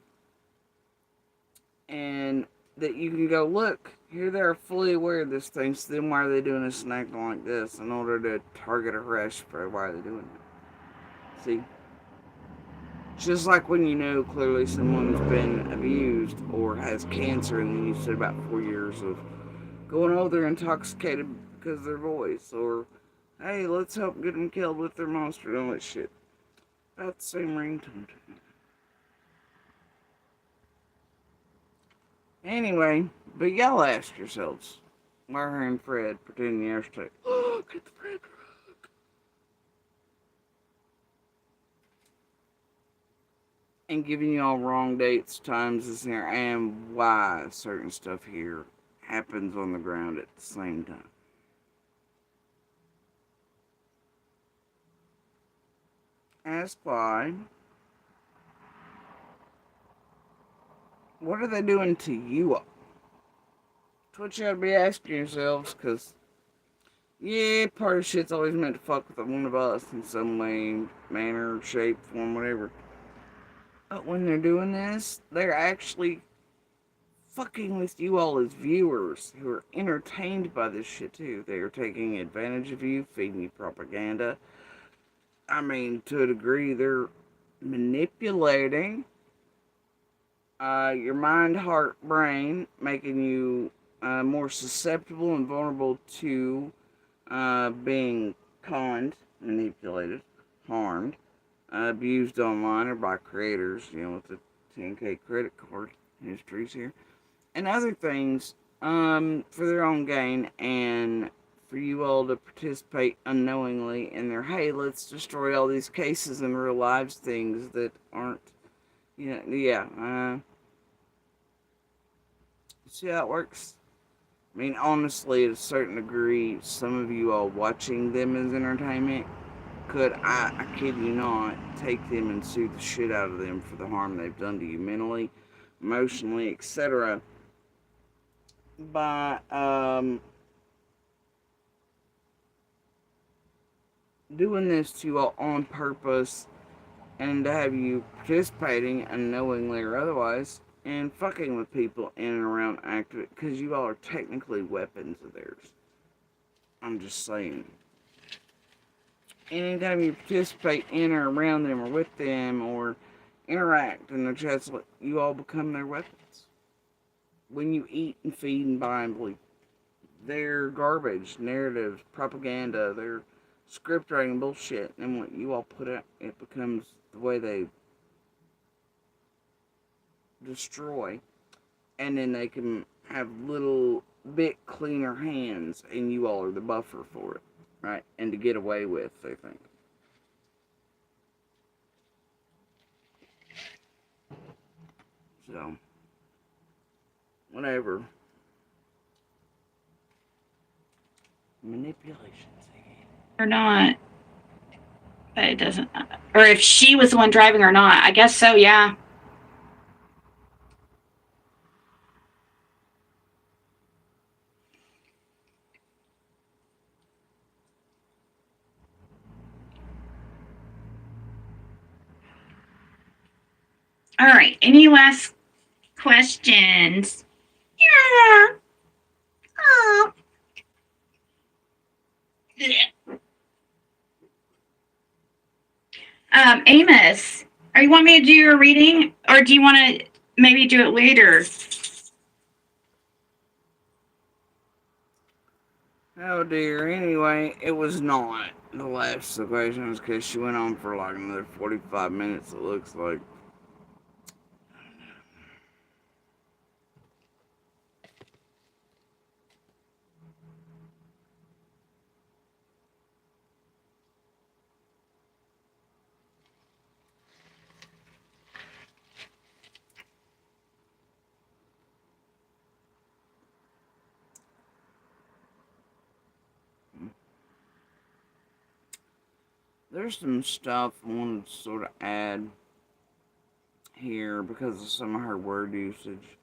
And that you can go, look, here they're fully aware of this thing, so then why are they doing this and acting like this in order to target or harass Fred? Why are they doing it? See? Just like when you know clearly someone's been abused or has cancer, and then you said about 4 years of going, oh, they're intoxicated because of their voice, or hey, let's help get them killed with their monster and all that shit. About the same ringtone to me. Anyway, but y'all ask yourselves, why are her and Fred pretending yesterday? Look at the red truck. And giving y'all wrong dates, times, and why certain stuff here happens on the ground at the same time. Ask why. What are they doing to you all? That's what you gotta be asking yourselves, because, yeah, part of shit's always meant to fuck with one of us in some way, manner, shape, form, whatever. But when they're doing this, they're actually fucking with you all as viewers who are entertained by this shit too. They are taking advantage of you, feeding you propaganda. I mean, to a degree, they're manipulating your mind, heart, brain, making you more susceptible and vulnerable to being conned, manipulated, harmed, abused online or by creators, you know, with the 10K credit card histories here, and other things for their own gain, and for you all to participate unknowingly in their, hey, let's destroy all these cases in real lives, things that aren't, you know, yeah, See how it works? I mean, honestly, at a certain degree, some of you all watching them as entertainment could, I kid you not, take them and sue the shit out of them for the harm they've done to you mentally, emotionally, etc. by doing this to you all on purpose and to have you participating unknowingly or otherwise and fucking with people in and around active because you all are technically weapons of theirs. I'm just saying. Anytime you participate in or around them or with them or interact in their chats, you all become their weapons. When you eat and feed and buy and believe their garbage, narratives, propaganda, their script writing bullshit, and what you all put out, it becomes the way they destroy. And then they can have little bit cleaner hands, and you all are the buffer for it, right? And to get away with, they think. So, whatever. Manipulations again. Or not. But it doesn't. Or if she was the one driving or not. I guess so, yeah. All right. Any last questions? Yeah. Oh. Amos, are you want me to do your reading, or do you want to maybe do it later? Oh dear, anyway, it was not the last of the questions because she went on for like another 45 minutes, it looks like. There's some stuff I wanted to sort of add here because of some of her word usage.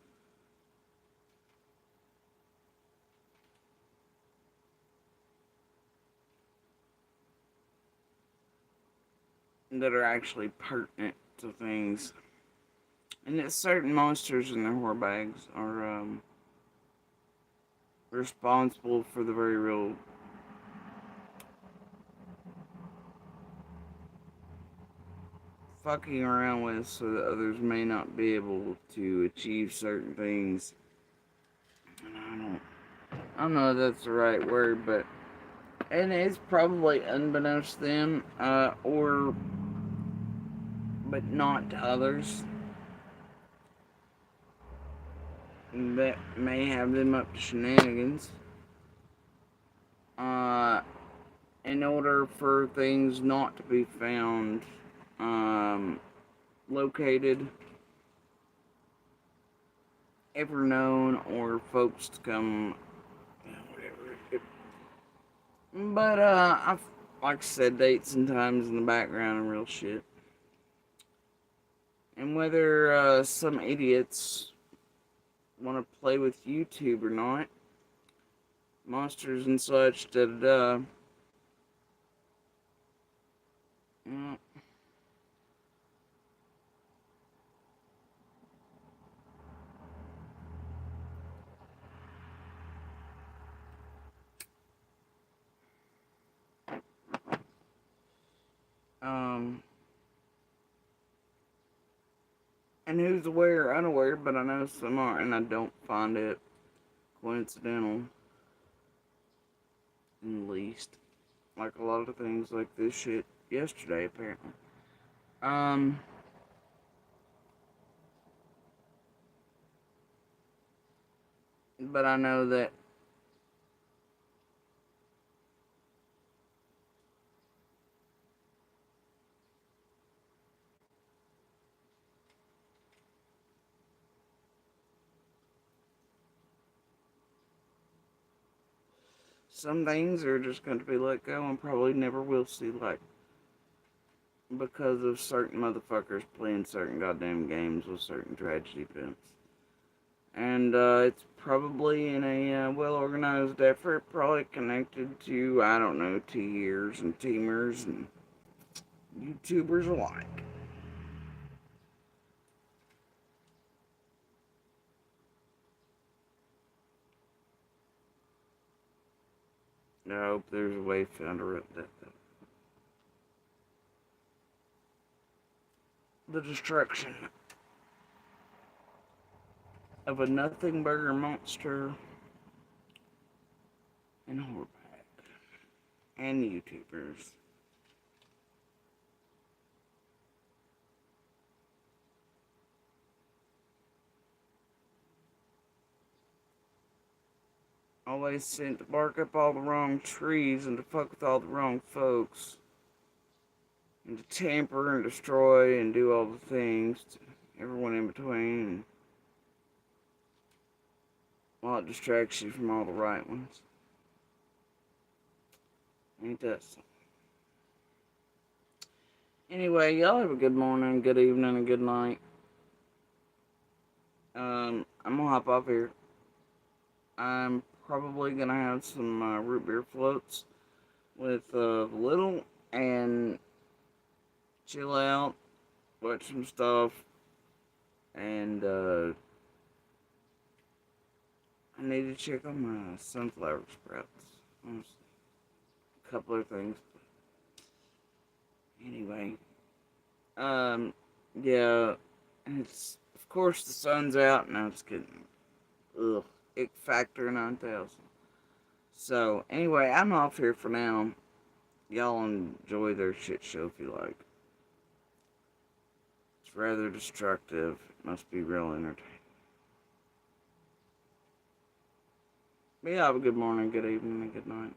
That are actually pertinent to things. And that certain monsters in their whore bags are responsible for the very real fucking around with so that others may not be able to achieve certain things. And I don't know if that's the right word, but and it's probably unbeknownst to them, but not to others. That may have them up to shenanigans. In order for things not to be found, located, ever known, or folks to come, whatever. But, I've, like I said, dates and times in the background and real shit. And whether, some idiots want to play with YouTube or not, monsters and such, da-da-da. And who's aware or unaware, but I know some are, and I don't find it coincidental in the least. Like a lot of things like this shit yesterday, apparently. But I know that some things are just going to be let go and probably never will see light because of certain motherfuckers playing certain goddamn games with certain tragedy events. And it's probably in a well-organized effort, probably connected to, I don't know, T-ears and teamers and YouTubers alike. I hope there's a way found to the destruction of a nothing burger monster and Horpack and YouTubers. Always sent to bark up all the wrong trees and to fuck with all the wrong folks. And to tamper and destroy and do all the things to everyone in between. While it distracts you from all the right ones. Ain't that something? Anyway, y'all have a good morning, good evening, and good night. I'm gonna hop off here. I'm probably gonna have some root beer floats with Little and chill out, watch some stuff, and I need to check on my sunflower sprouts. A couple of things. Anyway, yeah, it's, of course the sun's out now. It's getting, ick factor 9000. So, anyway, I'm off here for now. Y'all enjoy their shit show if you like. It's rather destructive. It must be real entertaining. But yeah, have a good morning, good evening, and good night.